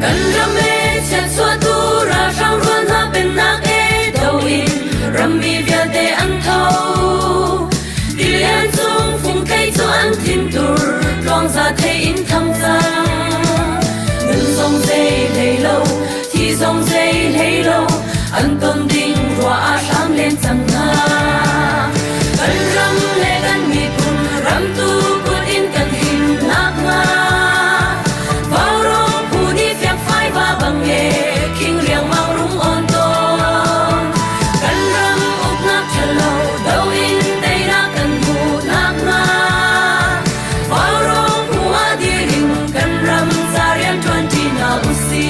กันรำเอเช็ดสัวตูราช่างรวนหาเป็นนักเอดาวินรำมีเวียเดอันเท่าดิเลียนซุงฟุงไกจูอันทิมตูลองซาเทอินทำจังเงินทรงใจเลยโลที่ทรงใจเลยโลอันต้นดิ่งรัวอาช่างเล่นจังนากันรำเลกันมีปุ่นรำตูกุดอินกันหิมนักมาบังเอคิงเรียงมังรุงอ่อนโตกันรำอุกนักเฉลาดาวอินเตยรักกันหูนักมาฟ้าร้องหัวดีริงกันรำซาเรียนทวนที่นาอุซี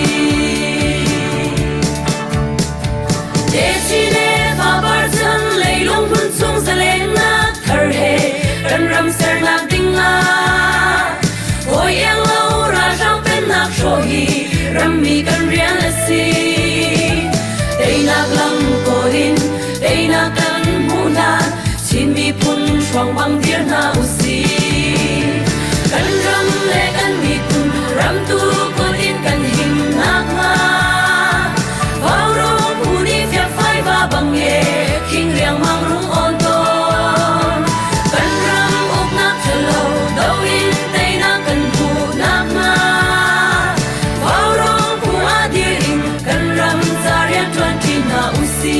เดชิเนฟ้าบาร์ซันเลยลงหุ่นสูงเสลนักเธอเฮกันรำเสร์นักดิ่งอาโอ้ยยังเล่าราช่างเป็นนักโชฮีรำมีกันเรียนละสิได้นักลำโกดินได้นักกันหูนาชินมีพุ่นช่วงบังเดียร์นาอุซีกันรำและกันมีพุ่นรำตูโกดินกันหิมนักมาฟ้าร้องผู้นี้เฟียไฟบ้าบังเอคิงเรียงมังรุงอ่อนโตกันรำอกนักเฉลาดาวอินได้นักกันหูนักมากันรำซาเรียนทวนที่นาอุซี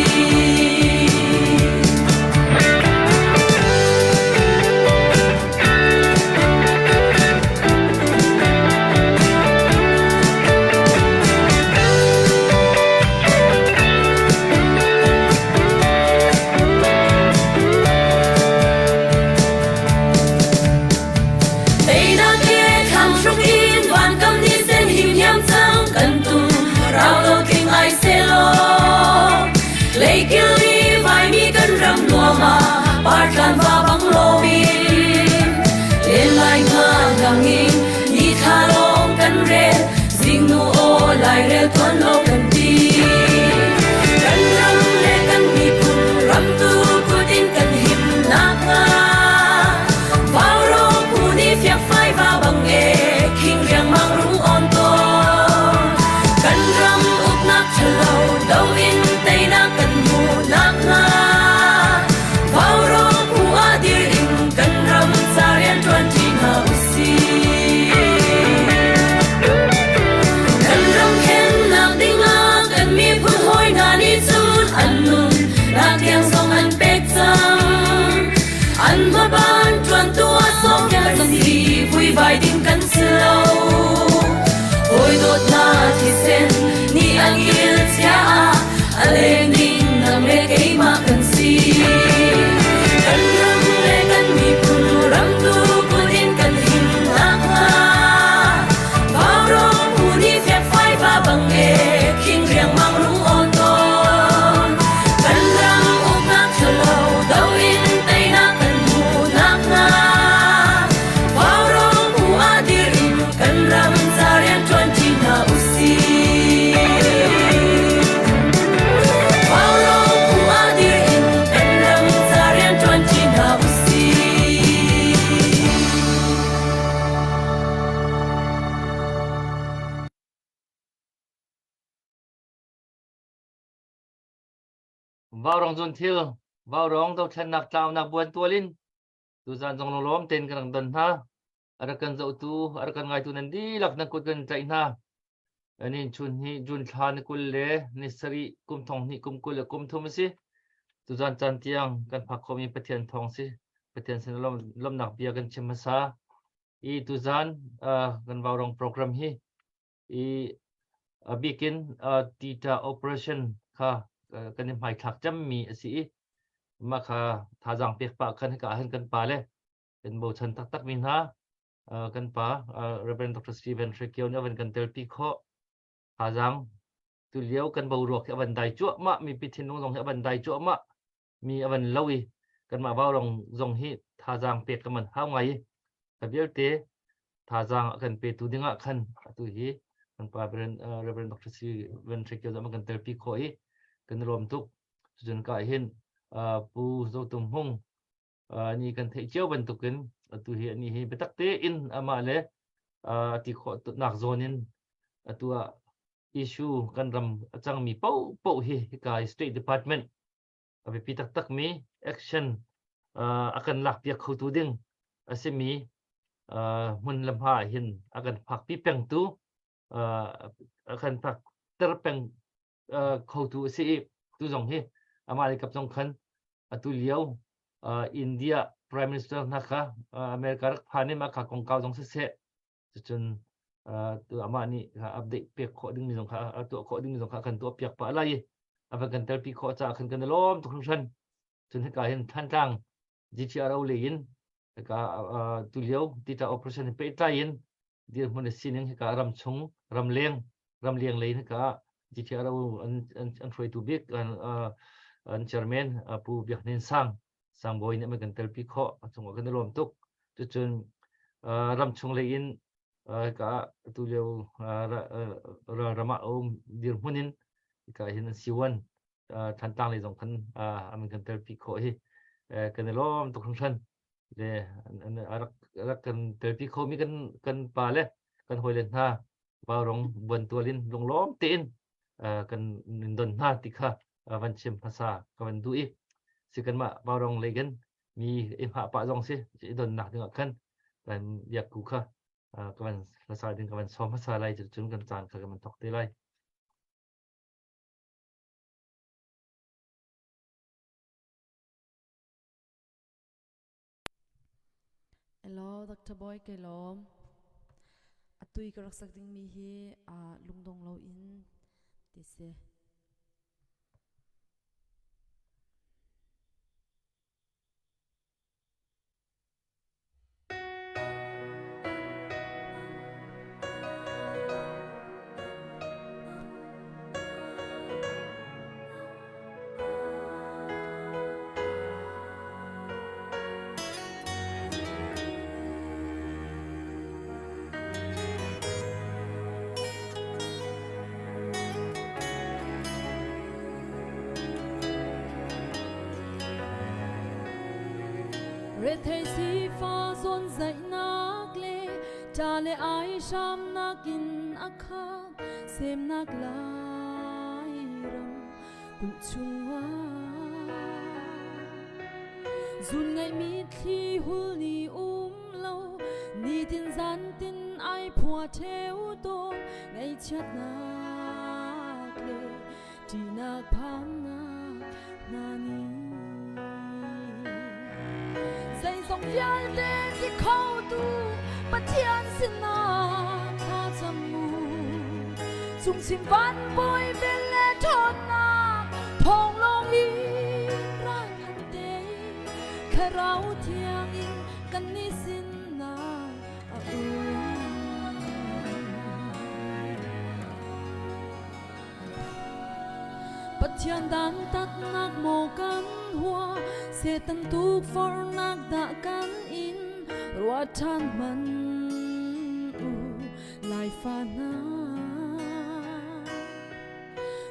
ปาร์กันฟ้าบังโลบินเล่นลายงาดังอินนี่ทาลงกันเรสิงนูโอลายเรทวนโลกันดีกันรำเล่กันมีพุ่นรำตูกุดินกันหิมนักงาฟ้าร้องผู้นี้เฟียไฟฟ้าบังเอคิงเรียงมังรุงอ่อนโตกันรำอุกนักเฉลาดาวอินเตยนักกันหูนักงาอันมาบ้านจวนตัวสองกันสีvui vai dinกันสโลโอยโดดนาที่เส้นนี่อันยิลเสียอาเลนิ่งนังเมกไอมากันสีกันรำเลกันมีพุ่นรำดูกุดินกันหิมนักมาฟ้าร้องผู้นี้เฟียไฟฟ้าบังเอคิงเรียงมังรุงอ่อนโตกันรำอกนักเฉลาดาวอินเตยนักกันรำซาเรียนทวนที่นาอุซีฟ้าร้องผู้อาดีรินกันรำซาเรียนทวนที่นาอุซีว่าวรองจุนทิลว่าวรองต้องชนักเจ้านักบวนตัวลินตุจานจงล้อมเต็นกันดันฮะarakan za utu arakan ngai tu nandi lak na kut kan chaina ani chun hi jun than kul le ni sari kum thong ni kum kul kum thum si tu jan chan tiang kan phak khomi pathian thong si pathian sin lom nak bia kan chimasa I tu jan kan warong program hi I bikin tita operation kha kan mai thak cham mi si ma kha thajang pek pa kan ka hen kan pa le kan bo chan tak tak min ha kan pa Reverend Dr. Stephen Trekio ni awan kan telpi kho hazang tu liau kan bau ruak awan dai chu ma mi pithin nong jong awan dai chu ma mi awan lawi kan ma baw rong jong hi thajang pek kaman ha ngai ka bialte thajang kan pe tu dinga khan tu hi kan pa Reverend Dr. Stephen Trekio jama kan telpi kho hi kan rom tuk jun ka hin pu zo tum hung ni kan thei chiao ban tukin tu hi ani hi betak te in ama le ti kho tu nak zonin atua issue kan ram achang mi po hi ka State Department abe pi tak mi action akan lak piak khutu ding asemi mun lam ha hin akan phak pi peng tu akan phak ter peng khutu si tu jong hi amari kap jong khan atu liao India Prime Minister na kha America rak phane ma kha kong kaw jong se chun tu ama ni update pek kho ding ni jong kha tu kho ding ni jong kha kan tu piak pa lai ava kan tel pi kho cha khan kan lom tu khun chun he ka hin than tang GTRO le in ka tu liao ti ta operation pe ta in dir mun sining he ka ram chung ram leng le in ka GTRO an throi tu big an chairman pu biak nin sang boy ne ma kan tel pi kho chung kan lom tuk chun ram chung le in ka tu liao rama om dir munin ka hin siwan than tang le jong khan am kan tel pi kho hi kan lom tu khun le arak kan tel pi kho mi kan pa le kan hoilen ha ba rong bon tualin long lom tin kan don ha ti kha van chem phasa kan du i sikan ma ba rong le gan mi em ha pa jong se don nak ding kan kan yak ku kha kawan pasal din kawan som pasal lai chun kan chan kha kan tok te lai Hello Dr. Boy kelom atui karak sak ding mi hi lungdong lo in ti se Red thầy si pha zon dậy nak le cha le ai sham nakin akha sem nak lai ram kun chunga zun ngai mi thi hul ni lo ni tin zan tin ai phua theo ton ngai chat nak le ti nak pham nak nani dạy dòng vial đen đi khâu tu bất thiên xin na tha chăm mu chung chim văn bôi bên lệ thôn na thong long y ra khăn tê khả rau thiang in căn ni xin na bất thiên đan tắt nak mồ căn hoa se tan tuk for nak da kan in ruat than man lai fa na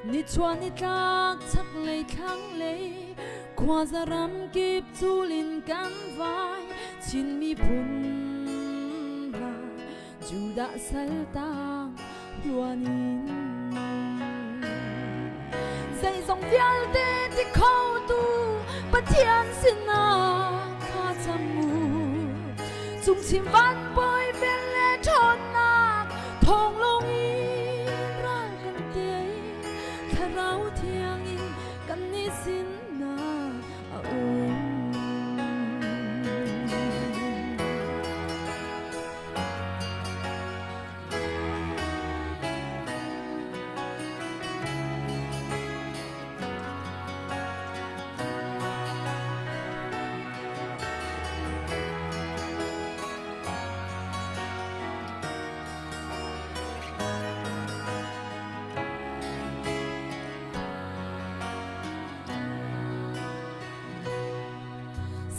ni chuan ni tak chak lei thang lei khwa zaram kip chulin kan vai chin mi phun la juda sal ta luanin dạy dòng vial te ti khâu tu bất thiên xin na kha chăm mu chung chim văn bôi bên lệ thôn na thong long y ra kan te khả rau thiang in kan ni xin na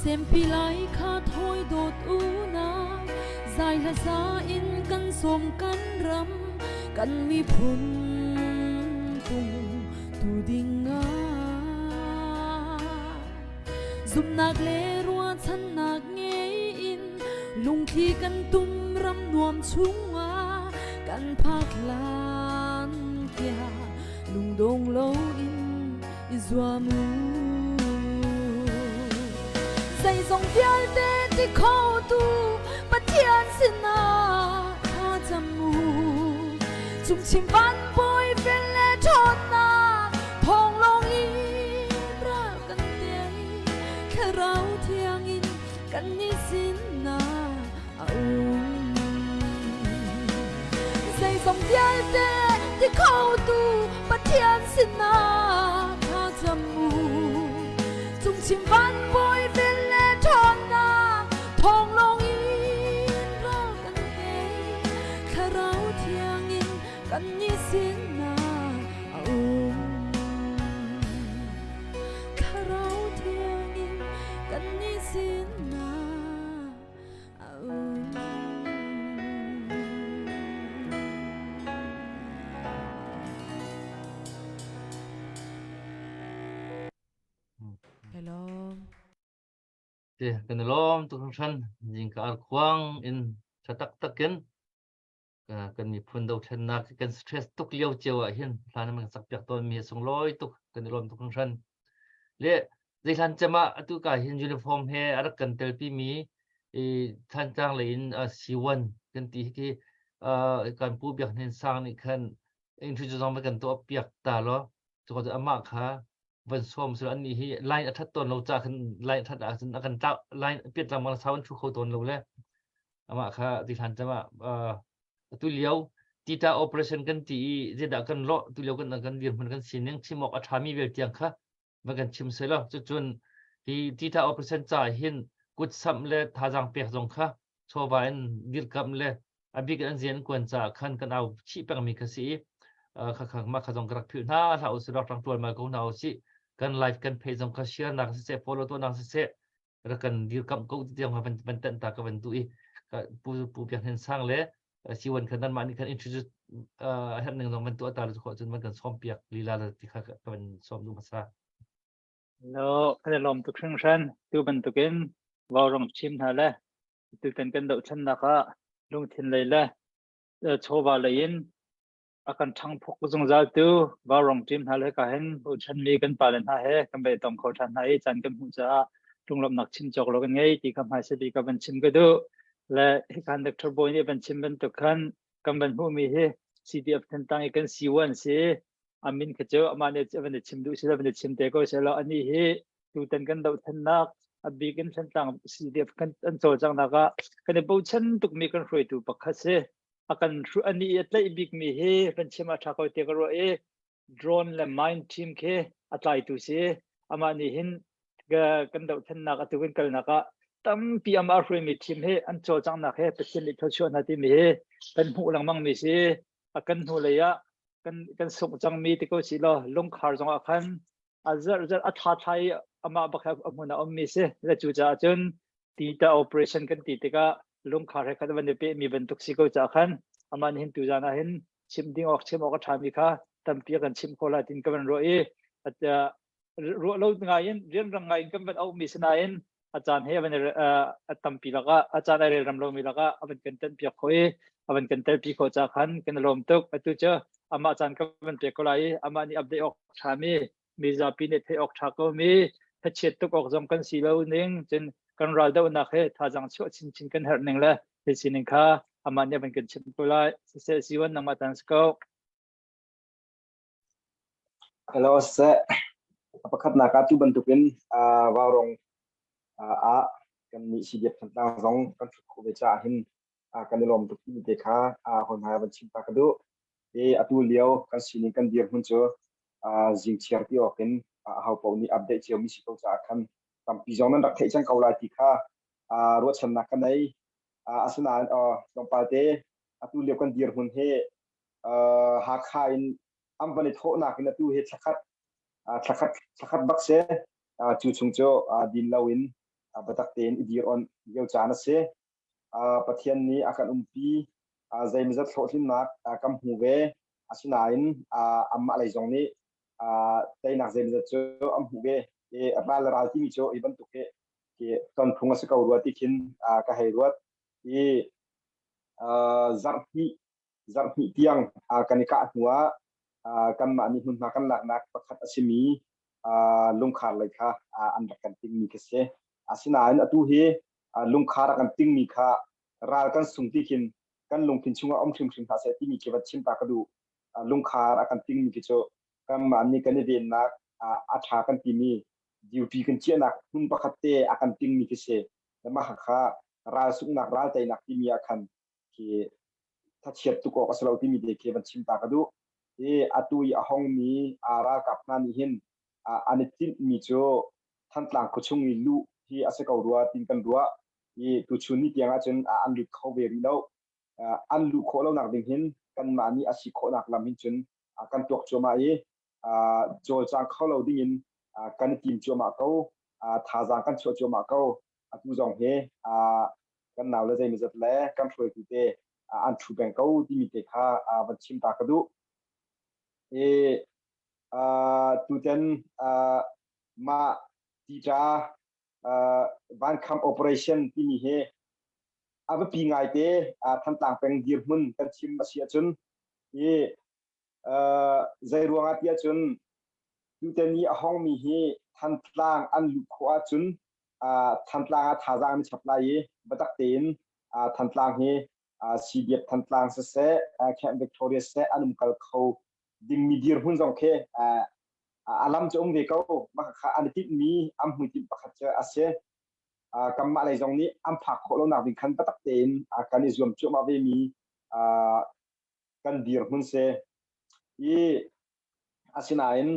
xem pi lai kha thôi đột u na dài là xa in căn xôm căn rắm căn mi phun tung tu ding nga zum nak le ruat chan nak nge in lung thi căn tum ram nuam chunga căn phak lan dong lo in izwa mu say song vial te ti kho tu pathian sina tha jamu chung chim van boy vel le thon na thong long in ra kan te kha rau thiang in kan ni sin na say song vial te ti kho tu pathian sina tha jamu chung chim van boy vel le thon na thong long in ra kan te kha rau thiang in kan ni sin na kha rau thiang in kan ni sin na hello thì cái lom tu không sân nhìn cả khoang in cho tắc kiến cần mi phun đầu chân nạc cần stress tuk liêu chiều ở hiên là nó mình sắp việc tôi mi sung lối tuk cần lom tu không sân lệ dây lan chama tu cả hiên uniform he ở cần tel pi mi than trang lein siwan cần tí cái cần pu việc nên sang ni cần introduce ông cần tu việc ta lo cho có ama kháวันส้มสุดอันนี้ที่ไลน์อัฐตนเราจะขึ้นไลน์อัฐกันเจ้าไลน์เปลี่ยนจากมันเช้าวันชุกโตนเราเลยอามาค่ะที่ทันจะมาตุเลียวที่ตา operation กันที่จะดักกันเลาะตุเลียวกันเรียนมันกันสิ่งนึงชิมออกอัฐามีเวลเตียงค่ะมันกันชิมเสร็จแล้วจนที่ตา operation จ่ายเห็นกุศลเลยท่าจังเปียกจงค่ะโชว์ว่าอันดีกับเลยอภิกันเสียนควรจะขันกันเอาชีปังมีกษีข้างมาข้าจงกระพิวหน้าถ้าอุตส่าห์ทางตัวมาก็เอาสิกันไลฟ์กันเพจของเขาเชียร์นักเสพ follow ตัวนักเสพแล้วกันดีกับกูที่ยังมาเป็นเต็นตากับเป็นตัวอีผู้เปลี่ยนเห็นสร้างเลยชีวันขนาดมันกัน introduce เห็นหนึ่งตรงเป็นตัวตาเราจนมันกันซ้อมเปียกลีลาที่เขาเป็นซ้อมดูภาษาแล้วขณะลมตุกครึ่งชั้นตัวเป็นตุกินวาวรงชิมหาเลยตัวเป็นกันดอกชั้นนักลงทิ้งเลยละโชว์บาเลยนakan thang phok zong za tu warong team hal he ka hen u chan mi kan palen ha he kan be tong kho than hai chan kan hu cha tunglom nak chim chok lo kan ngei ti kam hai se bi ka ban chim ga du le he kan doctor boy ni ban chim ban tu khan kam ban hu mi he cdf tan tang kan c1 se amin ka cho ama ne ban chim du se ban chim te ko se lo ani he tu tan kan do than nak abi kan san tang cdf kan an cho chang na ka kan bo chan tuk mi kan hroi tu pakha se akan ani atlai big mi he ran chima thakoi te garo drone le mine team ke atlai tu se ama ni hin ga kan do than na ka tu kan kal na ka tam pi ama hroi mi team he an cho chang na he pechen li thosho na ti mi he kan hu lang mang mi se akan hu le ya kan suk chang mi ti ko si lo long khar jong akhan azar atha thai ama bakha amuna om mi se la chu cha chun ti ta operation kan ti te ka lung khar he khadan ne pe mi ban tuk si ko cha khan aman hin tu jana hin chim ding ok chim ok thami kha tam pi kan chim khola tin kan ro acha ro lo nga yin rian rang ngai kan ban au mi sna yin achan he ban tam pi laga achan re ram lo mi laga aban kan tan pi khoi aban kan tel pi kho cha khan kan lom tuk atu cha ama chan kan ban pe ko lai ama ni update ok thami mi za pi ne the ok tha ko mi tha chet tuk ok jom kan si lo ning chen kan ral da na khe tha jang chu chin kan her ning la he sin kha aman ya ban kan chim ko lai se siwan nang matan sko hello se apakhat na ka tu bantukin warong a kan ni si dep tang zong kan ko be cha hin kan lom tu ki te kha hon ha ban chim ta ka du atu liao kan sini kan dir hun cho jing chiar ti okin how po ni update chi mi si ko cha khan tam pi jong nan rak thei chang kaula ti kha ro chan na kan nei asuna dong pa te atu liao kan dir hun he ha kha in am ban tho na kin atu he thakhat bak se chu chung cho din lawin batak ten idir on yo chana se pathian ni akan umpi zaim zat thlothin nak kam hu ve asinain amma lai jong ni tai nak zaim zat cho am hu ve bal ral ti mi cho iban tu ke ton phunga se ka ruati khin ka hai ruat zarhi tiang kanika huwa กันมานี่หุ่นมากันหลักนักประคัดอาชิมีลุงขาดเลยค่ะอันดักกันติ้งมีกเสอาศินาอันตัวเฮลุงขาดกันติ้งมีค่ะรากันสุงที่กินกันลงพินชุงอมชิมชิมภาษาที่มีเกี่ยวกับชิมปากกระดูลุงขาดกันติ้งมีกิจกันมานี่กันเรียนนักอาชากันที่มีดิวตีกันเชียนักหุ่นประคัดเตะกันติ้งมีกเสแล้วมาหักค่ะราสุกนักราใจนักที่มีอาคันที่ถ้าเชียบตุกอสลาที่มีเด็กเกี่ยวกับชิมปากกระดูatui ahong mi ara kapna ni hin anitin mi cho thantlang kuchung i lu hi ase ko ruwa tin kan ruwa i tu chuni tianga chen an lu kho ve ri lo an lu kho lo nak ding hin kan ma ni asi kho nak lam hin chen kan tok cho ma e jol chang kho lo ding in kan tim cho ma ko tha jang kan cho ma ko atu jong he kan naw le jai mi zat le kan throi tu te an thu bang ko ti mi te kha van chim ta ka du tuten ma tita van kam operation tini he aba pi ngai te than tang peng dir mun kan chim asia chun zai ruanga tia chun tuten ni ahong mi he than tlang an lu khwa chun than tlang a tha jang mi chapla ye batak ten than tlang he cdf than tlang se camp victoria se anum kal kho ding mi dir hun jong khe alam chong ve ko ma kha an ti mi am hu ti pakhat cha ase kam ma lai jong ni am phak kho lo na bin khan patak ten kan ni zoom chu ma ve mi kan dir hun se i asina in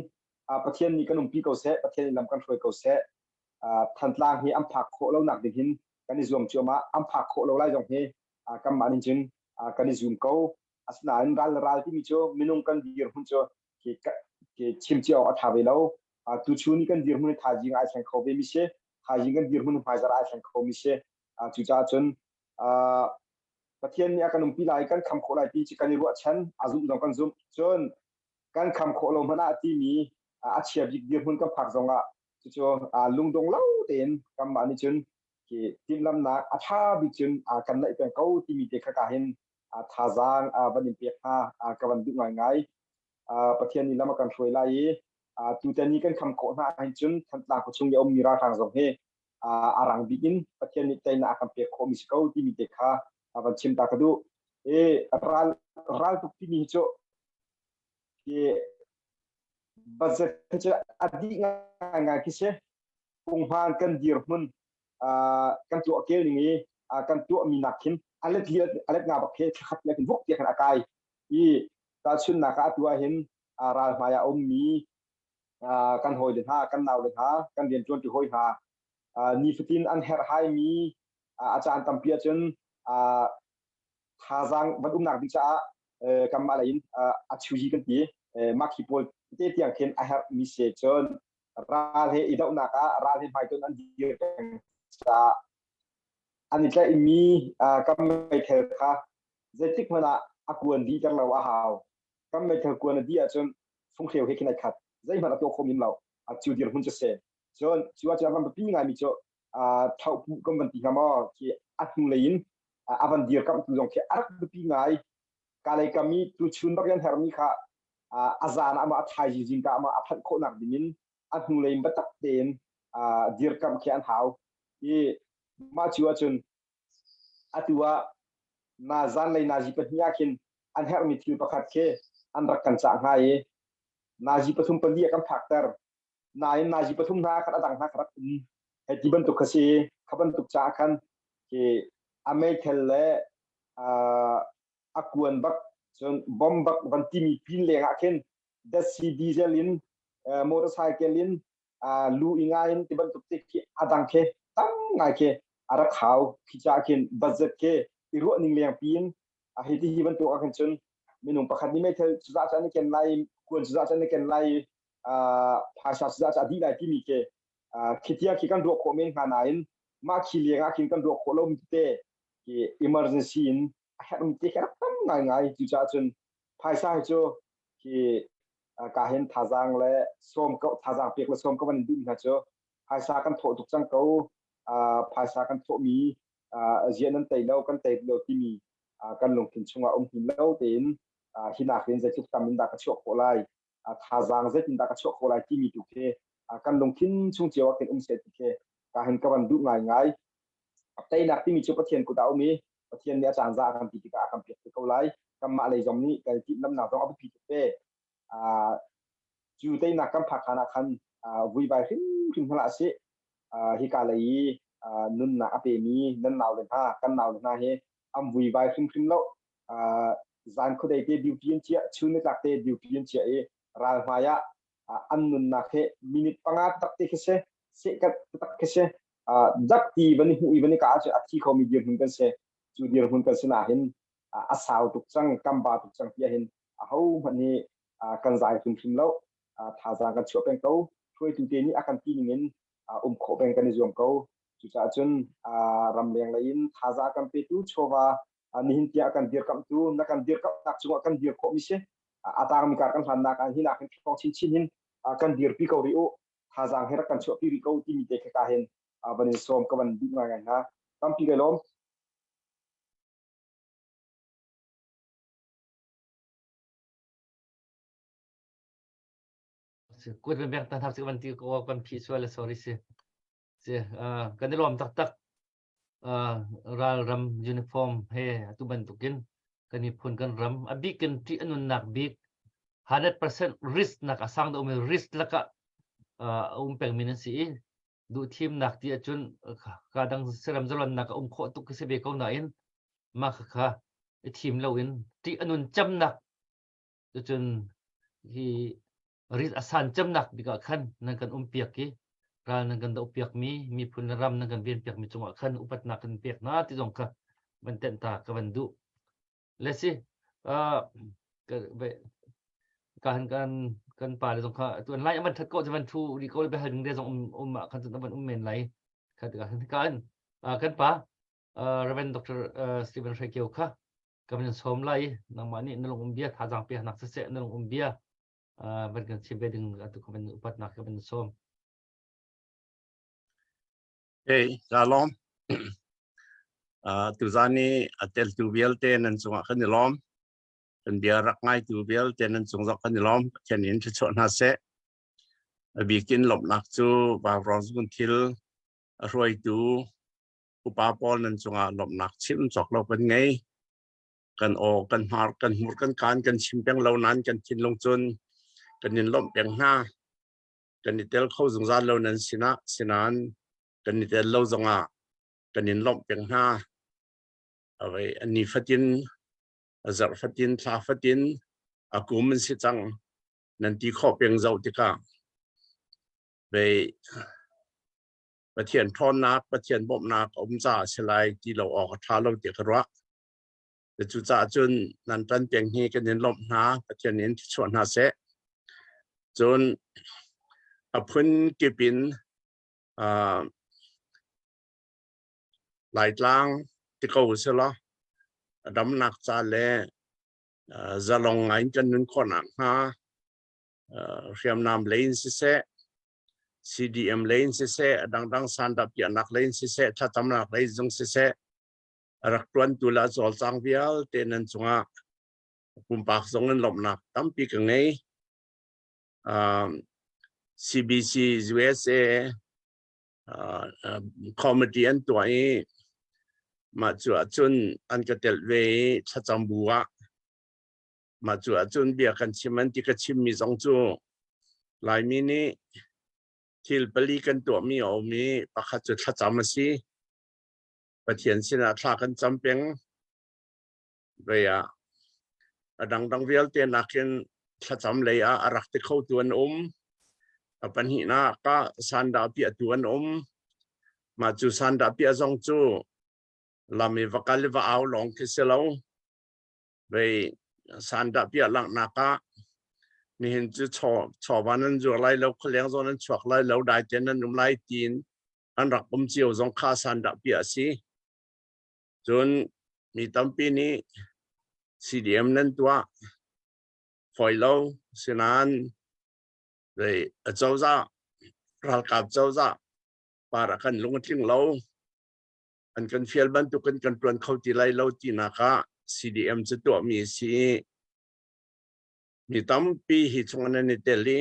pathian ni kanum pi ko se pathian lam kan throi ko se thantlang hi am phak kho lo nak ding hin kan ni zoom chu ma am phak kho lo lai jong he kam ma nin chin kan ni zoom ko asna in ral ti mi cho minung kan dir hun cho ke chim chi au atha ve lo tu chu ni kan dir hun tha jing ai sang kho be mi se tha jing kan dir hun phai zara ai sang kho mi se chu cha chun pathian ni akanum pi lai kan kham kho lai ti chi kan ni ru chan azum jong kan zum chon kan kham kho lo mana ti mi a chia big dir hun kan phak zonga chu cho lung dong lau ten kam ma ni chun ke tim lam na atha bi chun kan lai pen ko ti mi te kha ka hin tha jang banin pe kha kawan du ngai ngai pathian ni lama kan throi lai tu te ni kan kham ko na hin chun than tla ko chung ye om mira thang jong he arang bi in pathian ni te na kan pe kho mi ko ti mi te kha awan chim ta ka du ral tu ti mi cho ke bazet che adi nga ki se kung han kan dir mun kan tu ke ni kan tu mi nakin alet nga bakhe khat le kin vok ti kan akai i ta chun na ka tua hin ral maya mi kan hoi de ha kan naw de ha kan rian chon ti hoi ha ni fitin an her hai mi achan tampia chun tha jang badum nak bi cha kam ma lain achuji kan ti makipol te tiang khen I have mi se chon ral he idau na ka ral he mai ton an dir sa ani tla mi kam mai thel kha zetik mana akun di tar law a haw kam mai thel kun di a chon phung kheu he kinai khat zai mana to khom im law a chu dir hun che se chon chiwa cha ban pi ngai mi cho thau pu kom ban ti ngama ki atnu lein avan dir kam tu jong ke arak pi ngai kalai kami tu chun bak yan her mi kha azan ama thai ji jing ka ama aphat kho nak dimin atnu lein batak ten dir kam ke an haw i ma chiwa chun atua na zan lai na ji patnya kin an her mi thil pakhat ke an rak kan cha ngai na ji pathum pali kam factor na ji pathum na khat adang na khat he ti ban tu khasi khaban tu cha khan ke amei thel le akuan bak chon bom bak ban ti mi pin le nga ken da si diesel in motorcycle in lu ingain ti ban tu ki adang ke tam ngai ke ara khaw khicha kin budget ke iru ning leng pin he ti hi ban tu akan chun minung pakhat ni mai thel chuza chan ken lai kun chuza chan ken lai phasha chuza cha di lai ti mi ke khitia ki kan ro ko men ha nain ma khi le nga kin kan ro ko lo mi te ki emergency in hem ti ka tam ngai chuza chun phaisa cho ki ka hen thajang le som ko thajang pek le som ko ban din ha cho phaisa kan tho tuk chang ko phaisa kan tho mi zian an tai lo kan tai lo ti mi kan long kin chunga hin lo ten hi na khin zai chuk tamin da ka chok kolai tha jang zai tin da ka chok kolai ti mi tu ke kan long thin chung chewa ken se ti ke ka han ka ban du ngai ngai tay nak ti mi chu pathian ku dau mi pathian ne chang za kan ti ka kan pi ko lai kam ma le jom ni kai ti nam na dong ap pi te chu tay nak kam phak khana khan vui bai him hala se hi ka lai nun na ape mi nan naw le ha kan naw na he am vui bai him lo zan khu dei te duty chia chu ne tak te duty chia e ral haya an nun na khe minute panga tak te se ka tak ke se dak ti bani hu bani ka cha athi kho mi dir hun kan se chu dir hun kan sina hin asau tuk chang kam ba tuk chang pia hin ho mani kan zai him lo tha za kan chu peng to thui tu te ni akan ti ngin kho peng kan zom ko chu cha chun ram leng lain tha za kan pe tu chowa ni hin tia kan dir kam tu na kan dir kam tak chu kan dir kho mi se atang mi ka kan han na kan hin a kan thong chin chin hin kan dir pi ko ri o tha jang hera kan chu pi ri ko ti mi te ka hen bani som ka ban bi ma ngai na tam pi lom kuat bembek tan hap sekan ti ko kan visual sorry se kan ni lom tak ral ram uniform he tu bantukin kan ni phun kan ram abi kan ti anun nak big 100% risk nak asang do me risk laka peng minin si du team nak ti achun kadang seram zalon nak kho tu ke se be ko na in ma kha team lo in ti anun cham nak chun hi risk asan cham nak bika khan nan kan piak ki ral nan kan do piak mi phun ram nan kan bien piak mi chunga khan upat nak kan piak na ti jong kha ban ten ta ka ban du let's see kan pa le jong kha tu an lai man that ko jaman thu ri ko be han de jong ma khan tu ban men lai kha kan pa reverend dr Stephen Shakio kha kamen som lai nang mani nalong bia tha jang pe nak se nalong bia ban kan si beding atu kamen upat nak kamen som hey shalom tu zani atel tu biel te nan sunga kan lom kan dia rak ngai tu biel te nan sung zok kan lom chen in chu na se bikin lop nak chu ba rong kun thil roi tu upa pol nan sunga lop nak chim chok lo kan ngai kan o kan har kan mur kan chim peng lo nan kan chin long chun kan in lom peng na kan ni tel khau zung zan lo nan sinan kan ni tel lo zonga kan in lom peng na awai ani fatin azar fatin tha fatin akum si chang nan ti kho peng zau ti ka be pathian thon nak pathian bom nak cha selai ti lo ok tha lo ti ka ra de chu cha chun nan tan peng hi kan in lom na pathian in ti chon na se chun apun kipin lai tlang ti ko se lo dam nak cha le zalong ngai kan nun khon nak ha riam nam lein se CDM lein se dang san da pia nak lein se tha tam nak lein jong se rak tuan tu la zol chang vial te nan chunga pum pak zong nan lom nak tam pi ka ngai CBC USA committee an to ai ma chu achun an ka tel ve tha cham buwa ma chu achun bia kan chiman ti ka chim mi zong chu lai mi ni thil pali kan to mi o mi pakha chu tha cham si pathian sina thla kan champeng ve ya adang vial te nakin tha cham le a arak te khau tuan pan hi na ka sanda pi tuan ma chu sanda pi zong chu lami vakal va au long ke selo ve sanda pi lang na ka ni hin chu cho banan jo lai lo khleng zo nan chwak lai lo dai ten nan um lai tin an rak chiu zong kha sanda pi si chun mi tampi ni CDM nan tua foi lo sinan ve chawza ral kap chawza para kan lung ting lo an kan fiel ban tu kan tuan khau ti lai lo ti na ka CDM chu to mi si มีตั้มปีหิชงนันนิเตลี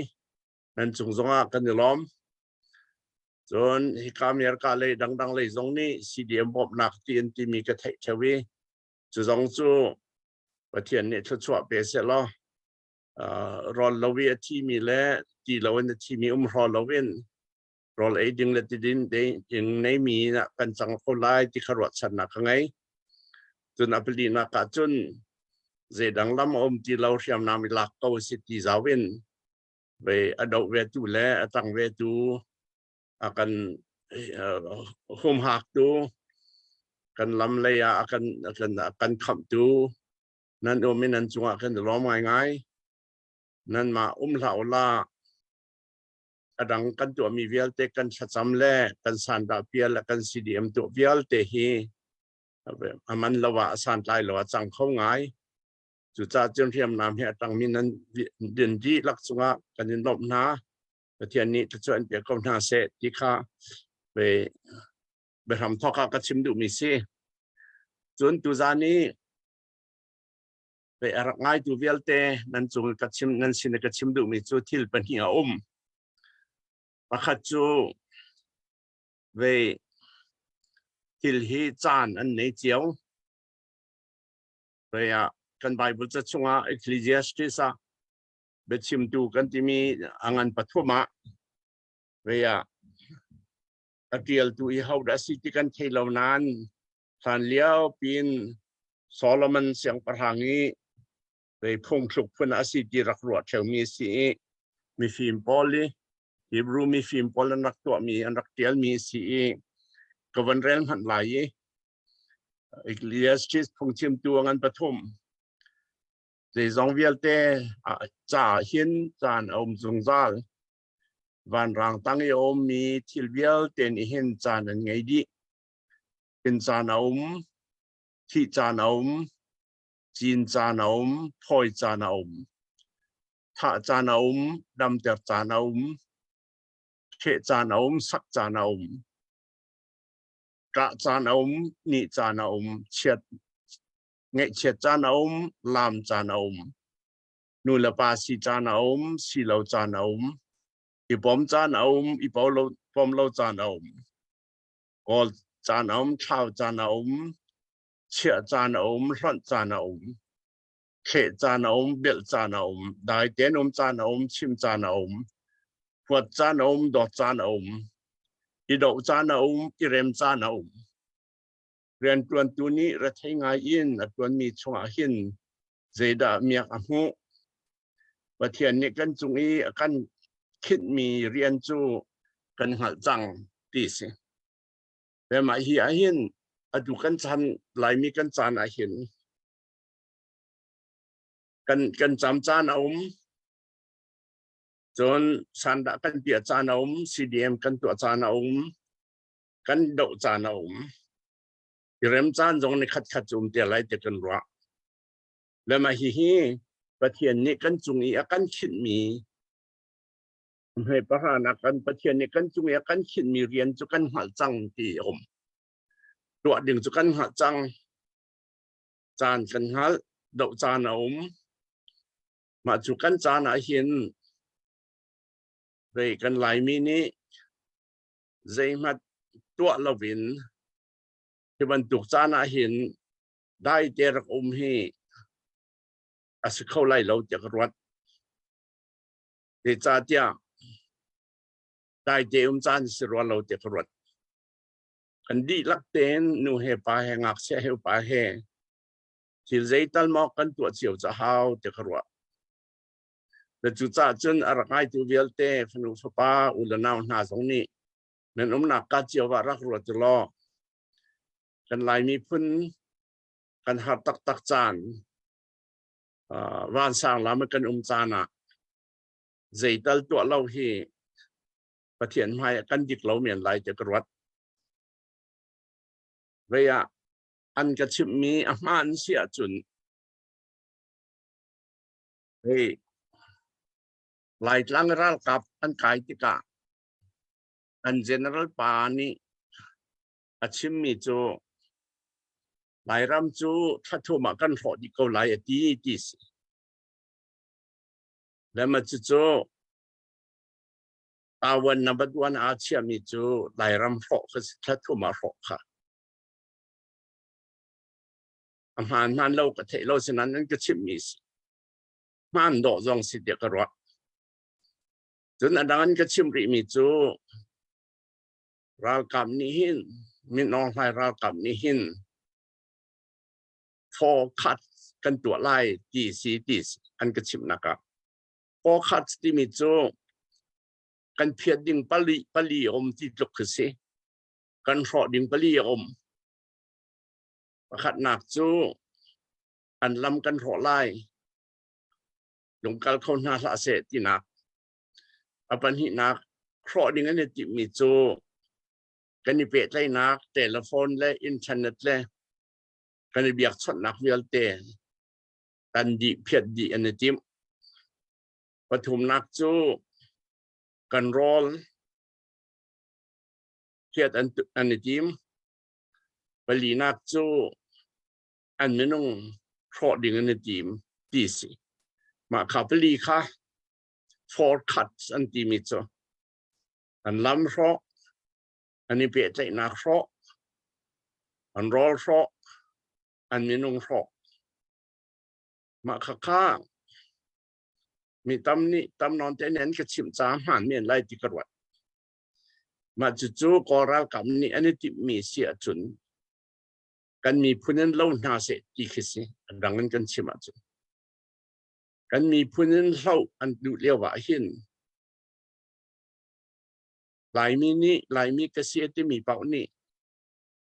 นั่นจงจงอากันล้อมจนฮิกามีรกาเลยดังๆเลยตรงนี้ซีดีเอ็มบอบนักที่อันที่มีกระเทชวีจะจงจู่ประเทศนี้ชั่วเปเสล้อรอลเวียที่มีและที่เราเนี่ยที่มีรอลเวนรอลไอดึงและที่ดินเดยังในมีนะกันสังคนไล่ที่ขรวดชนะข้างไงจนอัปลีนักจนเจดังลำที่เราเชื่อมนามิลักเกาสิติจาวินไปอดเวตุและตั้งเวตุakan hum hak tu kan lam leya akan kham tu nan omin nan chunga kan lo ngai nan ma lau la adang kan tu mi vial te kan chacham le kan san da pial kan cdm tu vial te hi aman lawa san lai lawa chang khau ngai chu cha chen thiam nam he tang min nan din ji lak chunga kan in lop naประเทศนี้จะช่วยเปลี่ยนกองทัพเศรษฐกิจไปทำท่อข้าวกระชิมดูมิซีจนตัวจานี้ไปอะไรง่ายตัวเวลเตนั่นจูกระชิมนั่นสินกระชิมดูมิจูที่เป็นหิ้งปะขัดจูไปที่ฮีจานอันนี้เจียวไปกันไปบุษชงอาเอกลิเซียสติสาเบชิมดูกันที่มีอังอันปฐมะเวียอาเกียลตัวเขาได้สิทธิกันเทลานานทานเลี้ยวปีนโซโลมอนเสียงประหางนี้ไปพุ่งฉุกพันอาสิทธิรักรวดเฉลมีสีมีฟิล์มพอลีฮิบรูมีฟิล์มพอลนักตัวมีอันรักเตียลมีสีกวันเรนหันไหลอีกเลียสชิสพุ่งชิมตัวอันปฐม在中间的乍现咱我们中间，晚上当有米提标的你现咱的爱的，跟咱我们提咱我们金咱我们配咱我们，他咱我们南德咱我们，铁咱我们sắc咱我们，กะ咱我们你咱我们切。nghệ triệt chan ôm làm chan ôm nu là ba si chan ôm si lâu chan ôm i bom chan ôm i bom lâu chan ôm gol chan ôm chao chan ôm chia chan ôm răn chan ôm khe chan ôm bel chan ôm đại tiền chan ôm chim chan ôm quật chan ôm đọt chan ôm i đậu chan ôm i rem chan ômเรียนตัวตัวนี้เราใช้งานอินตัวมีช่วงหินเจดาเมียกหูประเทศนี้กันจุงอีกันคิดมีเรียนจูกันหัดจังตีสิแต่มาเฮียหินอดูกันจันหลายมีกันจานอาหินกันจำจานอมจนสันดากันเปียจานอมซีดีเอ็มกันตัวจานอมกันโดจานอมเริ่มจานตรงนี้ขัดจุ่มเตียไรเตียกันรัวแล้วมาฮีประเทศนี้กันจุงอีกันขิดมีให้ประหารกันประเทศนี้กันจุงอีกันขิดมีเรียนจุกันหัดจังที่อมตัวดึงจุกันหัดจังจานกันหัดดอกจานอมมาจุกันจานอาหินเลยกันหลายมีนี้ใจมาตัวเราวินที่บรรทุกจานอาหินได้เจรักอมให้อาศัยเข้าไล่เราจากรถเดจาเดียได้เจจานสิรวเราจากรถกันดีลักเต้นนูเฮปาเฮงักเชเฮปาเฮที่ใจตัลมอกันตัวเฉียวจะหาวจากรถแต่จุดจ้าจนอะไรง่ายตัวเวลเต้ขนุสปาอุลนาวนาสงนี้นั่นนักการเจียวว่ารักรถจะรอกันลายมีพื้นกันหัดตักจานวันสร้างแล้วมันกันจานะใจตัลตัวเราเฮประเทศไทยกันดิกเราเหมือนไรจะกรวดเวียอันกระชิมมีอาหารเสียจุนเฮ้หลายครั้งเรากับอันกายติกาอัน general ปานี้อาชิมมีจูหลายรำจูถ้าทั่วมากันหอดีก็หลายตีสิ และมาจู่ตาวันนับวันอาเชียมีจู่ไหลรำโผล่ก็ทัดทุ่มาโผล่ค่ะอาหารมันเราก็เทเราฉะนั้นนั่นก็ชิมมีสิมันโดดงสิเดียกรวดจนอันนั้นก็ชิมริมีจู่เรากับนี้หินมีน้องไฟเรากับนี้หินโฟกัสกันตัวไล่ดีสีอันก็ชิมนะครับโฟกัสที่มีจู่กันเพียรดิ่งปลีอมที่ลุกขึ้นสิกันรอดิ่งปลีอมประคัดหนักจู่อันลำกันรอไล่ลงการเข้าหน้าละเสร็จที่นักอปันหินักรอดิ่งอันนี้จิมีจู่กันนี่เปิดไล่นักเทเลโฟนและอินเทอร์เน็ตเลยกันนี่เบียกชดนักเวลเตกันดีเพียรดีอันนี้จิมปฐุมนักจู่กันรอลเพียรอันนี้จิมปลีนักจู่อันนี้น้องรอดิ่งอันนี้จิมดีสิมาขับปลีค่ะ for cuts อันที่มีจู่อันลำรออันนี้เปิดใจนักรออันรอรออันนี้น้องรอมาข้างมีตำนี้ตำนอนแต่เน้นก็ชิมจามหันเมียนไล่ที่กระวัดมาจู่ๆก็เรากับนี้อันนี้ที่มีเสียจุนกันมีผู้นั้นเล่าหน้าเสร็จที่คือสิดังนั้นกันชิมจุนกันมีผู้นั้นเล่าอันดูเลี้ยวว่าหินหลายมีกระเสียที่มีเป่านี่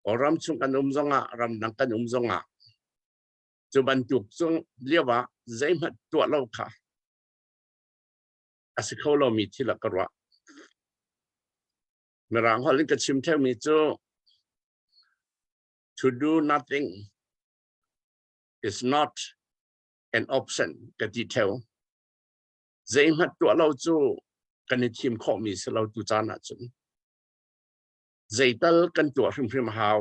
อรำชุงกันจงรำดังกันจงจุบันจุกจงเลี้ยวว่าใจมันตัวเราค่ะอาศัยเขาเรามีที่ละกระวะเมื่อหลังเขาเล่นกับชิมเท่ามีจู่ to do nothing is not an option กับดีเทลใจมันตัวเราจู่กันในทีมข้อมีสเราดูจานะจุนใจตัลกันตัวพิมพ์หาว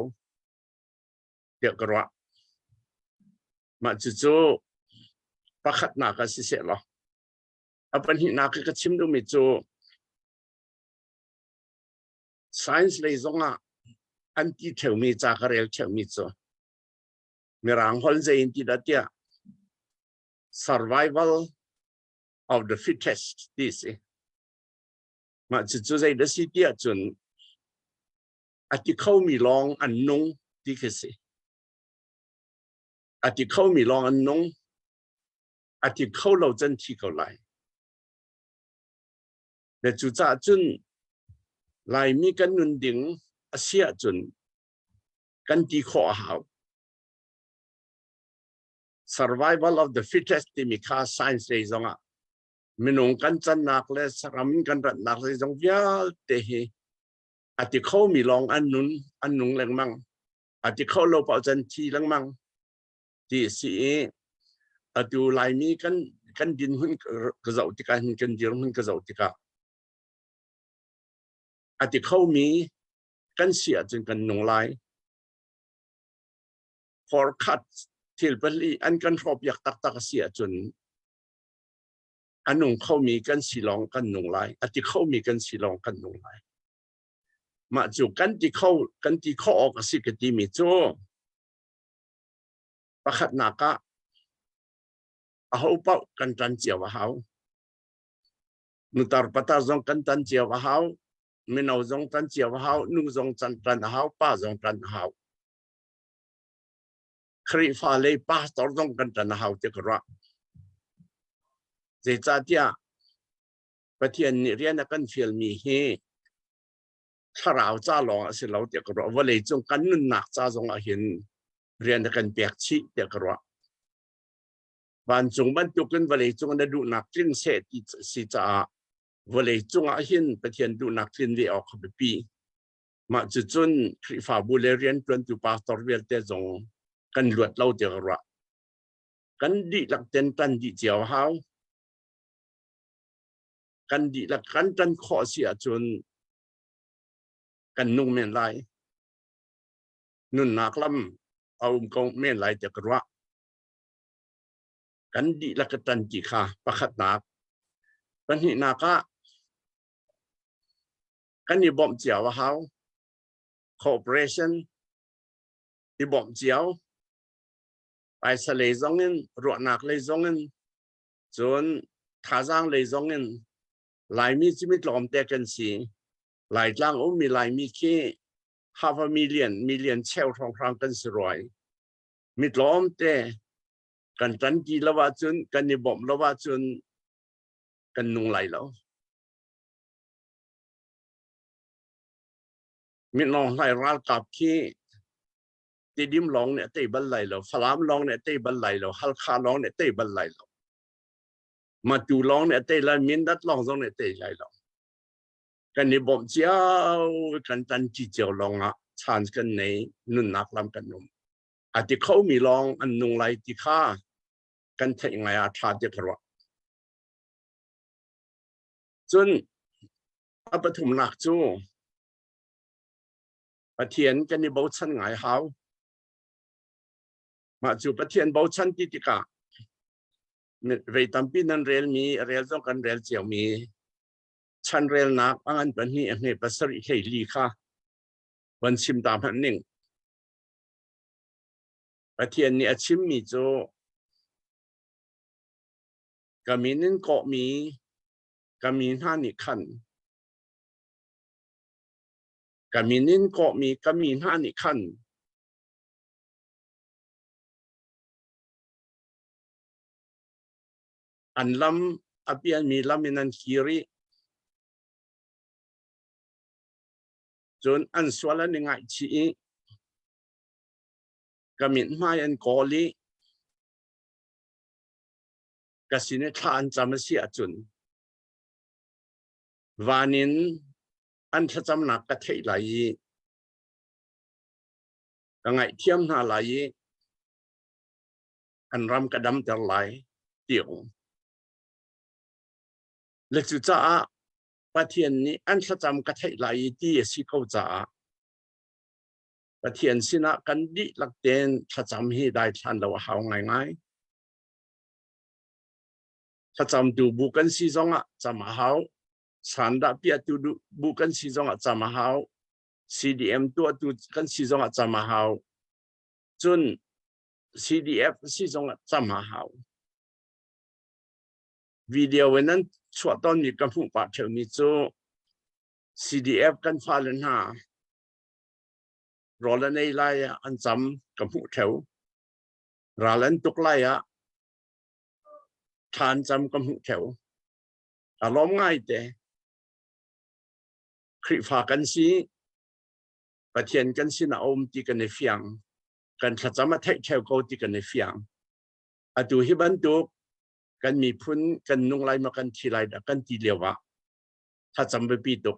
เดียกระวะมาจู่ประคัดหนักกันสิเสร็จหรออปันหินักก็ชิมดูมิจู่ science เลยจงอันที่เท่ามีจากเรียลเท่ามีจู่มีร่างฮอลใจอินที่ดัตยา survival of the fittest ที่สิมาจู่ใจดัสิที่จุนอาทิเขามีลองอันนงที่คือสิอาทิเขามีลองอันนงอาทิเขาเราจันที่เขาไล่เดี๋ยวจู่จุนไล่มีกันนุนดิ่งอาเซียจุนกันที่ข้อหาว survival of the fittest ที่มีค่า science เลยจงมินงกันจันนักเลยสรัมกันรัดนักเลยจงยาเตหีอาทิเขามีลองอันนุนแรงมั่งอาทิเขาเราเป่าจันทีแรงมั่งที่สิอาทิไล่มีกันดินหุ่นกระเจ้าติกาหุ่นกันดินหุ่นกระเจ้าติกาอาทิเขามีกันเสียจนกันนงไล่ for cut ที่เป็นอันกันรอบอยากตักเสียจนอันนงเขามีกันสีลองกันนงไล่อาทิเขามีกันสีลองกันนงไล่มาจู่กันที่เขาออกสิกติมีจู่ประคัดนักเอาเป้ากันตันเจียวเขานุตารปัตตาจงกันตันเจียวเขามินเอาจงตันเจียวเขานุ่งจงตันเขาป้าจงตันเขาครีฟ้าเลยป้าตอจงกันตันเขาเจ้ากระเจจ่าเดียประเทศนี้เรียนกันฟิลมีเฮถ้าเราจ้าลองสิเราเจ้ากระว่าเลยจงกันนุ่นหนักจ้าจงเห็นเรียนกันเปียกชีเจ้ากระบานจงบันตุกันว่าเลยจงได้ดูนักลิ้นเศษสิจ้าว่าเลยจงเห็นประเทศดูนักลิ้นได้ออกไปปีมาจุดจนคริฟ้าบุเรียนจนตุปาสตอร์เวลเตจงกันหลวดเราเจ้ากระกันดีหลักเต็นกันดีเจียวเฮากันดีหลักกันจันข้อเสียจนกันนุ่งเมียนไล่นุ่นนักลำเอากงเมียนไล่เจ้ากระกันดีหลักกันจีค่ะประคัดนัก ปัญหาหนักกันนี่บ่มเจียวเขา cooperation ที่บ่มเจียวไปสเลจงเงินรวดหนักเลยจงเงินจนท่าจางเลยจงเงินหลายมีชีวิตหลอมแต่กันสิหลายจ้างมีหลายมีแค่half a million เช่าทองคำกันสรวยมีหลอมแต่กันจันกีละว่าจนกันนี่บ่มละว่าจนกันนุ่งไหลแล้วมีน้องไหลรักกับขี้ตีดิมร้องเนี่ยเตะบันไหลแล้วฟลามร้องเนี่ยเตะบันไหลแล้วฮัลคาร้องเนี่ยเตะบันไหลแล้วมาจูร้องเนี่ยเตะแล้วมินดัดร้องเนี่ยเตะไหลแล้วกันนี่บ่มเจ้ากันจันจีเจ้าร้องชานกันในนุ่นนักลำกันนุ่มอาจจะเขามีร้องอันนุ่งไหลที่ข้ากันเทงไงทาเจกระจนอปฐุมนักจูประเทียนกันนี่บ่ชันไงเขามาจูประเทียนบ่ชันติติกาเรตัมปีนันเรลมีเรลต้องกันเรลเจียวมีชันเรลนักอันเป็นนี่อันนี้ภาษาอิเฮลีค่ะวันชิมตามหันหนึ่งประเทียนนี่อาชิมมีจูกามินินเกาะมีกามินห้านิคันกามินินเกาะมีกามินห้านิคันอันลำอภิญมีลำมินันคีรีจนอันสวรรค์ในไงชีกามินมายันกอลีกสินทานจำเสียจุนวานินอันจำหนักกระเทยไหลกังไงเทียมหน้าไหลอันรำกระดำจะไหลเดี่ยวเล็กจุจ้าประเทียนนี้อันจำกระเทยไหลที่สิเขาจ้าประเทียนสินะกันดิลักเดนจำให้ได้ทันเราหาง่ายจำดูบุกันซีจงจำมาเขาฉันได้เปียดูบุกันซีจงจำมาเขา CDM ตัวดูกันซีจงจำมาเขาจน CDF ซีจงจำมาเขาวิดีโอวันนั้นช่วงตอนนี้กันพุ่งปากเที่ยวนี้จู CDF กันฟ้าเลนหารอแล้วในไล่อันจำกันพุ่งเที่ยวรอแล้วตุกไล่ทานจำกำหุเขียวอารมณ์ง่ายแต่คริฟ้ากันซีประเทียนกันซีนาอมที่กันในเฟียงกันถ้าจะมาเทคเขียวเขาที่กันในเฟียงอาดูฮิบันตุกันมีพุนกันนุ่งไรมากันทีไรดักกันทีเลียวะถ้าจำไปปีตุก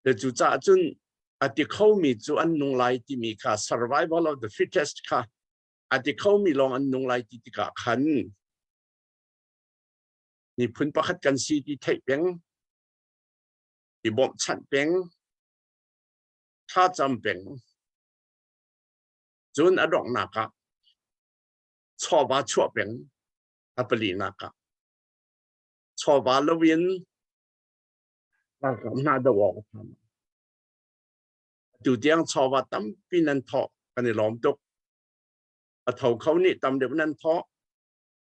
แต่จู่จ้าจุนอาทิเขามีจูอันนุ่งไรที่มีค่า survival of the fittest ค่ะอาทิเขามีลองอันนุ่งไรที่ติกาขันนี่พุนประคัดกันซีที่เทปยังที่บ่มชันเป็นถ้าจำเป็นจนอดองนักชอบว่าชั่วเป็นอัปลีนักชอบว่าละวินนั่งกับหน้าดวงทำดูเดียงชอบว่าตั้มปีนันทอกันในล้อมตกอัฐเขานี่ตั้มเดี๋ยวนั้นทอ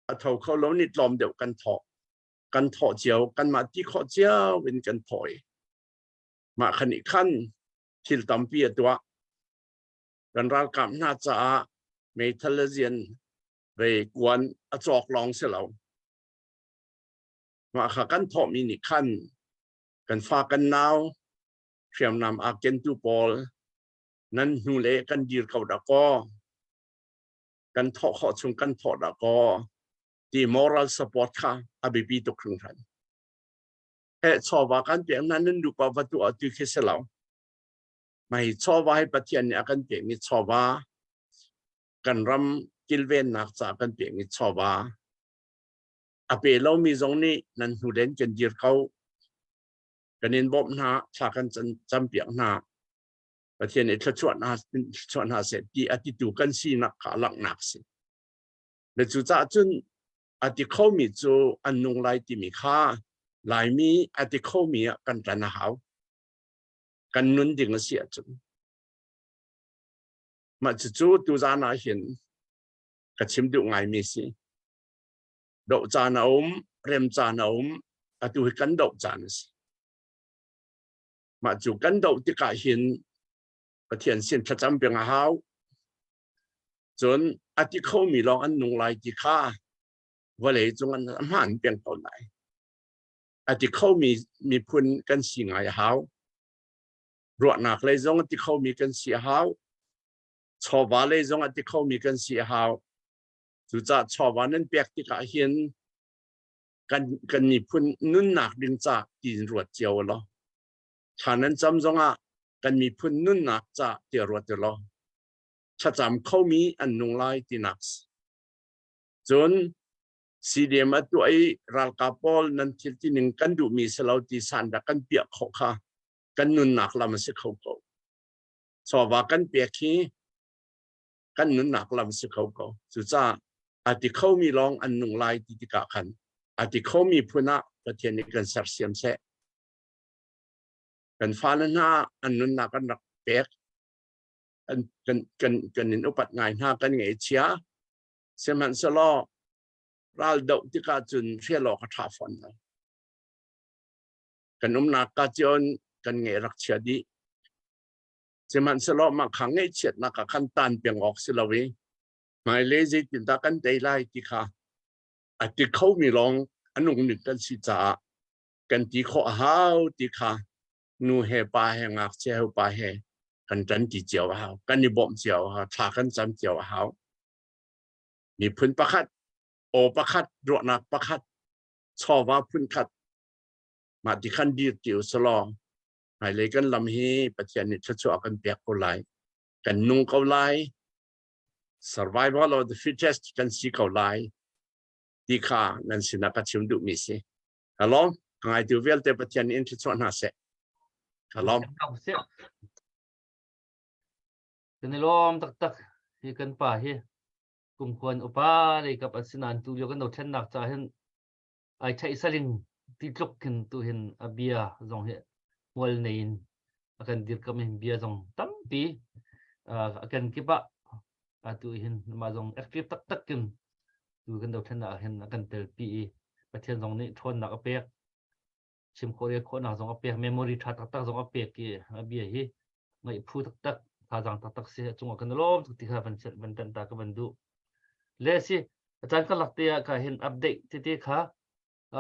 อัฐเขาแล้วนี่ล้อมเดี๋ยวกันทอกันถอเจียวกันมาที่ข้อเจียวเป็นกันถอยมาขณิขั้นที่ตำเปียตัวกันรักกับน่าจะไม่ทะเลเซียนไปกวนอจอกลองเสียแล้วมาขักันถอมีนิขั้นกันฟ้ากันหนาวเพียมนำอาเกนตูปอลนั้นหูเละกันยืดเขาดะกอกันถอขอชงกันถอดะกอที่ moral support ค่ะอภิปีตุกครึ่งทันชอบว่ากันเปลี่ยนนั้นดูกว่าวัตถุอัตคิดเสียแล้วไม่ชอบว่าให้ประเทศนี้กันเปลี่ยนมิชอบว่ากันรำกิลเวนนักจากกันเปลี่ยนมิชอบว่าอภิเรามีตรงนี้นั้นหูเด่นกันยืดเขากันเน้นบ่มหน้าชากันจำเปลี่ยนหน้าประเทศนี้ถ้าชวนหาเสร็จที่อธิตูกันซีนักขาหลังหนักสิและจุดจ้าจุน ติเขามีจูอันนุ่งลายที่มีค่าลายมีติเขามีกันจันหาวกันนุนดิ่งเสียจนมาจูตูจานาเห็นกระชิมดูไงมีสิดอกจานาเริ่มจานาตูให้กันดอกจานสิมาจูกันดอกที่กาเห็นประเทศเสียนประจำเปียงหาวจนติเขามีลองอันนุ่งลายที่ค่าว่าเลยจงอันมันเปลี่ยนตัวไหนติเขามีพุ่นกันสิ่งไงหาวรวดหนักเลยจงติเขามีกันเสียหาวชาวบ้านเลยจงติเขามีกันเสียหาวจุดชาวบ้านนั้นเปียกที่กาเห็นกันมีพุ่นนุ่นหนักดึงจากตีนรวดเจียวหรอฉะนั้นจำจงกันมีพุ่นนุ่นหนักจากเตียรวดเดียวหรอถ้าจำเขามีอันนุ่งลายที่หนักจนสีเดียมาตัวไอ้รัลกาปอลนั้นที่หนึ่งกันดูมีสลาวที่สันดักกันเปียกเขาค่ะกันนุ่นหนักลำสิเขาเขาสอบว่ากันเปียกขี้กันนุ่นหนักลำสิเขาเขาสุดท้ายติเขามีลองอันนุ่งลายที่กะขันติเขามีพุนะประเทศนี้กันสักเสียมเสกันฟ้านั้นอันนุ่นหนักกันหนักเปียกกันนินอุปัตไงกันไงเชียเสมันสลอเราดอกที่กาจุนเชื่อหลอกท้าฟันกันนักกาจนกันเงรักเชียดีเสมันสลอมาขังเงเฉียดนักขันตันเปียงออกสิลาวีหมายเลขจินตากันได้ไล่ที่ค่ะติเขามีลองอันนุ่งหนึ่งกันสิจ่ากันที่ข้อหาวที่ค่ะนูเฮปาเฮงักเจ้าปาเฮกันจันที่เจียวหาวกันนี่บ่มเจียวหาวทากันจำเจียวหาวมีพื้นประคัดโอประคัดรวดนักประคัดชอบว่าพื้นคัดมาที่ขันดีจิ๋วสลองหายเลยกันลำฮีปัจจัยนี้ชัวกันเปียกเขาไหลกันนุ่งเขาไหล survival of the fittest กันสีเขาไหลดีค่ะนั่นสินักชิมดูมิสิฮัลโหลไงดูเวลเตปัจจัยนี้ชัวน่าเสะฮัลโหลกันในลมตักที่กันป่าเฮกลุ่มควรอุปาเลยกับอัศนันตุยกันดอกเช่นนักจะเห็นไอ้ใช้สลิงที่ลุกขึ้นตัวเห็นเบียร์ตรงเห็นวอลเนนอากันดีกับเห็นเบียร์ตรงตั้มปีอากันคิดว่าตัวเห็นมาตรงแอคทีฟตักกันตัวกันดอกเช่นนักเห็นอากันเตลปีประเทศตรงนี้ทนนักเปียกชิมโคเรียคนนักตรงเปียกเมมโมรีทัดตักตรงเปียกกี่เบียร์ฮีไม่พูดตักพาจังตักเสียจงกันลมทุกที่ข้าเป็นตันตากับบันดูเลสิอาจารย์ก็หลักเตียก็เห็นอัปเดตที่ค่ะ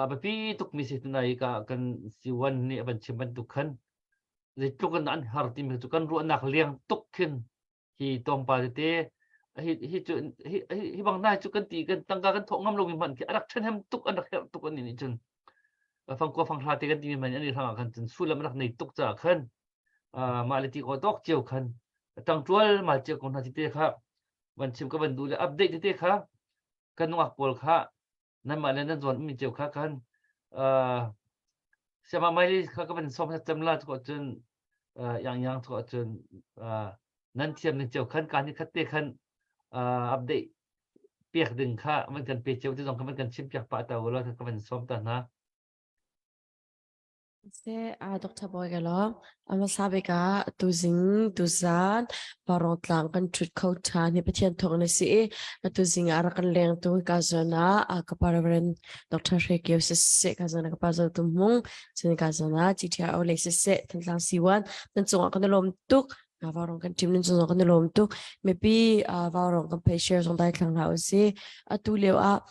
แบบพี่ทุกมิสิทธิ์ไหนก็กันสิวันนี้บัญชีมันทุกขันจะทุกกันนั้นหาที่มีทุกกันรู้นักเลี้ยงทุกขึ้นที่ตรงไปที่ที่บางนายทุกกันตีกันตั้งกันทงงำลงมีมันที่อันดับเช่นให้ทุกอันดับทุกอันนี้จนฟังกว่าฟังทาที่กันที่มันอันนี้ทางกันจนสู้แล้วมันนักในทุกจากขันมาเลยที่ก็ตกเจียวขันตั้งตัวมาเจียวคนที่ที่ครับวันชิมก็บันดูเลยอัปเดตที่ค่ะกันวักปอลค่ะนั่นมาเลยนั่นส่วนมีเจ้าค่ะกันเชื่อมาไม่ได้ค่ะก็เป็นสมรจำลาทุกจนอย่างทุกจนนั่นเทียมหนึ่งเจ้าขันการที่คัดเตะขันอัปเดตเปียกดึงค่ะมันกันเปียกเจ้าที่สองมันกันชิมจากปะตาวแล้วก็เป็นสมตานะSe Dr. Boygalo, Amasabiga, Duzing, Duzan, Barotlang, and Trutkotan, Hipatian Tonesi, Duzing Arakan Lang to Gazana, Akaparan, Dr. Shakio, sick as an Akapazo to Mung, Senegazana, Titia Olesis set, and Lancy one, then so on the lom took. Varon continuing to knock on the loam too. Maybe Varon can pay shares on that clan house. Atulio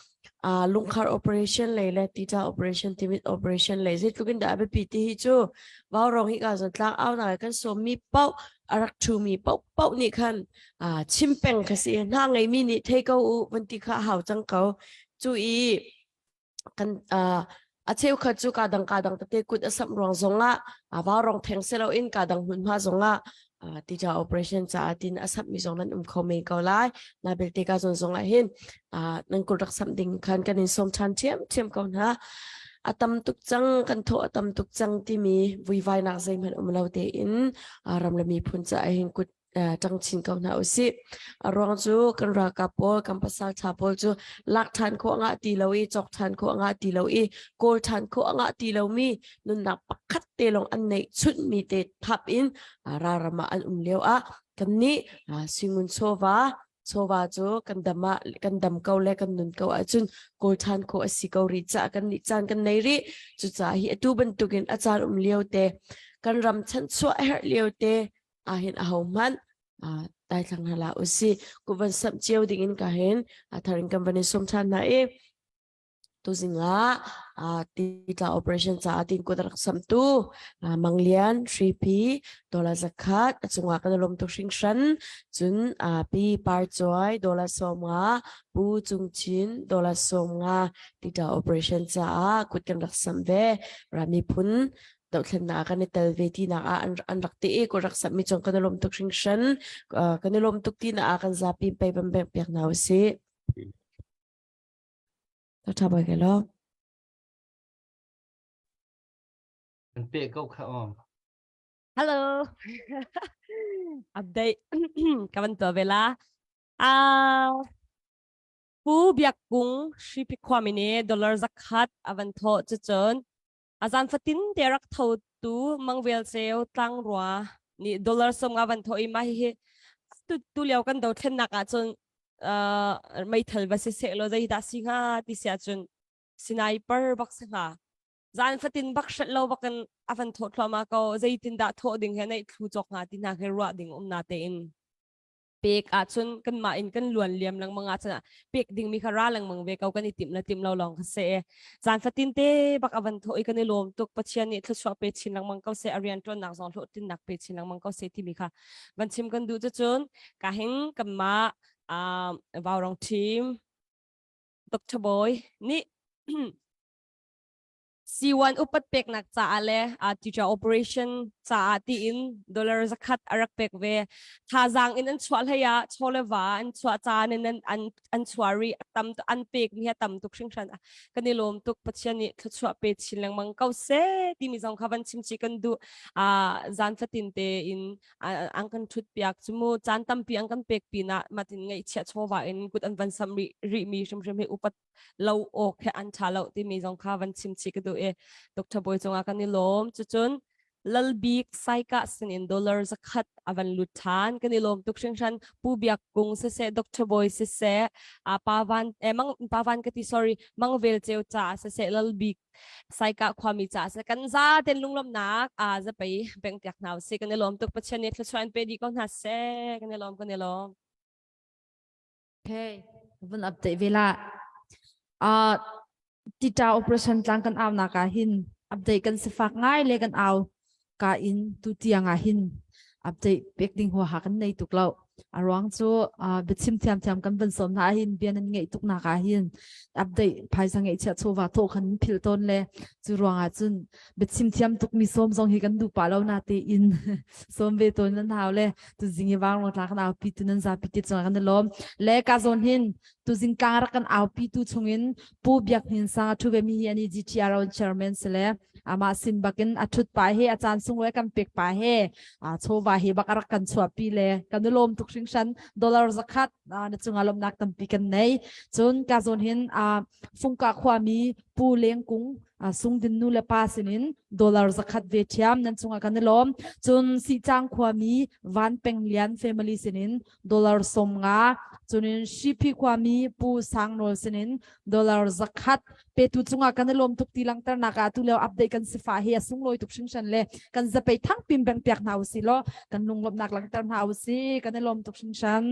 Lungkar operation lay tita operation timid operation lazy looking the ABPT too. Varon he doesn't lang out I can so me pau arak to me pau ni can chimpeng kasi hang a minute take out when tika how junko to eat can at say katsu kadang tate could a some wrong zonga Varon tengselo in kadang hunha zonga tija operation sa atin asap misong nan kome kaulay nabil tika zong ahin nang kurak something kan kanin som chan tiam kaun ha atam tukjang kan tho atam tukjang ti mi vui vai nak zai man umlau te in ramlami phun cha ahin kut จังชินกับนาอุสิรองจูกันรากาปอลกันภาษาชาปอลจูลักทันโคอ่ะตีเลวีจอกทันโคอ่ะตีเลวีโกลทันโคอ่ะตีเลวีนุนนักปักขัดเตลงอันในชุดมีเตทับอินรารมาอันเลี้ยวกันนี้สิงุนโซวาจูกันดมากันดำเกาและกันนุนเกาจุนโกลทันโคอสิเการิจากันนิจานกันในริจุจ่าฮีตูบันตุกินอาจารย์เลี้ยวเตกันรำชันชัวเฮเลี้ยวเตahin ahuman dai thang hala usi kuban sam chiu dingin ka hen tharing company somthan na tu zinga tita operation cha atin ko darak sam tu manglian 3p dollar zakat chunga kan lom tu hring hran chun pi par choi dollar somnga pu chungchin dollar somnga tita operation cha kut kan rak sam ve rami phun dau thlen na kan tel ve ti na an rak te ko rak sam mi chong kan lom tuk hring hran kan lom tuk ti na kan zapi pe bam bek pek na se ta tha ba ke lo kan pe kau kha om Hello. Update. Kawan tu bela. Pu biak kung shipi kwamine dollar zakat avan tho chachon. Azan fatin derak thau tu mangvel seo tlang rua ni dollar som avan tho ima hi tu liao kan do thlen nak a chon mai thal ba se lo dai da singa ti sia chon sniper box nga zan fatin bak shat lo bakan avan tho thlama ko zaitin da tho ding he nei thu chok nga tin na he ruwa ding na te in pek a chun kan ma in kan luan liam lang mga chana pek ding mi khara lang mang ve kau kan itim la tim lo long se zan fatin te bak avan tho i kan lom tuk pachian ni thchwa pe chin lang mang kau se arian ton nak zong tho tin nak pe chin lang mang kau se ti mi kha van chim kan du chu chun ka heng kan ma vào team Dr. Boy ni C1 upat pek nak cha ale teacher operation cha ti in dollar zakat arak pek ve tha jang in an chwal haya cholewa an chwa cha nen an chwari tam an pek ni tam tuk hring hran kanilom tuk pachani thchwa pe chilang mang kau se ti mi jong khawan chim chi kan du zan fatin te in ang kan thut piak chumu chan tam pi ang kan pek pi na matin ngai chha chowa in kut an van sam ri mi shum he upat lo ok he an thalo ti mi jong khawan chim chi ka du Dr. Boy chunga kanilom chuchun lalbik saika sinin dollar zakat avan lutan kanilom tukshingshan pubiak kung se Dr. Boy se pavan pavan kati sorry mangvel cheu cha se lalbik saika khwami cha se kan za ten lunglom nak za pai beng tiak naw se kanilom tuk pachani thluan pe di kon ha se kanilom okay bun update vela tita operation tlang kan aw na ka hin update kan se fak ngai le kan aw ka in tu tianga hin update pek ding ho ha kan nei tuklau arwang chu bichim thiam kan ban som na hin bian an ngei tuk na ka hin update phai sang ngei cha chowa tho khan phil ton le chu rawanga chun bichim thiam tuk mi som jong hi kan du pa lo na te in som ve ton nan haw le tu jingi wang lo tla kan aw pi tu nan za pi ti chang kan lom le ka zon hin tu jing kang ra kan aw pi tu chungin pu biak hin sa thu ve mi ani GTR chairman sele ama sin bakin athut pa he achan sung we kan pek pa he chowa he bakar kan chwa pi le kan lom tuk hring hran dollar zakat na chunga lom nak tam pi kan nei chun ka zon hin fungka khwami pu leng kung sung din nu le pa sinin dollar zakat ve thiam nan chunga kan lom chun si chang khwami van penglian family sinin dollar som nga chunin shipi khwami pu sangnol sinin dollar zakat pe tu chunga kan lom tuk tilang tar naka tu le update kan sifa he sung loi tuk hring hran le kan za pe thang pim bang pek nau si lo kan lunglom nak lang tar nau si kan lom tuk hring hran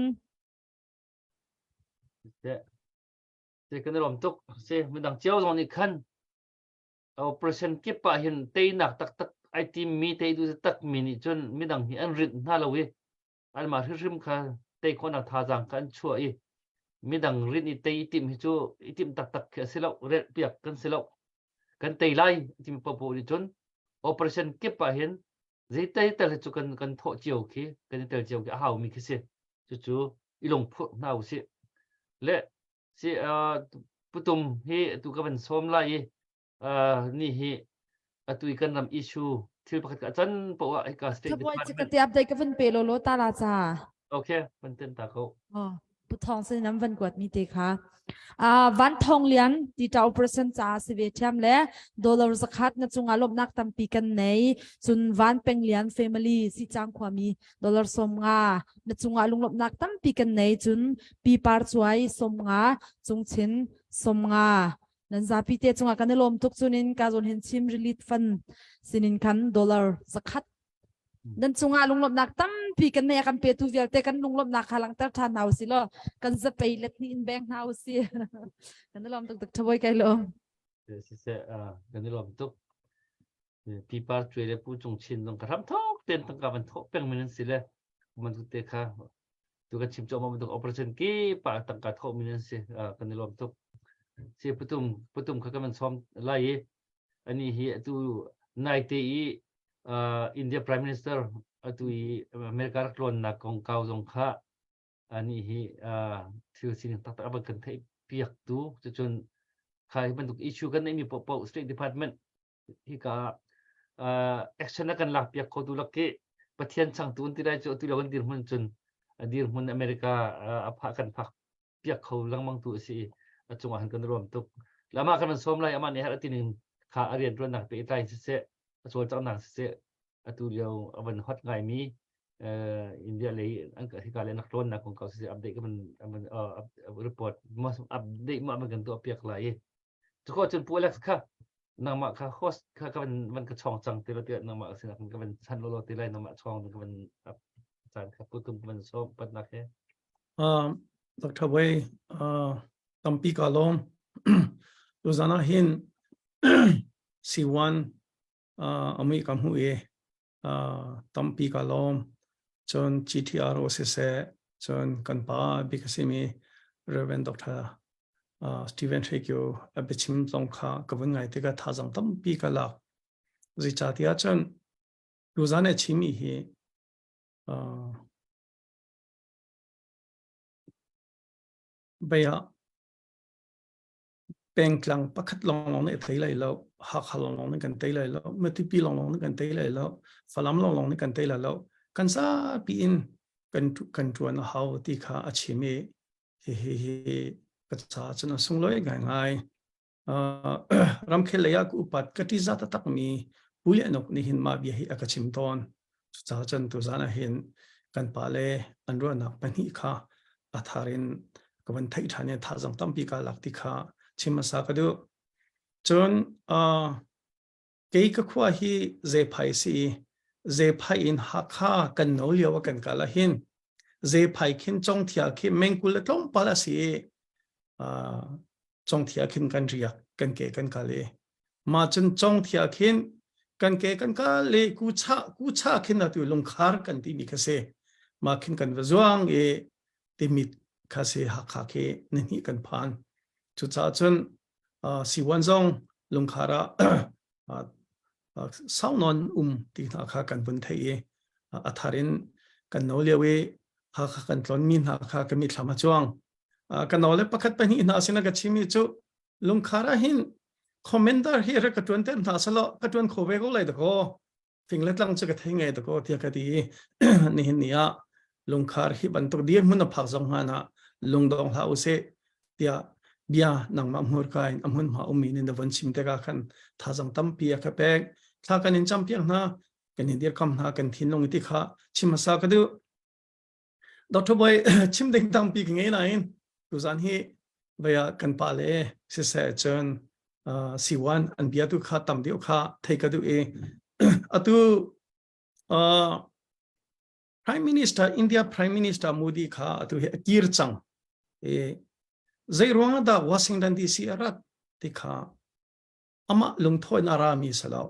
se kan lom tuk se midang chiao zong ni khan operation kipa hin te nak tak ai team mi te du tak mini chun midang hi an rit na lo we al ma hrim kha te ko na tha jang kan chua midang rit ni te itim hi chu itim tak khe silo red piak kan silo kan te lai tim po ni chun operation kipa hin zai te tel chu kan tho chiu khi kan tel chiu ki hau mi khi se chu ilong phu na u se le si putum hi tu ka ban som lai ni hi atui kan ram issue thil pakhat ka chan po ai ka state Chaboy chika department tiap dai ka van pe lo lo ta la cha. okay man ten ta ko Pu thong se nam van kwat mi te kha. Van thong lian ti ta operation cha se ve thiam le dollar zakhat na chunga lop nak tam pi kan nei chun van peng lian family si chang khwami dollar som nga na chunga lung lop nak tam pi kan nei chun pi par chuai som nga chung chin som nga nan za pi te chunga kan lom tuk chunin ka zon hin chim relief fund sinin kan dollar zakhat dan chunga lung lop nak tam pi kan nei kan pe tu vel te kan lung lop nak halang tar than nau si lo kan za pe let ni in bank nau si kan lom tuk tuk thawai kai lo se kan ni lom tuk pi par chwe le pu chung chin dong ka ram thok ten tang ka ban thok peng min si le man tu te kha tu ka chim cho ma tu operation ki pa tang ka thok min si kan ni lom tuk si putum kha ka man som lai ani hi tu nai te i India Prime Minister atui America klon na kong kau zong kha ani hi thil sin tak tak ba kan thei piak tu chun khai ban duk issue kan nei mi po State Department hi ka action kan lak piak ko tu lak ke pathian chang tun ti rai chu tu lawan dir mun chun dir mun America apha kan phak piak kho lang mang tu si achunga han kan rom tuk lama kan man som lai ama ne har atinin kha arian ron nak pe tai se so chang nak se atu liao aban hot ngai mi India le an ka hikale nak ron na kong ka se update ka man report mas update ma man kan tu apiak lai chu ko chun pulak kha nang ma kha host kha ka man ka chong chang te te nang ma se ka man chan lo te lai nang ma chong ka man chan ka putum man so pat na ke Dr. Wei tampi kalom Luzana hin C1 ami kam hu tampi kalom chon GTR se chon kanpa bikasimi Reverend Dr. Stephen Hekyo abichim zongkha kawan ngai te ka thajang tampi kala zi chatia chon Luzana chimi hi baya pengklang pakhat long ne thei lai lo ha khalong long ne kan thei lai lo matipi long ne kan thei lai lo falam long ne kan thei lai lo kan sa pi in kan tuan how ti kha achimi he ka cha chana sung loi ngai ram kheleya ku pat kati zata tak mi puli anok ni hin ma bi hi akachim ton cha chan tu zana hin kan pale anro nak pani kha atharin kawan thai thane thajang tampi ka lakti kha chimasa kadu chon ke ka khwa hi ze phai si ze phai in hakha kan no liawa kan kala hin ze phai khin chong thia khi mengkul tlom pala si chong thia khin kan ria kan ke kan kale ma chun chong thia khin kan ke kan ka le ku cha khin na tu long khar kan ti mi khase ma khin kan wazuang timit khase hakha ke ni kan phan chu cha chun si wan zong lung khara saunon ti na kha kan bun thei atharin kan no lewe ha kha kan tlon min ha kha ka mi thlama chuang kan no le pakhat pani na sina ka chimi chu lung khara hin commander hi ra ka tun ten na salo ka tun khobe go lai da ko finglet lang chu ka thei ngai da ko tia ka ti ni hin nia lung khar hi ban to dia mun na phak zong ha na lung dong ha use tia bia nang ma mur kai amun ma umi ni da van chim te ka khan thajang tampi ka pek tha kan in champion na kan in dir kam na kan thin long ti kha chimasa ka du Dr. Boy chim ding tampi ngai na in tu zan hi baya kan pa le se se chen C1 an bia tu kha tam diu kha thei ka du atu Prime Minister India Prime Minister Modi kha atu kir chang zai ruang da Washington DC arat tikha ama lungthoi narami salao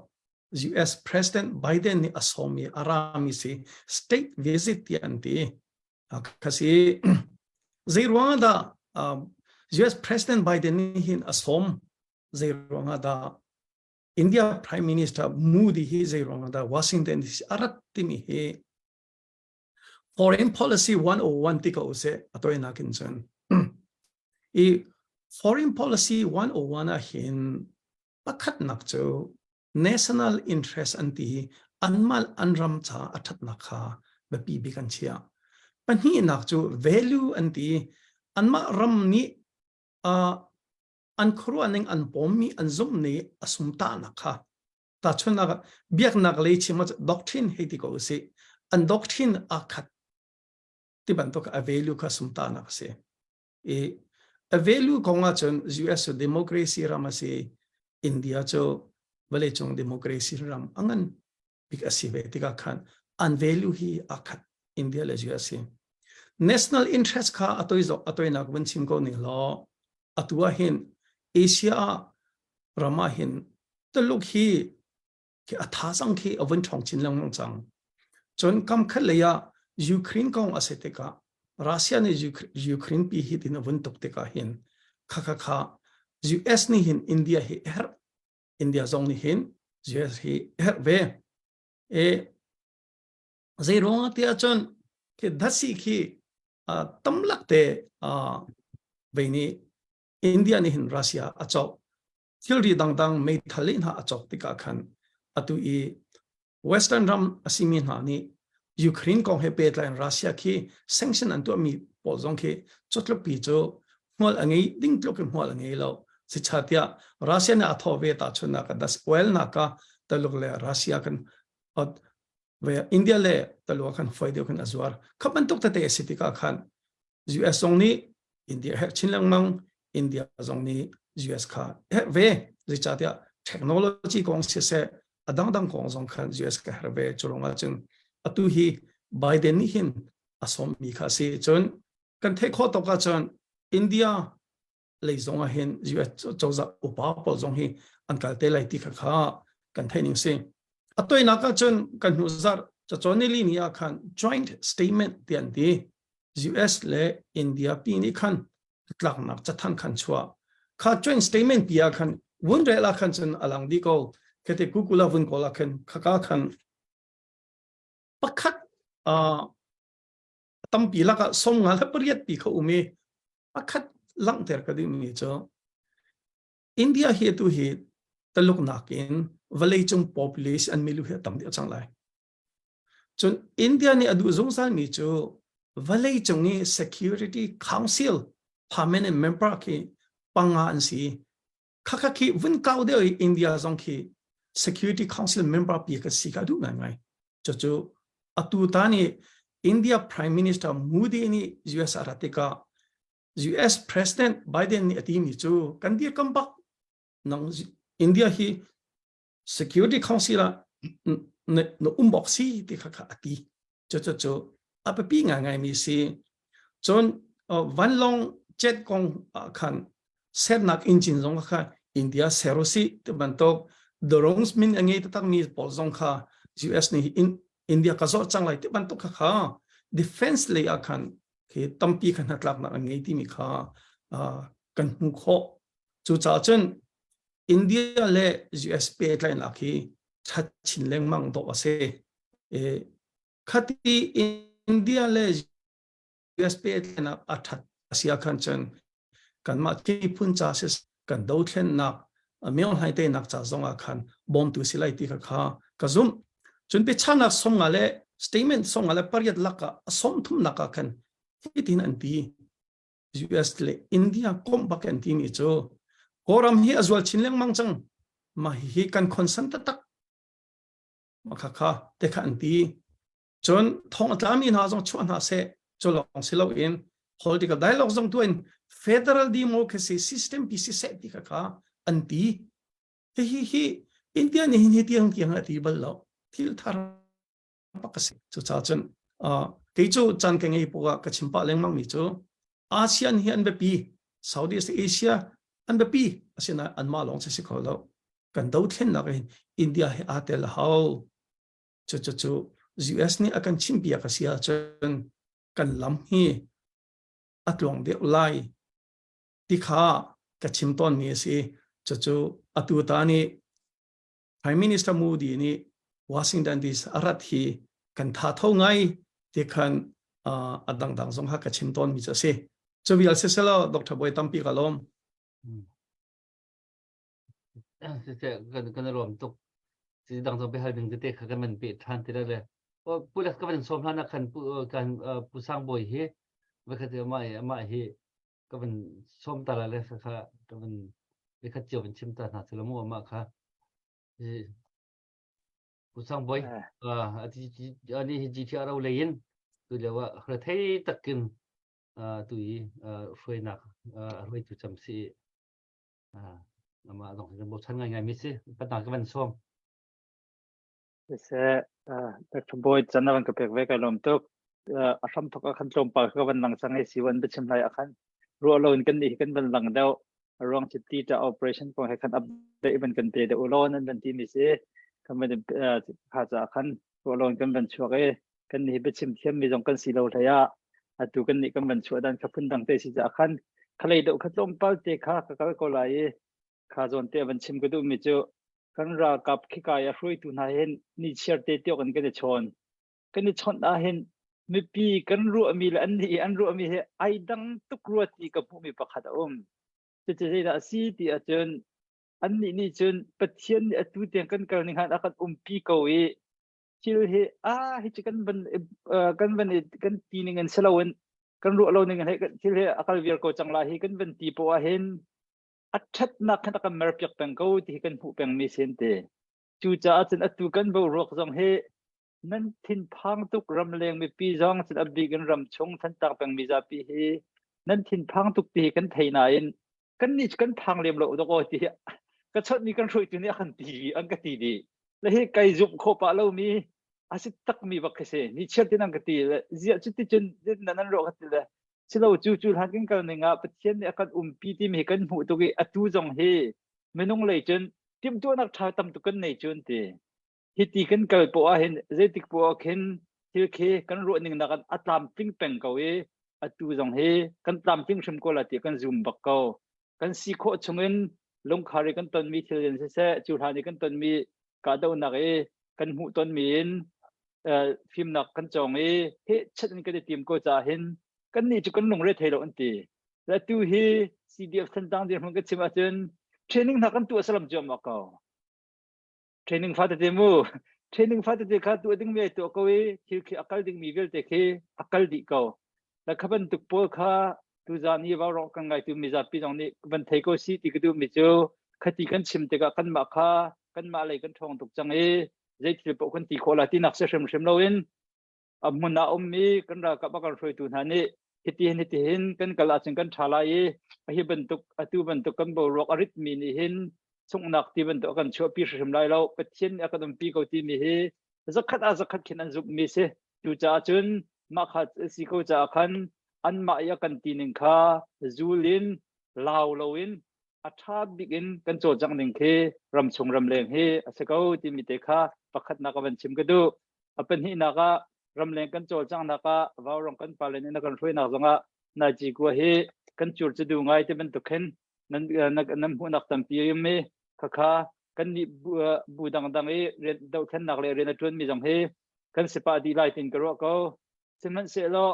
US President Biden ni asomi arami si state visit ti anti kasi zai ruang da US President Biden ni hin asom zai ruang da India Prime Minister Modi hi zai ruang da Washington DC arat timi he Foreign Policy 101 tika use atoy nakin chen Foreign Policy 101 hin pakhat nak cho national interest anti อันมาอันรำชาอัฐนักขาแบบปีบิกันเชียปัญหานักจู value อันที่อันมารำนี้อันครัวนึงอันปมมีอันซุ่มนี้อสมตานักขาแต่ชนนักเบียกนักเลยชิมว่าด็อกทรินให้ที่เขาเสียอันด็อกทรินอาคัดที่บรรทุกa value ก็สมตานักเสียa value ของอาจารย์ US democracy รามาเสียอินเดียจูเวลาจง democracy รำอันนั้นบิกอาศัยที่ก็ขันอัน value ฮีอาคัดอินเดียและ US national interest ค่ะอัตวยนักวันชิมก็นี่ล้ออัตว่าเห็นเอเชียรามาเห็นตลกฮีที่อัฐาสังคีอวันทองชินลังมังจังจนคำขัดเลยยูเครนก็อาศัยติการัสเซียในยูเครนปีฮิตินวันตกติกาเห็นค่ะ US นี่เห็นอินเดียเห็นอินเดียจงนี่เห็น US เห็นเวใจร้องที่อาจารย์ที่ดัชสีที่ตั้มลักเตเวนี่อินเดียนี่เห็นรัสเซียอาจจะที่รีดังไม่ทะเลน่าอาจจะติกาขันอัตุอีเวสเทิร์นรัมสิมินหานี่ยูเครนก็เฮเปิดไลน์รัสเซียที่เซนชั่นอันตัวมีปอลจงที่จุดลบปีโจหัวอันนี้ดิ้งลบหัวอันนี้แล้วสิชาติรัสเซียเนี่ยอัฐเวตาชนนักดัสเวลนักตลกเลยรัสเซียกันเวอินเดียเลยตลกกันไฟเดียวกันอzwarขับมันตุกแต่สิติกาขัน US ตรงนี้อินเดียเฮชินลังมังอินเดียตรงนี้ US ค่ะเวสิชาติเทคโนโลยีของเสียดังของสงขัน US ค่ะเวจุลงอาจารย์อตุฮีไบเดนนี่เห็นอสมมีค่าสิจนกันเทคโคตกอาจารย์อินเดียเลยจงเห็น US จะจะอุปาปจงฮีอันกัลเตลัยติค่ะกันเทนิงสิอตัวนักอาจารย์กันนุซาร์จะจนนี่นี่ขัน joint statement เดียนดี US และอินเดียปีนี้ขันหลักนักจะทันขันชัวข้า joint statement ปีขันวุ่นเรื่องขันจนอลังดีก็แค่ที่กูกุลาวุ่นก็ละขันข้าขันปักขัดตั้มปีละก็ส่งงานและปริยัติปีเขาอุ้มปักขัดลังเตอร์ก็ดีมีจ้ะอินเดียเหตุตลกนักอินเวลาจง population อันไม่รู้เหตุตั้มเดียวจังไรจนอินเดียเนี่ยดูสงสารมีจ้ะเวลาจงนี่ security council permanent member ที่ปังงานสิข้าคิดวันเก่าเดียวอินเดียจงที่ security council member ปีก็สิกาดูไงจ้ะอตุตานี่อินเดีย Prime Minister Modi นี่ US อาราติกา US President Biden นี่อดีมีจูกันเดียกันบักนังอินเดียฮี Security Council นบอกสิที่ข้าอดีจูอัปปีง่ายมีสิจนวันลงเจ็ดกองขันเซนักอินจินจงค่ะอินเดียเซโรซีที่บรรทุกดรองส์มินอันนี้ตั้งมีปอลจงค่ะ US นี่อินเดียก็สอดจังไรที่บรรทุกค่ะ defense เลยอาคันที่ตั้มปีขนาดหลักนักอันนี้ที่มีค่ะกันหุกโคจู่จ้าจนอินเดียและ US เป็นอะไรนักที่ชัดชินแรงมั่งตัวเสขัดที่อินเดียและ US เป็นอะไรนักอัฐเสียขันจนกันมาที่พุ่นจ่าเสกันดาวเทนนักเมียนไฮเตนักจ่าจงอาคันบอมตุสิไลที่ค่ะกระซุ่มจนไปชนะส่งอะไร statement ส่งอะไรปริยัติลักษณ์ส่งทุ่มนักกันที่ที่นั่นที่ US และอินเดียก้มบักกันที่นี่จ้ะกรามฮีอจวลชินเลี้ยงมังจังมาฮีกันคอนเซนต์ตักมาค่ะเด็กอันที่จนท้องอัตรามีนาจงชวนหาเสจลองสิเราเอง political dialogue จงตัวเอง federal democracy system พิเศษที่ค่ะอันที่ฮีอินเดียนี่หินที่ยังอันที่บัลลังที่ทาร์ปักสิจุดจ้าจนที่จูจันกันไงพวกกชิมปะเลี้ยงมังมีจูอาเซียนฮีอันเบปีซาอุดีเอเชียอันเบปีอาเซียนอันมาลองสิเขาแล้วกันดาวเทียนนักอินเดียอาเตลฮาวจู US นี่อาการชิมปีอาเซียจนกันลำฮีอัตลองเดียวไล่ที่ข้ากชิมตอนนี้สิจูอัตุตานี่ Prime Minister Modi นี่ Washington DC อารัฐฮีกันท้าเท่าไงที่กันดังสงหากชิมตอนมีจะสิจะวิลเซสแล้วดร.บอยตั้มปีกลมเสร็จกันรวมตุก si dang so be hal ding te kha kan man pe than te le o pula ka ban som hana kan pu sang boy he ba kha te ma he ka ban som ta la le kha ka ban be kha chiu ban chim ta na se lo mo ma kha pu sang boy ani ji ti ara le yin tu le wa kha thei takin tu yi phơi nak roi tu cham si mà dòng một chân ngày mi si bắt đầu cái vấn xôm sẽ đặc bồi chân là cái việc về cái lồng tục asam thuộc khăn trồng bảo cái vấn năng sang ấy xí vấn bị chìm lại khăn rồi lồng cái này cái vấn năng đâu rong chỉ ti cho operation của hai khăn update vấn cần tiền để lo nên vấn ti mi si cái vấn phá giả khăn rồi lồng cái vấn chuộc cái này bị chìm thêm mi dòng cái xí lâu thấy tu cái này cái vấn chuộc đang khắp phun đằng tây xí giả khăn cái này đâu khăn trồng bảo tê khá cái câu lại khá dọn tê vấn chìm cái đâu mi cho kan ra kap khikaya hrui tu na hen ni cherte teo kan ke chon kan chon a hen mi pi kan ru mi la an ru mi he ai dang tuk ru ti ka pu mi pakhat che da si ti a chen an ni chen pathian a tu te kan kal ning han akan pi ko e chil he he chikan ban kan ti ning an selawen kan ru lo ning he chil he akal vir ko changla hi kan ban ti po a hen achat nak kan ka mer pyak pang ko ti kan pu pang mi sen te chu cha chen atu kan bo rok jong he nan thin phang tuk ram leng mi pi jong chen abi gan ram chung than tak pang mi za pi he nan thin phang tuk ti kan thei na in kan ni kan phang lem lo do ko ti ka chot ni kan roi tu ni kan ti an ka ti di le he kai zup kho pa lo mi asit tak mi ba khese ni chet tin an ka ti zia chu ti chen nan ro ka ti le silo chu han kin kal ninga pathian ne akan pi ti mi kan hu to gi atu jong he menung le chen tim tu nak tha tam tu kan nei chun te hi ti kan kal po a hen zetik po khen thil khe kan ro ning na kan atlam ping peng ko e atu jong he kan tlam ping shim ko la ti kan zoom bak ko kan si kho chungen long khari kan ton mi thil jen se chu hani kan ton mi ka do na e kan hu ton mi in phim nak kan chong e he chat ni ka tim ko cha hen kan ni chu kan lung re thelo an ti la tu hi cdf than tang dir hong ka chima chen training na kan tu asalam jom ka training fa te mu training fa te kha tu ding me to ko we thil khi akal ding mi vel te khe akal di ko la khaban tuk po kha tu za ni ba ro kan ngai tu mi za pi jong ni ban thei ko si ti ka tu mi chu khati kan chim te ka kan ma kha kan ma lai kan thong tuk chang e zai thil po kan ti khola ti nak se shem lo in amuna mi kan ra ka ba kan roi tu na ni hiti hin kan kala chang kan thala e hi bantuk atu bantuk kan bo rok arit mi ni hin chung nak ti bantuk kan chho pi shim lai lo pathin akadam pi ko ti mi he zakhat khin an zuk mi se tu cha chun ma khat si ko cha khan an ma ya kan ti ning kha zulin law loin atha bigin kan cho jang ning khe ram chung ram leng he asako ti mi te kha pakhat na ka ban chim ka du apan hi na ka ram leng kan chol chang na ka waw rong kan palen na kan roi na zonga na ji ko he kan chur chu du ngai te ban to khen nan hu nak tam pi me kha kan ni bu dang e re do khen nak le re na tun mi jong he kan sipa di lai tin ka ro ko seman se lo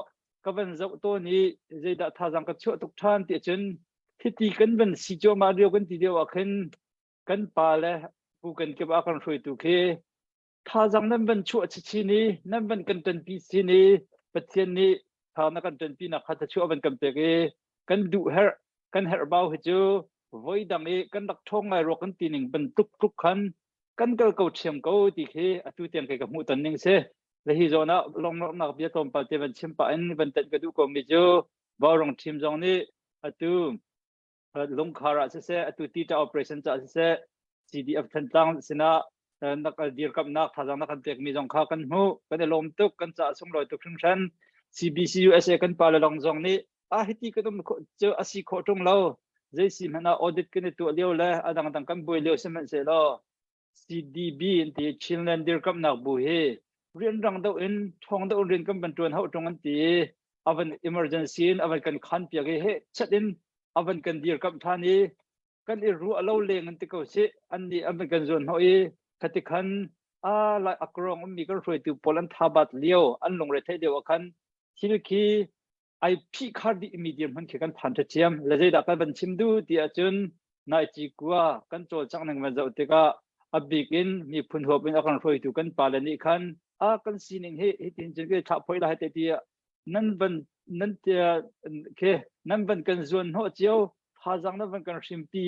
ka ban zo to ni je da tha jang ka chu tuk than ti chen thiti kan ban si jo ma rio kan ti de wa khen kan pa le bu kan ke ba kan roi tu khe tha jang nan ban chu chi ni nan ban kan tan pi si ni pathian ni tha na kan tan pi na kha ta chu ban kan pe ge kan du her kan her bau he chu voi dang e kan dak thong ngai ro kan ti ning ban tuk khan kan kal ko thiam ko ti khe atu tiang ke ka mu tan ning se le hi zona long nak bia tom pa te ban chim pa an ban tan ka du ko mi chu ba rong thim jong ni atu long khara se atu ti ta operation cha se cdf than tang sina nak dir kap nak thajang nak kan tek mi jong kha kan hu kan lom tuk kan cha sung loi tuk thung san cbc usa kan pa long jong ni hiti ka dum cho asi kho tung lo jai si mana audit kan tu leo la adang kan boi leo seman se lo cdb ti chilnan dir kap nak bu he rian rang do in thong do rin kan ban tuan ho tong an ti avan emergency in avan kan khan pia ge he chatin avan kan dir kap thani kan i ru alo leng an ti ko se an ni avan kan zon hoi khati khan la akrong mi kan roi tu polan thabat leo an long re thai dewa khan hilki ai pi khar di medium han ke kan phan tha chiam la jai da ka ban chim du ti a chun nai chi kwa kan chol chang nang ma zau te ka bikin mi phun hop in akan roi tu kan palani khan a kan sining he tin jeng ke tha phoi la he te tia nan tia ke nan ban kan zon ho chiao pha jang na ban kan sim pi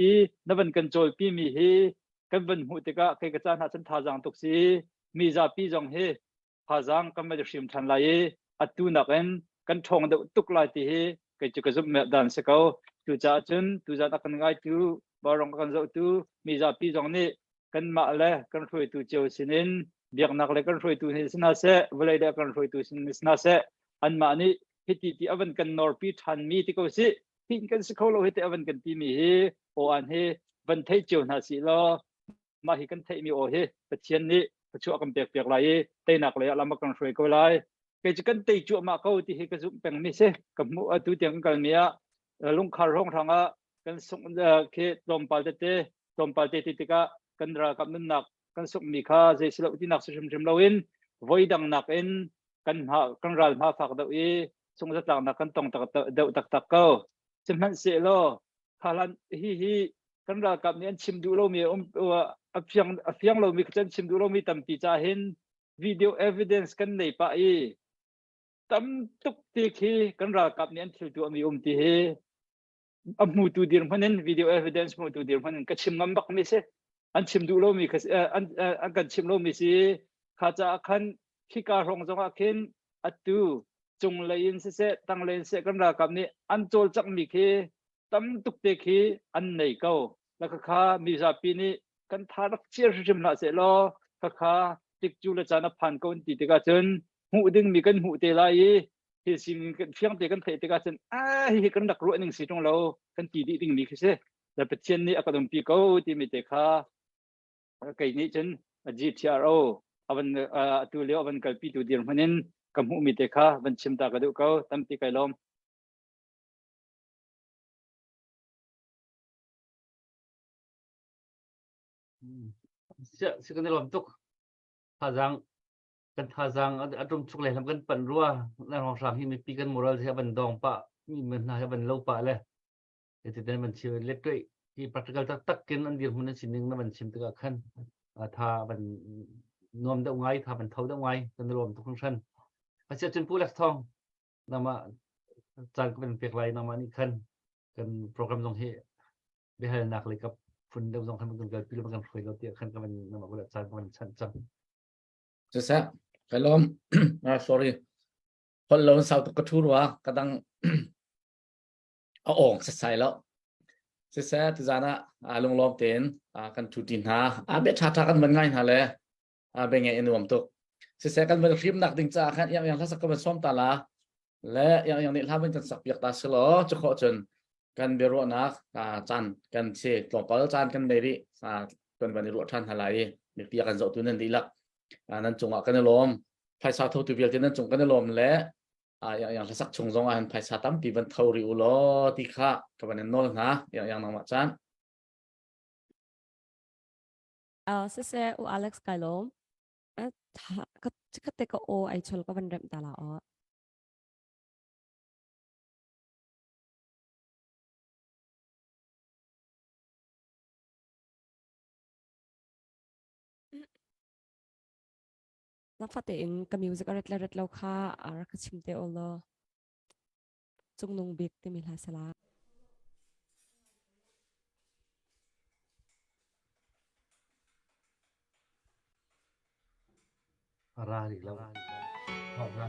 na ban kan chol pi mi he kan ban hu te ka ke ka chan ha chan tha jang tok si mi za pi jong he pha jang kan ma sim than lai atu na kan thong de tuk lai ti he ke chu ka zum me dan se ko tu cha chun tu za ta kan ngai tu barong kan zo tu mi za pi jong ni kan ma le kan roi tu chiao sinin biak nak le kan roi tu ni sna se vlei de kan roi tu sin sna se an ma ni hiti ti avan kan nor pi than mi ti ko si tin kan se kholo hiti avan kan ti mi he o an he van thei chiao na si lo ma hi kan thei mi o he pathian ni chu akam pek pek lai te nak le lama kan roi ko lai ke chi kan tei chu ma ko ti he ka zum peng mi se kam mu atu tiang kal mia lung khar rong thanga kan sung ke tom pal te ti ka kan ra kam nun nak kan suk mi kha je silo ti nak sim sim loin voi dang nak in kan ral ma phak do i sung za tang nak kan tong tak do tak ko sim han se lo khalan hi kan ra kam ni an chim du lo mi afiang lo mi kan chim du lo mi tam ti cha hin video evidence kan nei pa i tam tuk ti khi kan ra kam ni an thil tu mi ti he amu tu dir phanin video evidence mu tu dir phanin ka chim ngam bak mi se an chim du lo mi khas an kan chim lo mi si kha cha khan khika rong jong a khin atu chung lein se tang lein se kan ra kam ni an chol chak mi khi tam tuk te khi an nei ko la kha mi za pi ni kan tharak chiar chim na se lo kha tik chu la chana phan ko ti te ka chen hu ding mi kan hu te lai hi sim kan fiang te kan thei te ka chen hi kan dak ro ning si tong lo kan ti di ding mi khi se la pe chen ni akadom pi ko ti mi te kha cái này chân GTRO avan tu leo avan kalpi tu dir manin kamhu mi te kha van chimta ka du ko tamti kai lom sẽ kan lom tuk thazang kan thazang atum chuk le lam kan pan ruwa na rong sam hi mi pi kan moral se ban dong pa mi man na ban lo pa le ti den man chi le tui hi practical tak kin an dir mun sining na ban chim ta khan tha ban nom da ngai tha ban thau da ngai kan lom tuk san a se chen pu lak thong nama chal kan pek lai nama ni khan kan program jong he be ha nak le kap phun da jong khan kan gal pi lo kan khoi lo ti khan kan nama ko la chal kan chan chang Sesa kalom sorryคนเราสาวตกกระทู้ว่าก็ต้องเอาออกใส่แล้วเสียที่จานะลงล้อมเต็นกันทุดินหาเบ็ดชาทากันมันง่ายหาเลยเป็นไงนุ่มตกเสียกันเป็นคลิปหนักดิ่งจ้าครับอย่างถ้าสักก็เป็นส้มตาละและอย่างนี้ถ้าเป็นจันสักอยากตาเสลอจะขอจนกันเบรุนักจันกันเชตลงไปแล้วจันกันเบริเป็นวันนี้รวดทันอะไรมีเปียกันโจตุนันดีละนั่นจงกันล้อมภายชาทตุเบียลที่นั่นจงกันล้อมและอย่างสักชงจงอันภายชาตั้มปีบันเทาริอุลอติค่ะกับวันนั้นโน่นนะอย่างน้องมาจันse u Alex Kailom ka te ka o ai chol ka ban rem ta la oนักฟาเตอินกับมิวสิกอะไรเราค่ะรักชิมเตอลจงนงบิกที่มีลาสลา ra thì lâu học ra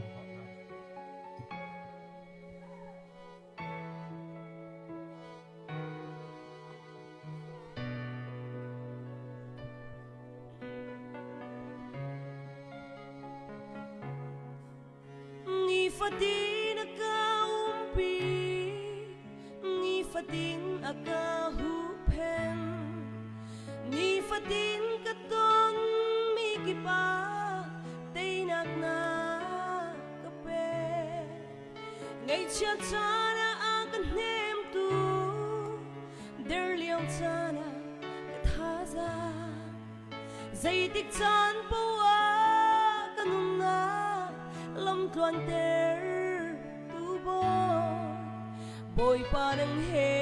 Ngi fatin aka umpi Ngi fatin aka hupen Ngi fatin katon mikipa Tainak na kape Ngay chat sana akan nem tu Der liang sana kathaza Zay tik chan pawa kanum na Lam tuan ter tu boy pa ng he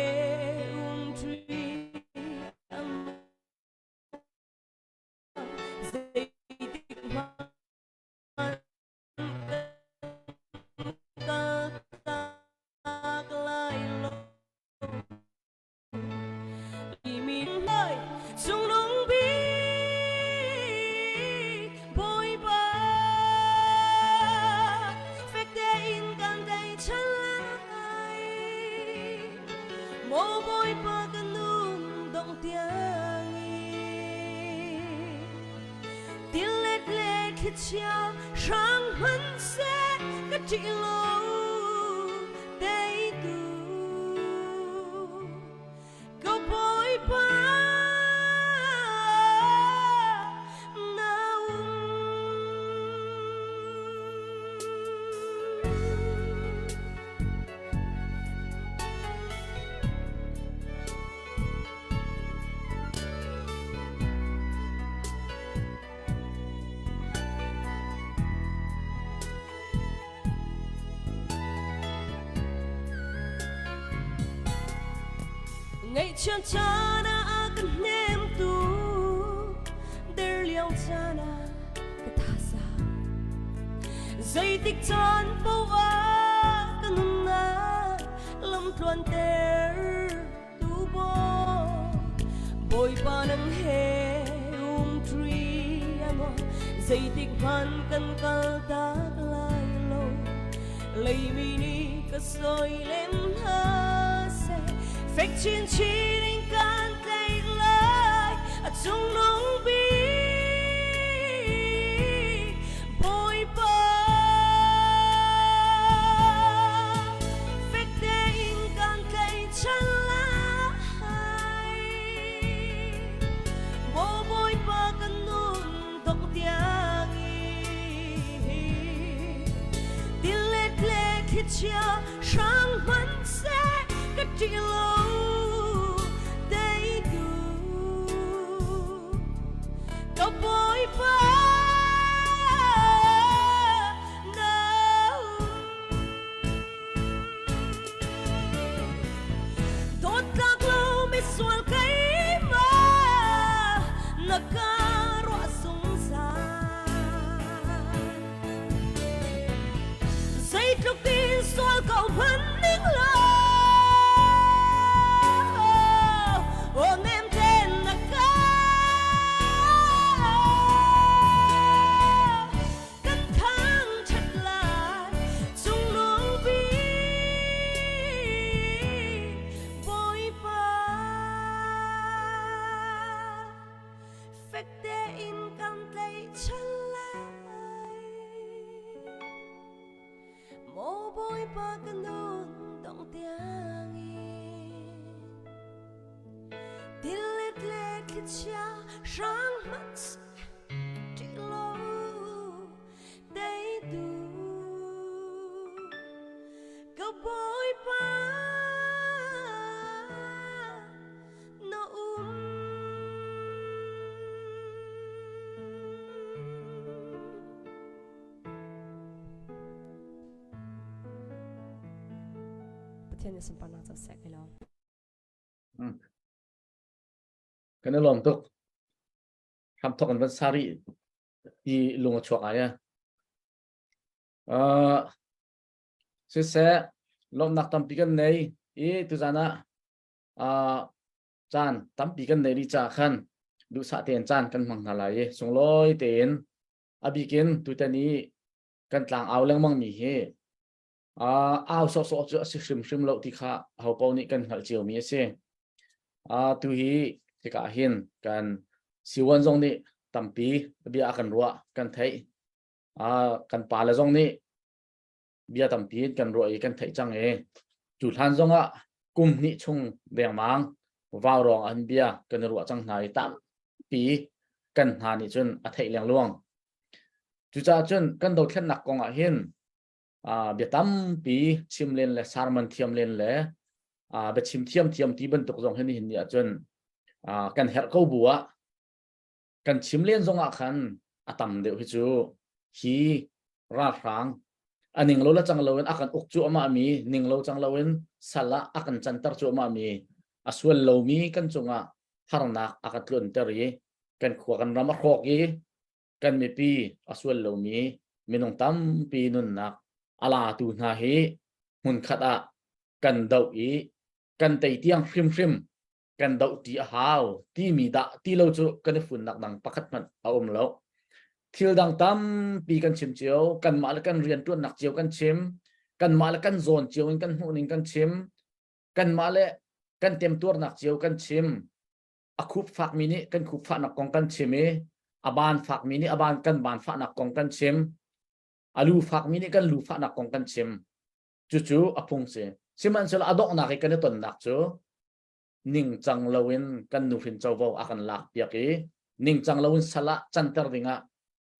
khi cha sáng vẫn sẽ cái chị lâu đây tu câu bối ba ngày chân cha na akan nem tu der liang cha na katasa zai tik chan po a kan na lam tuan ter tu bo boy pa nang he tree ango zai tik han kan kal dak lai lo lay mi ni ka soi lem ha se phép chiến chiến can tay lại trong nông bi bồi ba phép tên can tay chân lại bố bồi ba can nôn độc tiếng tin lệ lệ khi cha sáng vẫn sẽ cái chị lâu đây tu câu bối ba đốt các lâu mới xuân cây mà nó ca rõ sung sán dây trục tin xuân cậu vẫn nín lời cha sáng mắt chỉ lâu đây tu câu bối ba nó Thiên sempana cho sẽ cái lo cái nó lòng tục ham thọกันวันสารีอีลุงช่วงอะไรสุดเสียลมนักตั้มปีกันในอีตุจานะจานตั้มปีกันในดิจ่าขันดูสะเตียนจานกันมังนาลายส่งลอยเตียนอบิกินตุตานี้กันต่างเอาเรื่องมังมีเฮเอาสอจะชิมเราที่ข้าเขาเป้านี้กันหัวเจียวมีเสียตุฮีที่กาหินกันสิวันตรงนี้ตั้มปีเบียกันรัวกันไทยกันป่าละตรงนี้เบียตั้มปีกันรัวอีกันไทยจังเอจุดทันตรงกุมนี้ชงแดงมังวาวรองอันเบียกันรัวจังไหนตั้มปีกันหานี่จนอัฐิเลี้ยงล่วงจุจ้าจนกันโดดแค่หนักกองหินเบียตั้มปีชิมเลนและสารมันเทียมเลนและเบียชิมเทียมที่บรรทุกตรงหินเนี่ยจนกันเฮร์เขาบัวกันชิมเลี้ยนทรงขันตั้มเดียวฮิจูฮีราฟังอันหนึ่งเราละจังเราเวนกันอุกจูมามีหนึ่งเราจังเราเวนสละกันจันทร์จูมามีส่วนเรามีกันจงฮาร์นักกันตุนเตอรีกันขวกันรำคอกยีกันมีปีส่วนเรามีมีน้องตั้มปีนุนนักอาลาตูนาเฮมุนขัดกันดาวอีกันไตเตียงฟิมกันดาวตีหาวที่มีดะที่เราจูกันฝุ่นหนักดังปักขัดมันเอาแล้วทิลดังตั้มปีกันชิมเจียวกันมาแล้วกันเรียนตัวหนักเจียวกันชิมกันมาแล้วกันโซนเจียวกันหูนิ่งกันชิมกันมาแล้วกันเตรียมตัวหนักเจียวกันชิมคุบฝักมินิกันคุบฝักหนักกองกันชิม aban fak mini aban kan ban fa nak kong kan chim alu fak mini kan lu fa nak kong kan chim chu apung se siman sel adok nak kan ton nak chu ning chang lawin kan nu fin chowo akan lak piaki ning chang lawin sala chantar ringa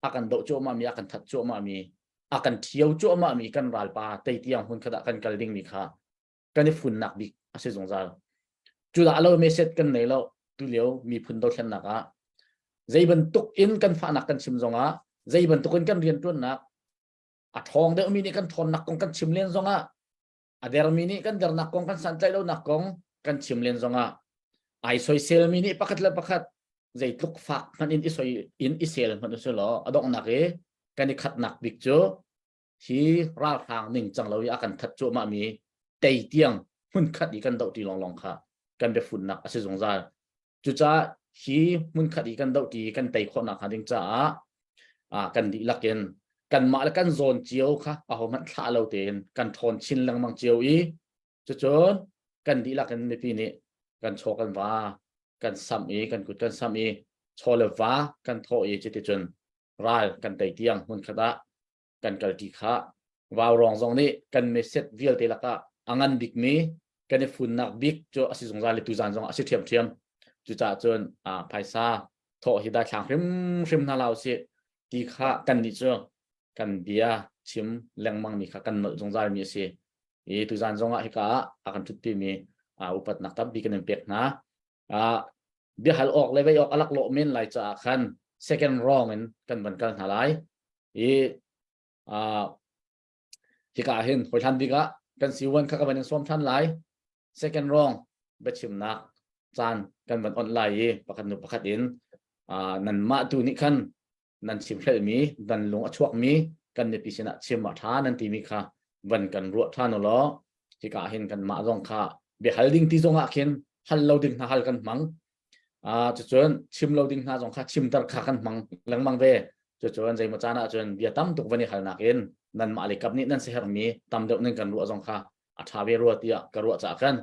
akan do chu ma mi akan that chu ma mi akan thiau chu ma mi kan ral pa tei tiang hun khada kan kal ding mi kha kan fun nak bi ase zongjal chu la lo message kan nei lo tu leo mi phun do khan naka zai ban tuk in kan fa nak kan chim zonga zai ban tuk in kan rian tun nak a thong de mi ni kan thon nak kong kan chim len zonga a der mi ni kan der nak kong kan san tlai lo nak kong kan chim len zonga ai soi sel mi ni pakhat la pakhat zai tuk fa man in isoi in isel man so lo adok nak e kan ni khat nak bik chu hi ra thang ning chang lo ya kan that chu ma mi tei tiang hun khat i kan do ti long long kha kan be fun nak ase zonga chu cha hi mun khadi kan do ti kan tei kho na khading cha kan di laken kan ma la kan zon chiao kha a ho man thla lo ten kan thon chin lang mang chiao i chu chon kan di laken ni pi ni kan cho kan wa kan sam i kan kut kan sam i cho le wa kan tho i chi ti chun ral kan tei tiang mun khada kan kal ti kha wa rong zong ni kan me set vial te laka angan dik mi kan ni fun nak bik cho asi zong za le tu zan zong asi thiam thiam chu cha chon paisa tho hi da chang hrim na lao se ti kha kan ni chu kan bia chim leng mang mi kha kan no jong zai mi se e tu zan zonga hi ka akan thut ti mi upat nak tab bi kan pek na bi hal ok le vai ok alak lo men lai cha khan second wrong in kan ban kan halai e hi ka hin hoi than bi ka kan siwan kha ka ban som than lai second wrong be chim nak chan kan ban online pakhat nu pakhat in nan ma tu ni khan nan sim hlel mi dan lung achuak mi kan ne pisina chim ma tha nan ti mi kha van kan ru tha no lo ti ka hin kan ma rong kha be holding ti zonga khin hal loading na hal kan mang chu chon chim loading na zong kha chim tar kha kan mang lang mang ve chu chon jai ma chana chon bia tam tuk vani hal na kin nan ma ali kap ni nan se her mi tam deuh nen kan ru zong kha a tha ve ru tia ka ru cha kan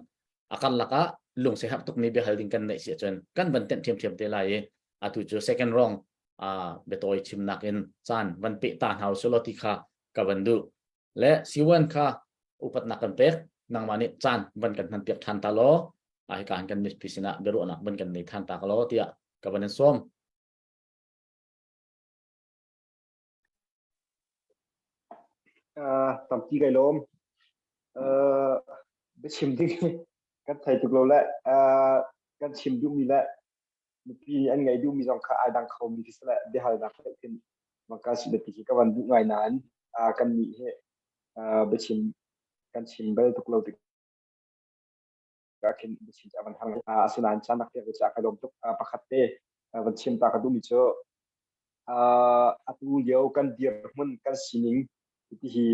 akan laka lung se hap tuk ni be holding kan nei se chon kan ban ten thiam thiam te lai tu chu second wrong betoi chim nakin chan van pe ta hau soloti kha ka bandu le siwan kha upat nakan pek nang mani chan van kan han pek than ta lo ai kan kan mis pisina beru nak ban kan nei than ta ka lo tia ka banen som tam ti gai lom be chim ding kan thai tuk lo la kan chim du mi la pi an ngai du mi jong kha ai dang khom mi kisla de hal na kha tin maka si beti ki ka wan du ngai nan kan ni he be chim kan chim bel tuk lo tik ka kin be chim awan hang asunan chanak te cha ka dom tuk pakhat te wan chim ta ka du mi cho atu yo kan dir mun kan sining ti hi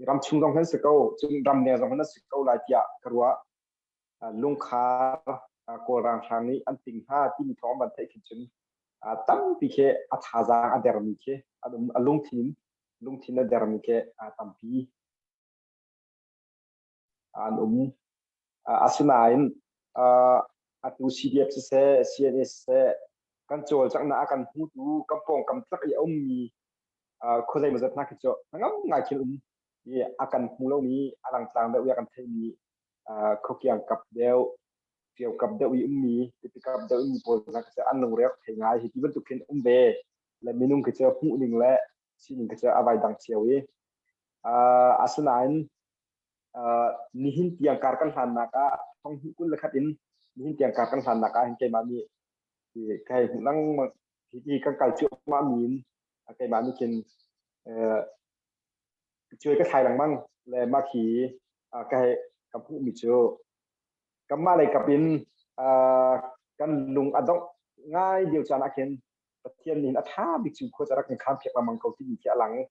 ram chung dong han se ko chung ram ne dong han se ko la tia karwa lung kha ko rang sang ni an ting ha ti mi thom ban thai kin chun tam pi khe a tha za a der mi khe adum lung thin na der mi khe tam pi an asinain atu cdf se cns se kan chol chang na kan hu tu kampong kam tak ya mi khozai ma zat na khicho ngam ngai khil ye akan mulo ni alang tlang da ya kan thai mi khokyang kap deu piau kap deu mi ti kap deu mi pol na ka an long rek thai ngai hi ti ban tu khin be la minung ka cha hu ning la sin ka cha awai dang chiawi asnain ni hin tiang kar kan han na ka thong hu kul la khatin ni hin tiang kar kan han na ka hin ke ma mi ti kai nang ti kan kal chu ma min cái bạn mình chơi cái thai đằng măng là mà khi cái cặp phụ mình chơi cặp mà lại cặp in căn lùng ăn đốc ngay điều tra là khiến thiên nhìn tha bị chịu khó ra cái khám phép mà măng cầu thì bị chả lắng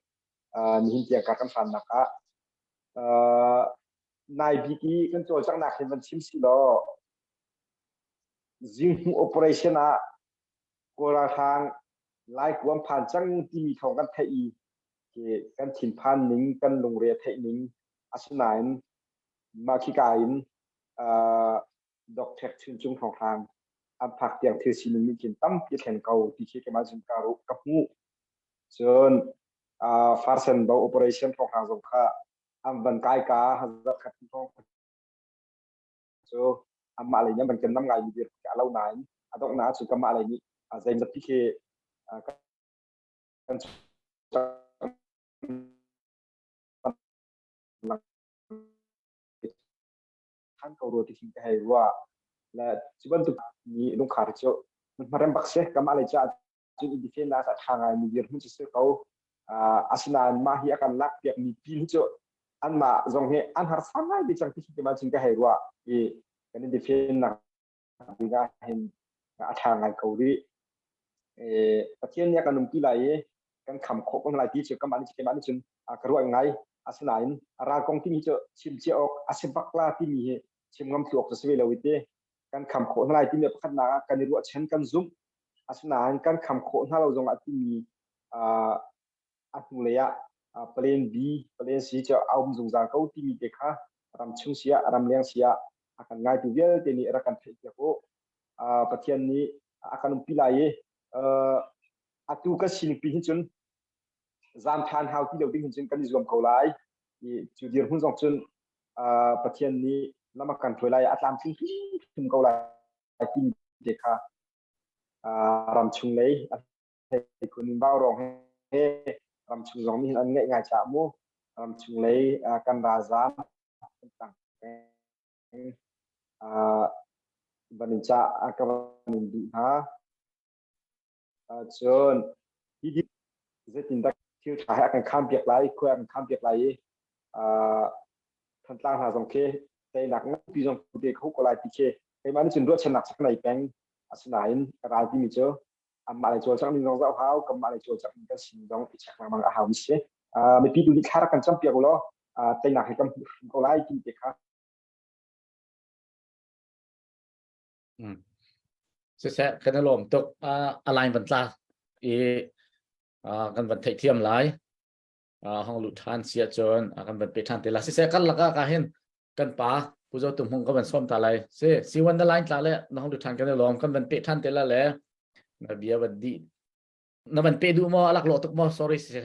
nhìn tiền cả căn phản nạc này bị cái căn chỗ chẳng nạc thì vẫn chim xí đó riêng operation của là thang lai kwam phan chang ti mi thong kan thai ke kan thin phan ning kan lung re thai ning asunain ma khi ka in doctor chun chung thong thang ผักเตียงเทศินมีกินตั้มที่แข่งเก่าที่เกี่ยวกับจุนการุกับมูส่วนฟาร์เซนบอโอเปอเรชั่นของทางสงฆ์บันกายกาฮัจขัดท้องส่วนมาอะไรเนี่ยมันกันน้ำไงมีเดียร์กับเราไหนดอกน้าสุดกับมาอะไรนี้ใจจะพิเคกันท่านเขารู้ที่สิ่งที่ให้ว่าและจีบันตุมีลุงขาดเจ้ามันมาเริ่มบักเสกกับอะไรจ้าจนอินดิเฟนน่าทางไงมีเดียร์มันจะเสกเขาอาศินานมาที่อาการลักเปียกมีปีนเจ้าอันมาจงเหอันหาสามารถที่จะที่สิ่งที่มันสิ่งที่ให้ว่ากันอินดิเฟนน่ะดีง่ายเห็นทางไงเขาดีประเทศนี้กันนุ่มกี่ไรกันคำโคกันอะไรที่เชื่อกันมันจะมันจนกระรวยไงอาศินานรากงที่มีเจ้าชิมเจ้าอาศิบักลาที่มีชิมงำตัวจะสวยเลยวิเตกันคำโคอะไรที่มีพัฒนาการรู้เช่นกันซุ่มอาศินานกันคำโคถ้าเราจงที่มีอัตมุเลยเพลนบีเพลนซีเจ้าเอาจงจากเขาที่มีเด็กฮะรำชุ่มเสียรำเลี้ยงเสียอาการง่ายตัวเดียวแต่นี่รักกันเพียงก็ประเทศนี้อาการนุ่มพิลายอัตุก็สิ่งพิจารณาจำทานหาที่เราดิ้งจนกันที่รวมเขาไล่จุดเดียวหุ่นจงจนประเทศนี้น้ำมันถอยไล่อัตลามสิ่งที่ถึงเขาไล่ที่เด็กฮะรำชุ่มเลยให้คนบ้ารองให้รำชุ่มจงมีอันง่ายๆจ้ามูรำชุ่มเลยกันราซามต่างบันจ้าอาการนินดูนะจนที่ดิจะติดตั้งที่ถ่ายอาการข้ามเปียกไหลคุยอาการข้ามเปียกไหลทันตั้งหาสองเคแต่หนักนักปีจงเด็กเขาก็ไล่ที่เคไอ้มันจนรวดชนะสักไหนแปงอาศัยกระไรที่มีเจอมาเลยโจจังนี่น้องเจ้าเขากับมาเลยโจจังนี่ก็สิ่งน้องอิจฉาบางอาหารวิเศษไม่ปีดูนี่ขากันจำเปียกแล้วแต่หนักให้กับเขาไล่ที่เด็กครับเสียกันลมตกอะไรบรรดากันบรรทัยเทียมหลายห้องหลุดทานเสียจนกันบรรเปทันเตล่าเสียกันละก็เห็นกันป่าผู้เจ้าตุ่มหงก็บรรส้มตาไหลเสียสิวันละไลน์ตาเลยน้องหลุดทานกันลมกันบรรเปทันเตล่าแหละนาเบียบันดีนาบรรเปดูมอลักโลตุกมอ sorry เสีย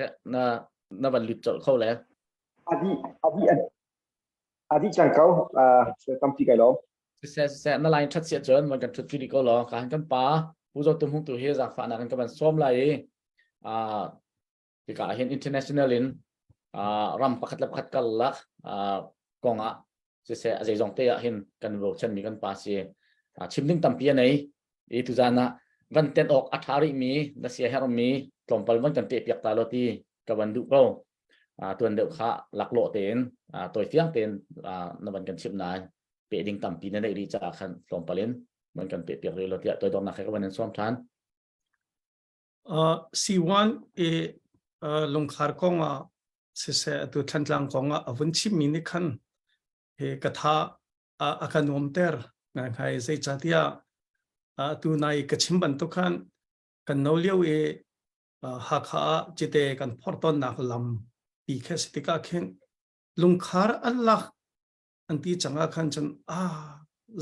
นาบรรลุจดเข้าแล้วอดีจังเขาเสียตั้มที่ไกลล้อมเสียนั่นไลน์ชัดเสียจนมันกันชุดฟิลิโกหรอการกันป่าผู้เจ้าตุ่มหงตัวเฮียจากฝ่ายนั้นกันบรรส้มไหลที่การเห็น international in รำประคัดประคัดกันละกองเสียใจจงเตะเห็นกันโรชันมีกันป่าเสียชิมดิ้งตั้มปีไหนทุจานะวันเต็นออกอัฐาริมีและเสียเฮรมีกลมปลวันกันเตะเปียกตาโลตีกับวันดุเราตัวเดียวข้าหลักโลเต็นตัวเฟียงเต็นนวันกันชิมนายเปดิ้งตั้มปีนั้นได้ดีจากขันกลมปลินมันกันเปียกเลยโลตีตัวดอมนักให้กับวันนั้นซ้อมทันC1 ลงคาร์กงเสียตัวทันหลังกงวันชิมมินิคันกระทะอาการนวมเตอร์งานใช้จัดยาตัวนายกชิมบันตุกันกันนอเลียวหักขาจิตเตกันพอร์ตอนนักลำปีแค่สติกาเข็นลงคาร์อัลลักอันที่จังอาคันจันเ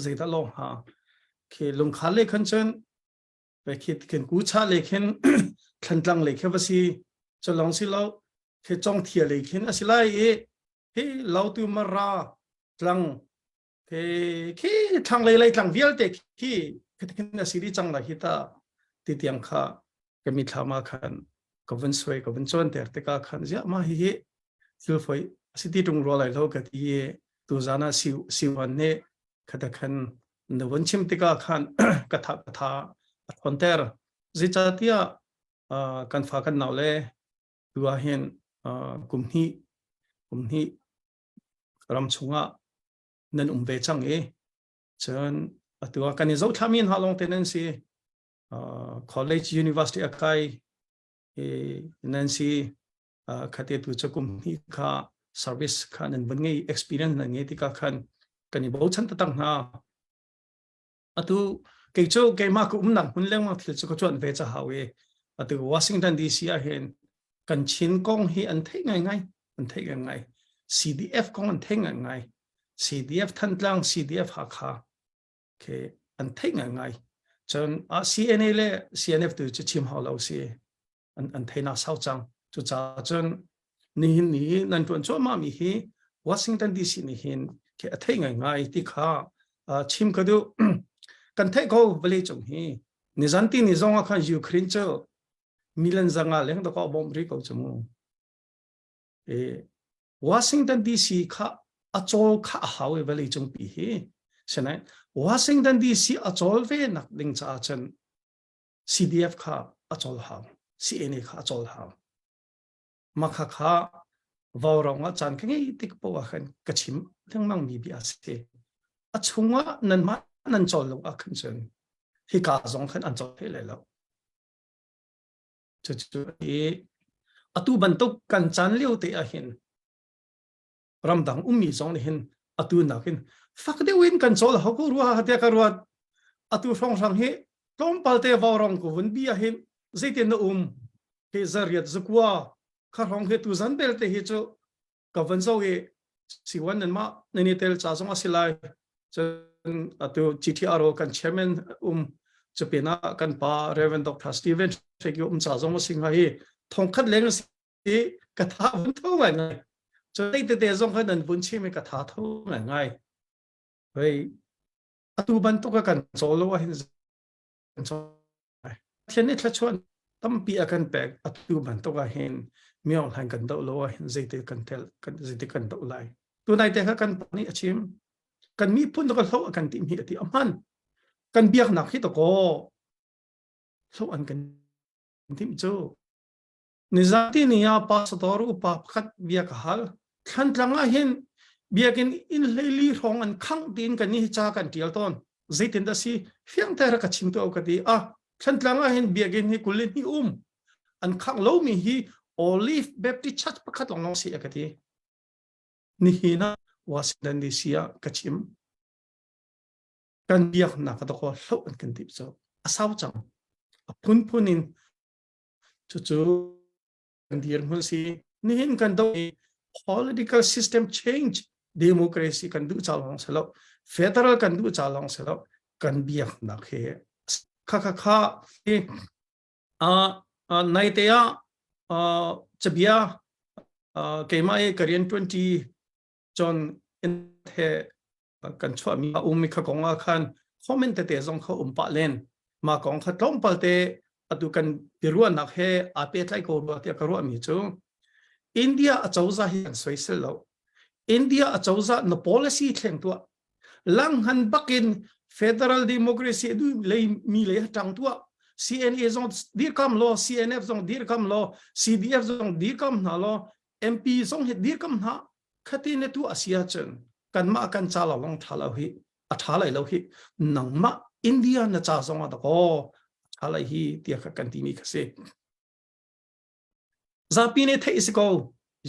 จตลงหาเคลงคาร์เล็กขันจันไปคิดเข็นกูชาเล็กเข็นขันหลังเล็กแค่ภาษีจะลองสิเราแค่จ้องเทียเล็กเข็นสิไลเราตัวมาราหลังที่ทางเลยทางเวียลเด็กที่คือน่าสิริจังละฮิตาติดยังข้าก็มีธรรมะขันก็วันสวยก็วันจวนแต่แต่ก็ขันเจ้ามาฮิคือไฟสิที่ตรงรอเลยเราก็ที่ตัวจานะสิวันนี้ก็แต่ขันในวันชิมติกาขันกระทาคนเตอร์จิตใจกันฝากกันเอาเลยตัวเห็นกลุ่มนี้รำชงนั่นเวจังจนตัวกันนี่จะทำยังหาลงเทนซีcollege university อากาศนั่นสิขัดเตัวจะกลุ่มนี้ค่ะ service ค่ะนั่นเป็นไง experience นั่นไงที่กันนี่บอกฉันตั้งหาตัวเกี่ยวกับมาคุนักมันเรื่องมาที่จะก็ชวนเวจะหาตัว Washington DC เห็นกันชินกงให้อันเท่งไงอันเท่งไง CDF กงอันเท่งไงCDF ทันหลัง CDF หักขาอันเท่งไง chun CNA le CNF tu chu chim hau lo si an theina sau chang chu cha chun ni nan tuan cho ma mi hi Washington DC ni hin ke athei ngai ti kha chim ka du kan thei ko valley chung hi ni zanti ni zonga khan Ukraine cho milan zanga leng da ko bom ri ko chumu Washington DC kha achol kha hawe valley chung pi hi senai Washington DC achol ve nak ding cha chen CDF kha achol haw CNA kha achol haw makha kha vawronga chan kangi tik po khan kachim thangmang mi bi ase achunga nan ma nan chol lo akhan chen hi ka zong khan an chol le lo chu atu bantuk kan chan leu te a hin ramdang ummi zong ni hin atu nakin fak de win kan chol ha ko ruwa ha ka ruwa atu sang he tom palte vawrong ko vun bi a hin zaitin na ke zariat zakwa kharong he tu zan bel te hi chu ka van zo he siwan nan ma nani tel cha zonga silai chen atu GTRO kan chairman chapena kan pa Reverend Dr. Steven Fekyo cha zonga singa hi thongkhat leng si ka tha vun tho ngai cho đây te zong khan nan bun chi me ka tha tho ngai hei atu ban to ka kan solo hin so thian ni thla chuan tampi akan pek atu ban to ka hin miong han kan do lo hin zeite kan tel kan zeite kan do lai tu nai te kan pani achim kan mi pun ka hlo kan ti mi ati aman kan biak nak hi to ko so an kan tim chu nizati niya pastor upa khat biak hal khan tlanga hin biakin in leili rong an khang din kan ni cha kan tial ton zaitin da si fiang ta ra ka chim to ka ti khan tlanga hin biakin hi kulin hi an khang lo mi hi Olive Baptist Church pakhat long si akati ni hina Washington DC ka chim kan biak na ka to ko hlo an kan tip so asaw chang apun punin chu dir hul si ni hin kan do political system change democracy kan du chalong selo federal kan du chalong selo kan biak na khe kha naitea chabia kemai Korean 20 John in the kan chwa mi mi kha konga khan comment te zong kha pa len ma kong kha tlom palte atu kan piruan nak he ape tlai ko ro te karo mi chu India achauza hi an soisel lo India achauza no policy thleng tu lang han bakin federal democracy du lei mi le tang tu CNA zong dir kam lo CNF zong dir kam lo CDF zong dir kam na lo MP zong he dir kam na khati ne tu asia chen kan ma kan chala long thala hi athalai lo hi nang ma India na cha zong da ko thalai hi tia kha kan ti mi khase zapine the isiko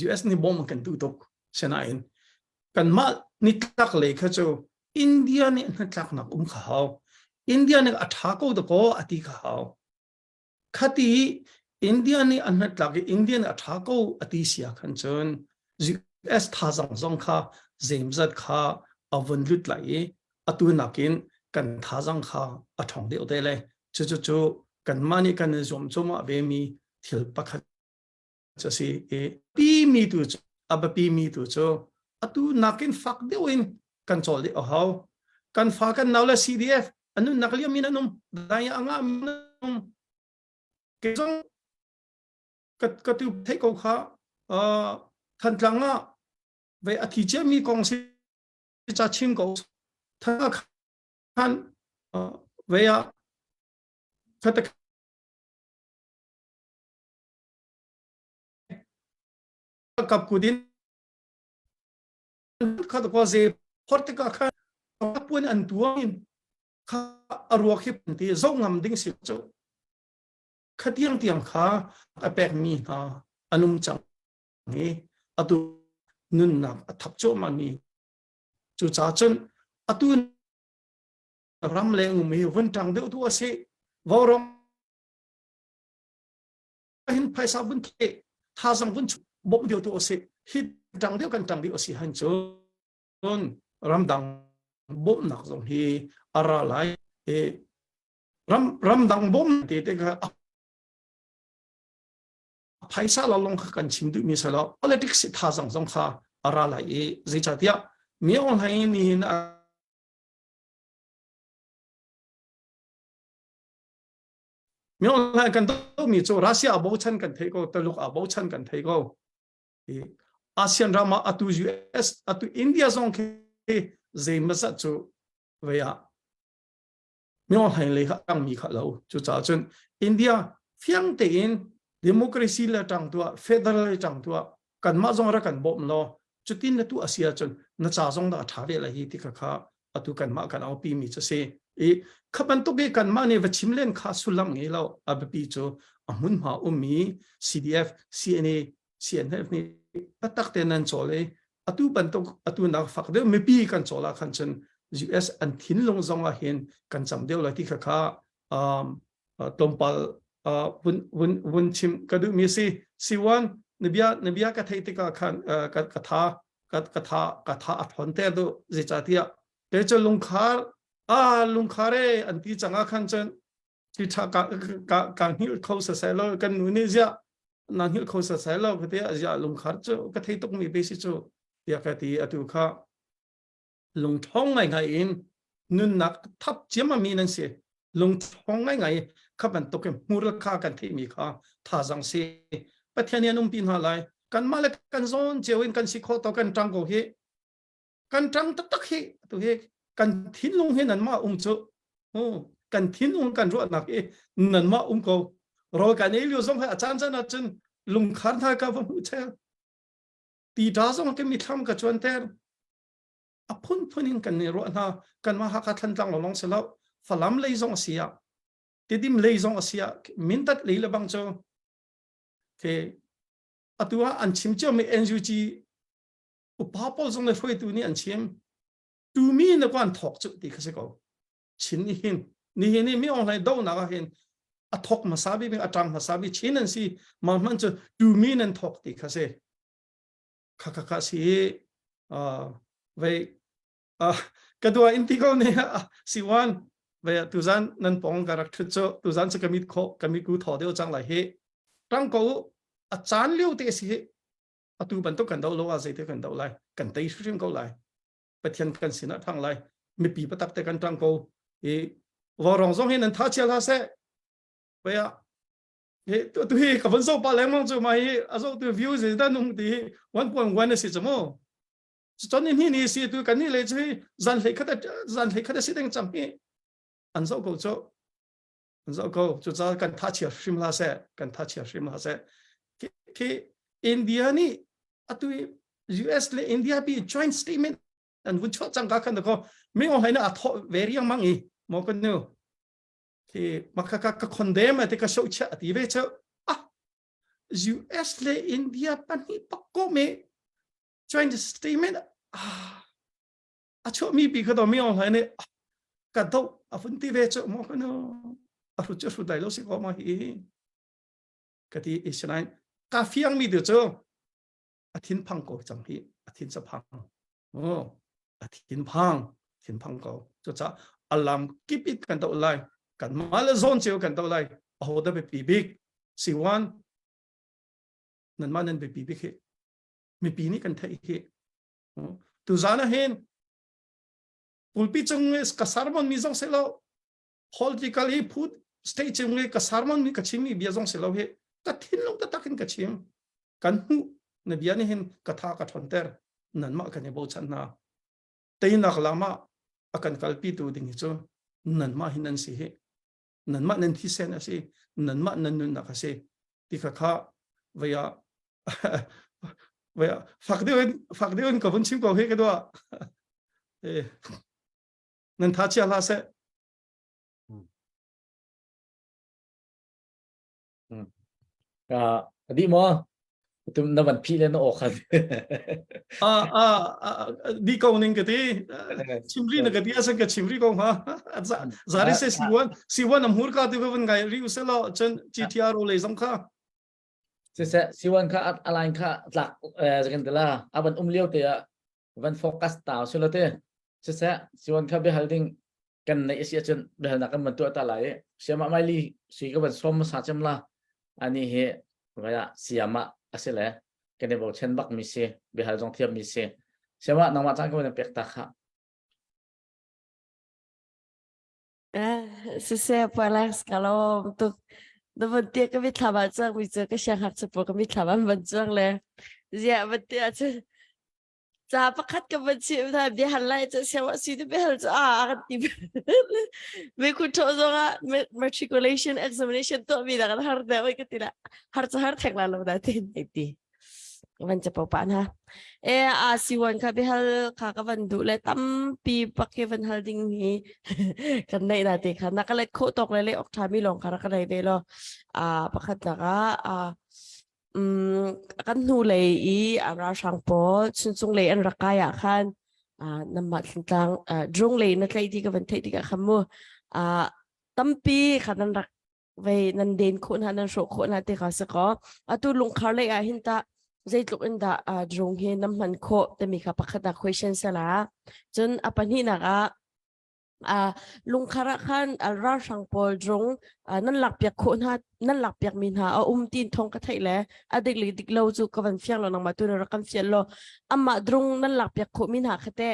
US ni bom kan tu tok senain kan ma ni tlak le kha cho India ni na tlak na khao India ni athako da ko ati khao khati India ni an tlak Indian athako ati sia khan chon US tha zong kha zemzat kha avun lut lai atu nakin kan tha jang kha athong de ode le chu kan mani kan zom choma ve mi thil pakhat chasi pi mi tu pi mi tu cho atu nakin fak de win kan chol de how kan fa kan nawla CDF anu nakliya minanum daya anga minanum kesong kat tu thei ko kha than tlanga ve athi che mi kong si cha chim ko tha khan ve ya khat kap kudin khat ko ze hortika khan pun an tuangin kha arwak hi ti zo ngam ding si cho khatiang tiang kha apek mi ha anum chang ni atu nun na thap cho ma ni chu cha chen atu ram le mi vun tang de tu ase vorong hin paisa bun the tha sang bun bom dio tu ase hit tang de kan tang di ase han chon ram dang bom nak zong hi ara lai ram dang bom te ka phaisa la long kan chim du mi sala politics tha jong kha ara la e zai tia mi on hai ni na mi on hai kan do mi cho Russia bo chan kan thei ko taluk a bo chan kan thei ko e ASEAN rama atu US atu India zong ke zai ma sa chu ve ya mi on hai le kha ang mi kha lo chu cha chun India phiang te in democracy la tang tua federal la tang tua kan ma zong ra kan bom lo chutin na tu asia chun na cha zong da tha ve la hi ti kha atu kan ma kan au pi mi cha se e khaban to ge kan ma ne va chimlen kha sulam nge lo ab pi chu amun ma ummi CDF CNA CNF ni patak te nan chole atu ban to atu na fak de me pi kan chola khan chen US an thin long zong a hen kan cham deu la ti kha tompal vun chim kadu mi si1 nabia ka thei tika khan ka tha athon te do je chatia te cho lungkhare anti changa khan chen ti tha ka hil khosa selo kan nu ja na hil khosa selo kate ja lungkhar cho ka thei tok mi be si cho ya ka ti atu kha lungthong ngai in nun nak thap chema mi nan se lungthong ngai khaban to ke murla kha kan thei mi kha tha jang se pathianian pin ha lai kan male kan zon chewin kan sikho to kan tang ko hi kan tang tak hi to he kan thin lung he nan ma chu kan thin lung kan ro nak e nan ma ko ro kan e liu zong ha chan chan a chen lung khan tha ka va mu che ti da zong ke mi tham ka chuan ter a phunin kan ne ro na kan ma ha ka thlan tlang long se lo falam lei zong sia tidim lei zong asia mintat leila bang cho ke atua an chim cho me NUG upapol zong le foi tu ni an chim tu mi na kwan thok chu ti khase ko chin ni hin ni mi on lai do na ga hin a thok masabi me atang masabi chin an si ma man cho tu mi nan thok ti khase kha si ve kadua intiko ne si1 về tu gian nên bong cả thực cho tu gian sẽ kami cú thọ đều chẳng lại hết trong câu chán liêu thế gì tu bản tốc cần đâu lâu gì thế cần đâu lại cần tây suy câu lại bất thiên cần xin thằng lại mi bị bắt tập cần trong câu vào rong rong hiện nên tháo chia ra sẽ vậy à tu hi cả vấn số ba lẻ mong cho mày số tu view gì đó nung thì 1.1 là gì chứ mà cho nên hi ni gì tu cần ni lấy chứ dàn lấy khát sĩ đang chăm hi an zo ko chu cha kan tha chia shimla se ke India ni atu US le India bi joint statement and would chang ka kan ko me o haina a tho very yang mangi mo kan no ke makaka ka condemn ate ka show cha ti ve cha US le India pani pakko me joint statement a cho mi bi ka do me o haina ka do a fun ti ve cho mo no a ru cho dai lo si ko ma hi ka ti isnain ka fiang mi de cho a thin phang ko chang hi a thin sa phang a thin phang ko cho cha alam keep it kan do lai kan ma la zone cheu kan do lai a ho da be pi big si one nan ma nan be pi big he mi pi ni kan thai he tu zana hen pulpi chung ka sarmon mi jong selo politically put state chung ka sarmon mi ka chimi bia jong selo he ka thin long ta takin ka chim kan hu na bia ni hen ka tha ka thon ter nan ma kan bo chan na tei nak lama akan kalpi tu ding chu nan ma hinan si he nan ma nan thi sen asi nan ma nan nun na ka se ti kha vaya fakdewen ka bun chim ko he ka do nên thà chia là sẽ đi mà tụi nó vẫn phi lên nó ổ khăn đi câu nên cái gì chim ri là cái gì sao cái chim ri câu hả giờ đây sẽ siwan nằm hút cả từ cái vấn đề riu sẽ lo chân GTR lấy giống khác sẽ siwan khác align khác lạc cái gì là vẫn liêu thì vẫn focus tạo số lượng thế sẽ siwan khác bị holding kan na isya chun dahil na kan mantu ta lai siama mai li si ka ban som sa cham la ani he ngaya siama asele kene bo chen bak mi se be hal jong thiam mi se siama nangma chang ka ban pek ta kha Saya Alex kalau untuk dapat dia kami thabat sang bisa ke siang hak sepuluh kami thabat banjang le. Ya betul aja. Za pakat ke banci dah dia halai je siapa sih tu behal je akan tiba. Mereka tu orang matriculation examination tu bila kan harda mereka tidak harda tek lalu nanti nanti. Banca papan ha. Siwan ka behal kakaban dule tampi pakai van hal ding hi kan nai nanti kan nak le ko tok le ok thami long kara kan nai de lo pakat naka kan nu le I ara sang po chung le an rakaya kan namat tentang drong le na kai di ka van thai di ka khamu tampi kan rak ve nan den ko nan ro ko na te ka se ko atu lung khar le hinta zai tluk inda drong he naman ko te mi ka pakata question sala chun apan hi naka lung khara khan alra sang pol drong nan lak piak ko na nan lak piak min ha tin thong ka thai le adik li dik lo chu ka van fiang lo nang ma tu ra kan fial lo amma drong nan lak piak ko min ha khate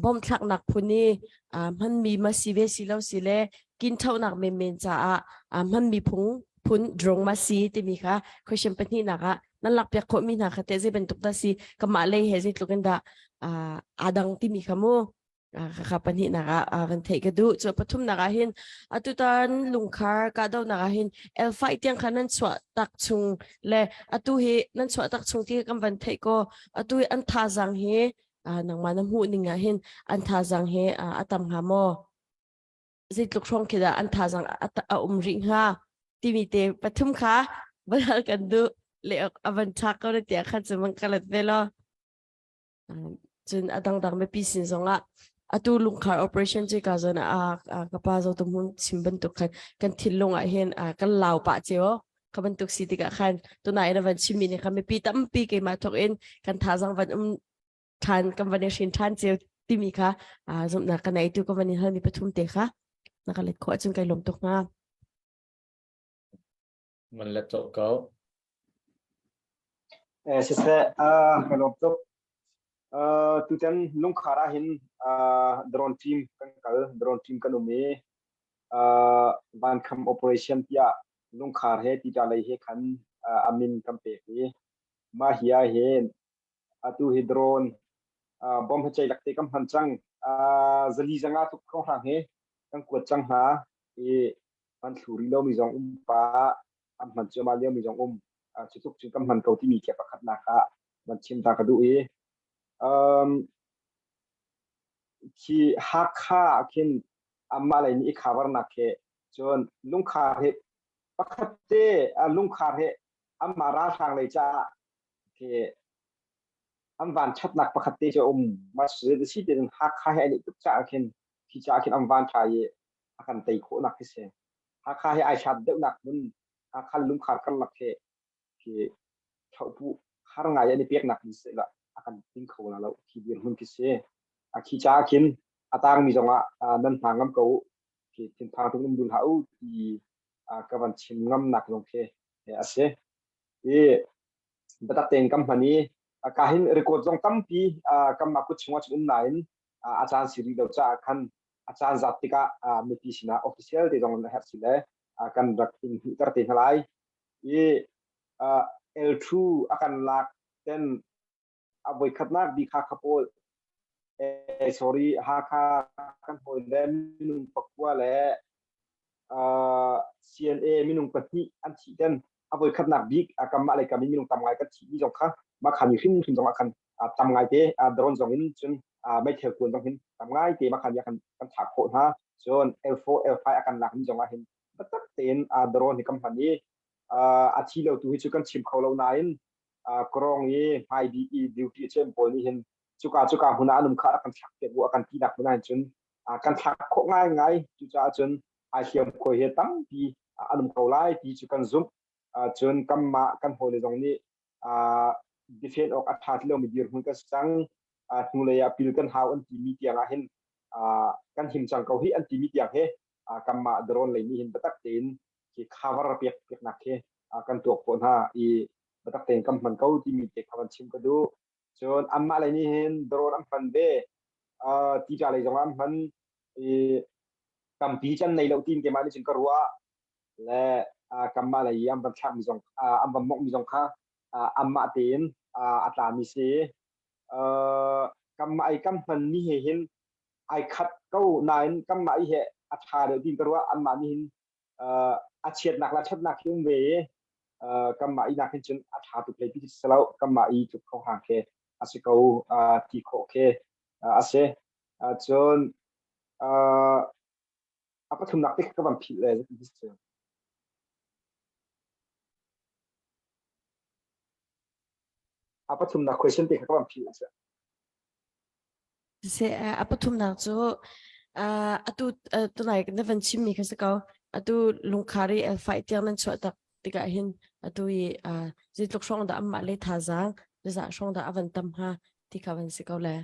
bom thak nak phuni man mi ma si ve si lo si le kin thau nak me men cha man mi phun drong ma si te mi ka question pan hi naka nan lak piak ko min ha khate je bentuk da si kamale he je tlukenda adang ti mi khamu kapan hi naka kan thei ka du chu pathum naka hin atutan lungkhar ka do naka hin L5 tiang khanan chwa tak chung le atu hi nan chwa tak chung ti kam ban thei ko atu an tha jang hi nang manam hu ninga hin an tha jang he atam ha mo zit luk rong kida an tha jang ring ha ti mi te pathum kha bal kan du le avan thak ko te khan chumang kalat velo chun adang dang me pisin zonga atu lungkhar operation che ka zona kapa zo tum hun simban tu kan thilong hen kan law pa cheo kaban tuk si tika khan tu na ina van chimi ni kami pi tam pi ke ma thok in kan tha jang van than kan van shin than cheo timi kha zum na kan ai tu kan van han ni pathum te kha nakalet ko chung kai lom tok nga man let to go Sise kalom tok tu ten lung khara hin drone team kan ume van kham operation pia lung khar he ti ta lai he khan amin kam pe he ma hiya he atu hi drone bom he chai lakte kam han chang zali janga tu ko ha he kan ko chang ha van thuri lo mi jong pa am man chama le mi jong chutuk chu kam han ko ti mi ke pakhat na kha man chim ta ka du ki hakha kin amma lai ni khabar na ke chon lung kha he pakhate lung kha he amma ra thang lai cha ke am van chat nak pakhate che ma se si den hakha he ni tuk cha kin ki cha kin am van tha ye akan tai kho nak se hakha he ai chat de nak mun akan lung kha kan lak ke ki thau pu har nga ya ni pek nak ni se la akan ting kho la lo ki bir hun ki se khi cha kin atang mi zonga nan hangam ko ki tin thang tung dun hau ti ka ban chim ngam nak long ke ase batak teng company ka hin record jong tampi kam ma ku chungwa chun nain achan siri do cha khan achan zatika miti sina official de jong har sile kan rak in tar te halai L2 akan lak ten aboy khatnak bi kha khapol sorry ha kha kan hoi lem minung pakwa le CNA minung pati an chi ten aboy khatnak big akam ma le kam minung tam ngai ka chi ni jong kha ma khan ni hin jong akan tam ngai te drone jong in chun mai thel kun jong hin tam ngai te ma khan ya kan thak ko ha chon L4 L5 akan lak ni jong a hin batak ten drone ni company achi lo tu hi chu kan chim kholo nain krong ye hai bi duty chem pol ni hin chuka huna num khara kan thak te bu akan ti dak na chun kan thak kho ngai chu cha chun a hiam ko he tam pi anum kholai ti chu kan zum chun kam ma kan hole jong ni defend ok athat lo mi dir hun ka sang hule ya pil kan haw an ti mi tiang a hin kan him chang ko hi an ti mi tiang he kamma drone le ni hin batak tin ki cover pek pek nak he kan tok pon ha I batak ten kam man kau ti mi te khawan chim ka du chon amma le ni hin drone am pan be ti ja le jong am man I kam pi chan nei lo tin ke ma ni chin ka ruwa le kamma le yam ban thak mi jong am ban mok mi jong kha amma tin atla mi se kamma ai kam man ni he hin ai khat kau nain kamma ai he atha de tin ka ruwa amma ni hin chiat nak la chat nak yung ve kamma I nak hin chun atha tu play pi salo kamma I tu kho hang ke asikau ti kho ke ase chon apa thum nak tik ka ban phil le this apa thum nak question tik ka ban phil ase se apa thum nak chu atu tu nai nevan chimmi khasakau atu lungkhari fight tiang nan chwa tak tika hin atu I zit lok shong da amma le thazang za shong da avan tam ha tikavan sikau le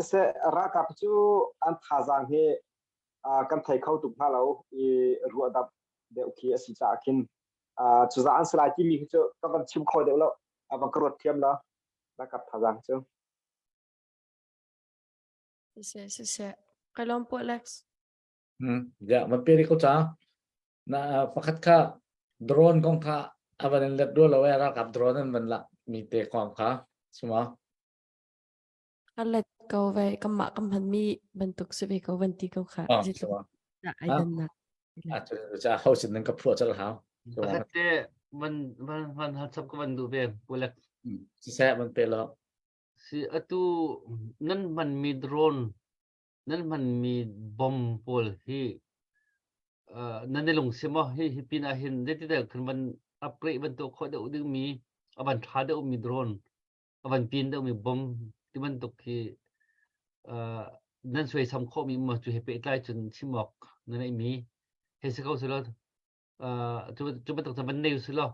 se ra ka chu an thazang he kan thai khau tu na lo I ruwa da de okay asi cha kin chu za an slai ti mi chu ka ban chim kho de lo ban karot thiam la ra ka thazang chu se kalom po Alex ya man peri ko cha na pakhat kha drone kong kha avan let do lo era kap drone man la mi te kong kha suma alet kau ve kamma kam han mi bentuk se ve kau vanti kau kha zit lok da aidan na cha house nan ka pro cha ha Pakate man hatsap ko ban du be pulak si sa man pe lo si atu nan man mi drone nan man mi bom pol hi nan ne long simo hi pina hin de ti de kan man upgrade ban to kho de uding mi aban tha de mi drone aban pin de mi bom ti man to ki nan soi sam kho mi ma chu he pe tai chun simok nan ai mi he se kau se lo chu ban to ban nei se lo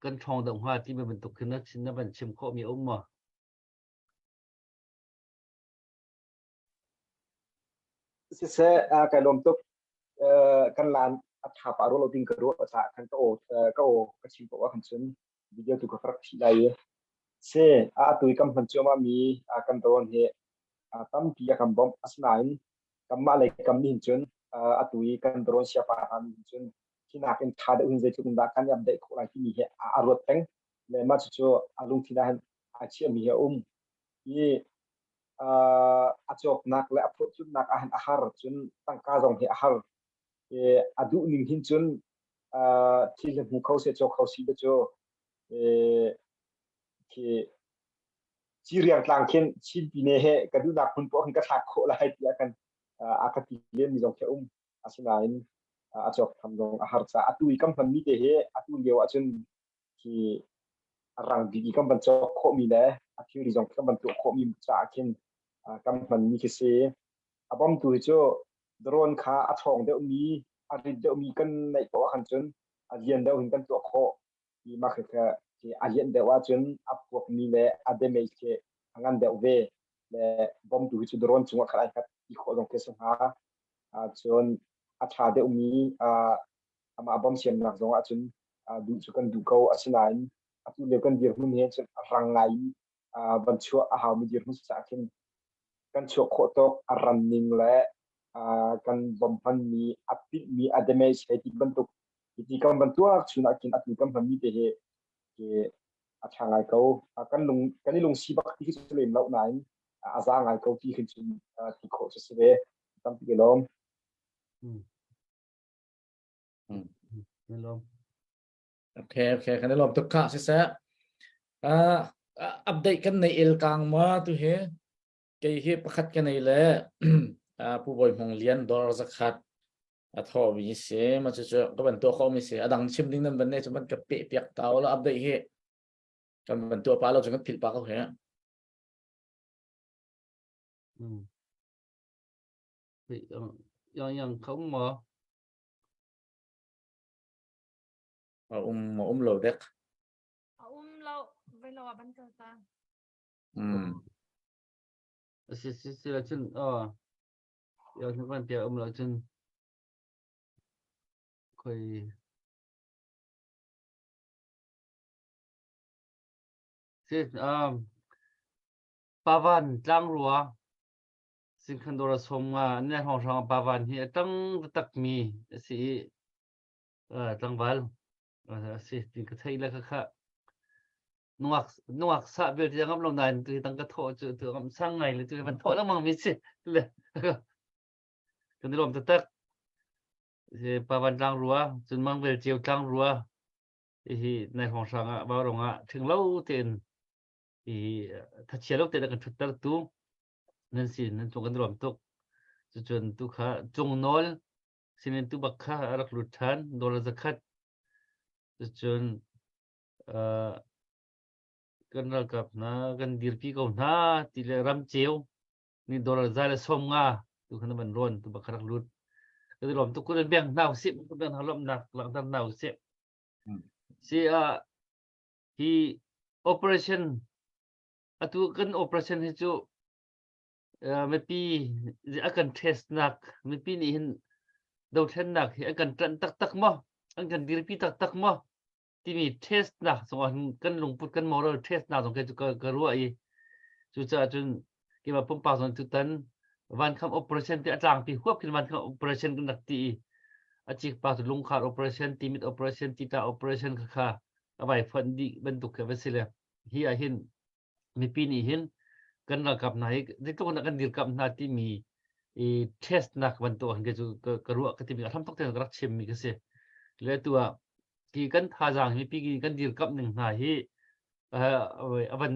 kan chong dong hoa ti me ban to kin na chin na ban chim kho mi ma se ka lom tuk kan lan atha pa ro lo ding ka ro cha kan ka o ka chim ko wa kan chun video tu ka frak thi dai se tu kam han choma mi kan ron he tam pi kam bom asnain kam ma le kam ni chun atui kan ron sia pa han chun kina ken tha de un je chun da kan yam de ko la ki mi he ro teng le ma chu alung thina han chi mi he ye achok nak le apro chun nak ahan ahar chun tangka jong he ahar adu ning hin chun thil mu khau se chok khau si de cho ki chi riang tlang khen chi pi ne he ka du nak kun po han ka thak kho la hai ti akan akati le mi jong ke asinain achok tham jong ahar cha atu I kam pan mi te he atu leo achun ki rang gi kam ban chok kho mi le athi ri jong kam ban to kho mi cha khen kam pan mi ke se abom tu cho drone kha athong de mi ari de mi kan nei ko han chun alian de hin kan to kho I ma kha ki alian de wa chun apok mi le ademe ke angan de ve le bom tu chu drone chunga khalai khat I kho dong ke so ha chun atha de mi ama bom siam nak zong a chun du chu kan du ko asinain atu le kan dir hun he chun rangai ban chu a ha mi dir hun sa khen kan chu kho to running le kan bom pan mi apit mi ademe se ti ban tu ti kam ban tu chuna kin atu kam pan mi te he ke atha ngai ko kan lung si bak ti chu le lau nai za ngai ko ti khin chun ti kho se se tam ti lom hello okay kan lom tuk kha si sa update kan nei il kang ma tu he ke hi pakhat kan nei le pu boi hong lian dor zakhat atho bi se ma chu ka ban to kho mi se adang chim ding nan ban ne chu ban ka pe piak taw la update he kan ban to pa lo chu kan phil pa ko he yang không mà lo dek lâu với lo bắn cờ ta si là chun yêu những con tiệt là chun khơi si pavan tlang rua sin khan dora somnga ne hong sang pavan hi tang tak mi si tang val si tin ka thei la kha nuak sa ber ti ngam long nan tu tang ka tho chu tu ngam sang ngai le tu ban tho la mang mi si le kan lom ta tak si pavan tlang rua chun mang vel chiu tlang rua hi nai hong sang ba ronga thing lo ten thì thật chia lúc là cần thực tập tu nên xin nên chúng cần làm tục chuẩn tu khá chung nói xin nên tu bậc khá ở lụt than đó là zakat chuẩn cần là gặp na cần điều pi cầu na thì là ram chiếu nên đó là ra là sông nga tu khá là bận rộn tu bậc khá lụt cái làm tu cũng bên nào xịn cũng bên nào làm nặng làm tam nào xịn thì operation atu kan operation hi chu mepi akan test nak mepi ni hin do then nak hi akan tran tak mo akan dirpi tak mo ti mi test nak so kan lungput kan moral test nak song ke chu ka ru ai chu cha chun ki ma pum pa son tu tan van kham operation ti atlang pi huap kin van kham operation kan nak ti achik pa tu lung khat operation ti mit operation ti ta operation kha abai fan di bentuk ke vesile hi a hin mi pini hin kan la kap nai di to na kan dir kap na ti mi test nak ban to han ge chu ka ru ka ti mi tham tok te rak chem mi ke se le tu a ki kan tha jang mi pi ki kan dir kap ning na hi avan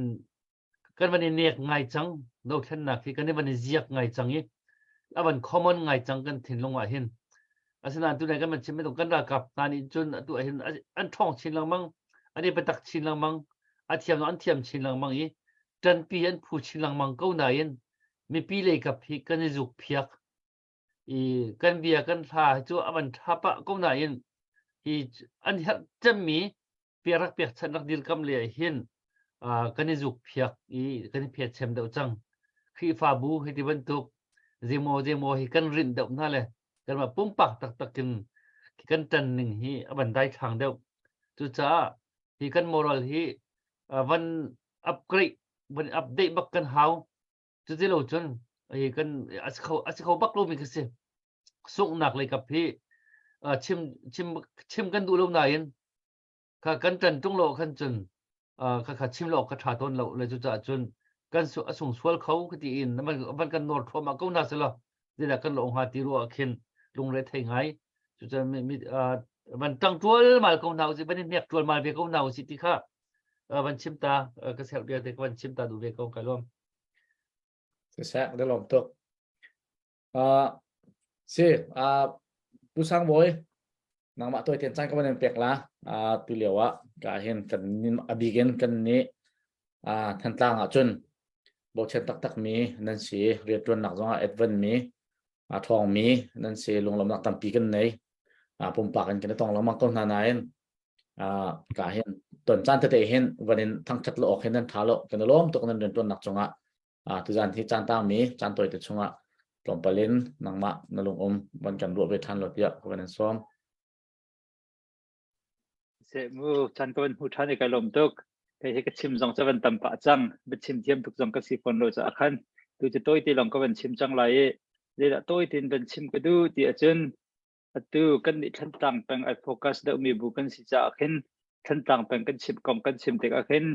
kan ban nek ngai chang do then na ki kan ban ziak ngai chang hi avan common ngai chang kan thin long wa hin asana tu nai kan man chem me to kan la kap na ni chun tu a hin an thong chin lang mang ani patak chin lang mang athiam an thiam chin lang mang hi trần pi an phu chin lang mang câu này yên mi pi lệ gặp hi kan dục phiak kan bia kan tha chu aban thapa câu này yên hi an hat cham mi piak chan rak dir kam le hin kan dục phiak kan phiat chem dau chang khi fa bu hi ti ban tuk zemo hi kan rin dau na le kan ma pum pak tak kin kan tan ning hi aban dai thang dau chu cha hi kan moral hi van upgrade when update bak kan how chu ti lo chun ai kan asikho bak lo mi ka se sung nak le kap hi chim kan du lo na yin ka kan tan tung lo khan chun ka chim lo ka tha ton lo le chu cha chun kan su asung swal khau ka ti in man kan nor thoma ko na se lo dila kan lo ha ti ro khin lung re thai ngai chu cha mi man tang tual mal ko nau si ban mek tual mal be ko nau si ti kha van chim ta ka sel dia te van chim ta du ve ko ka lom sẽ để làm tốt pusang boy nang ma tôi tiền trang các bạn bẹc lá tu liệu á cả hiện cần nín abigen cần ní thành tang ở chân bộ chân tak mi nên sĩ việc tuần nặc do advent mi thong mi nên sĩ lùng làm nặc tam pi cần này pum pak kan thong làm mang con này cả hiện tuần chan te hiệnวันทั้งชัดโลกเห็นนั่นทาโลกันล้อมตกนั่นเดินตัวหนักจงทุจานที่จานตามมีจานตัวติดชงตรงปลินนังมะนลงวันกันรวบไปทันหลดเยอะวันนั้นซ้อมเสมูจันก็เป็นผู้ท่านในการลมตุกไปให้กชิมจงจะเป็นตำปะจังเป็นชิมเทียมทุกจงก็สิคนโลจะขันดูจะตัวที่ลงก็เป็นชิมจังไรเดี๋ยวตัวที่เป็นชิมก็ดูที่อาจารย์ดูกันที่ท่านต่างเป็นไอโฟกัสเดี๋ยวมีบุกันสิจะขันท่านต่างเป็นกันชิมกองกันชิมเด็กขัน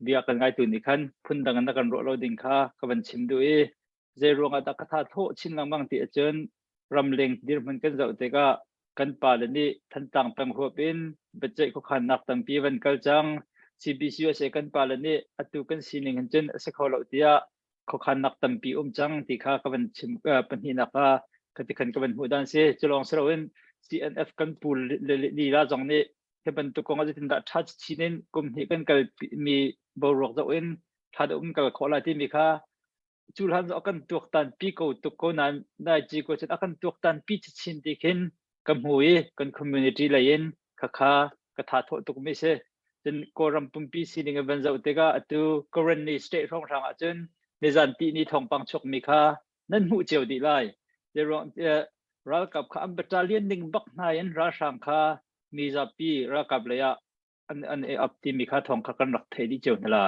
เบียกันไงตัวนี้ขันพุ่นดังนั้นกันรอดิ่งข้าก็เป็นชิมดูเจรวงอัตคาโทชินลังบางที่อาจารย์รำเล็งดิมันกันจะเด็กกันป่าเลนี่ท่านต่างเป็นหัวเป็นปัจจัยเขาขันนักตั้งปีวันกัลจัง CBCUS กันป่าเลนี่อัตุกันสินิงจันสักเขาเหล่าที่เขาขันนักตั้งปีจังที่ข้าก็เป็นชิมเป็นหินักกันที่ขันก็เป็นหัวด้านเสียจะลองสระวิน CNF กันปูลีลาจังนี่ที่เป็นตุกงอาจจะถึงดัชทัชชินินกลุ่มที่กันก็มีบริษัทวินถ้าดูกันขอลาที่มีข้าจุลหันอากันตัวตันปีกูตุกนั้นได้จีกูจะอากันตัวตันปีชินที่เห็นกันหวยกันคอมมูนิตี้เลยนข้ากระทาโทษตุกไม่ใช่จนกรำปุ่มปีสิงห์เป็นเจ้าเด็กตัวกรณีสเตทของทางอาจารย์ ในจันทีนี้ทองปังชกมีค่านั่นหูเจียวดีไล่เดี๋ยวรักกับข้าบัตรเลียนดิ่งบักนายนราชังค่ามีจับปีรักกับเลยอันอัพที่มีค่าทองค่ากันรักเทดีเจียวนั่นละ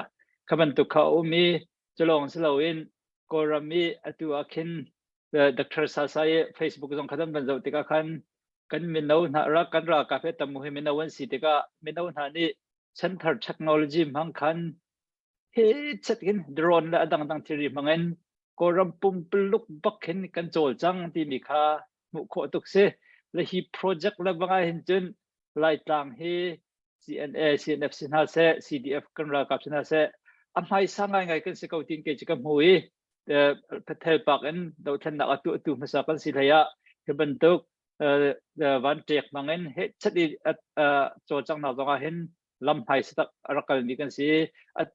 ข้าบันตุเขามีจะลองสลาวินกรามีตัวคินดร.ซาซายเฟซบุ๊กส่งขนมบรรจุติกาคันกันมินเอาหน้ารักกันรักกับเตมุฮิมินเอาวันสิติกามินเอาหน้านี่เซ็นเตอร์เทคโนโลยีมังคันเฮ้ชัดกินโดรนและดังที่ริมังเงินกรำปุ่มปลุกบักเห็นกันโจลจังที่มีค่ามุขตุกเสและฮีโปรเจกต์และบางอย่างเห็นจนไล่ต่างเฮ CNA CNF สินหาเส CDF กันรักกับสินหาเสอันไหนสังไงกันสิเขาทิ้งเกี่ยวกับมวยพัฒนาปากอันดาวทันนักตัวมาสักกันสิเลยอะที่บรรทุกวันเจ็กมังเงินเฮ็ดชัดดีโจลจังนักบางอย่างเห็นลำไส้สักรักกันมีกันสิ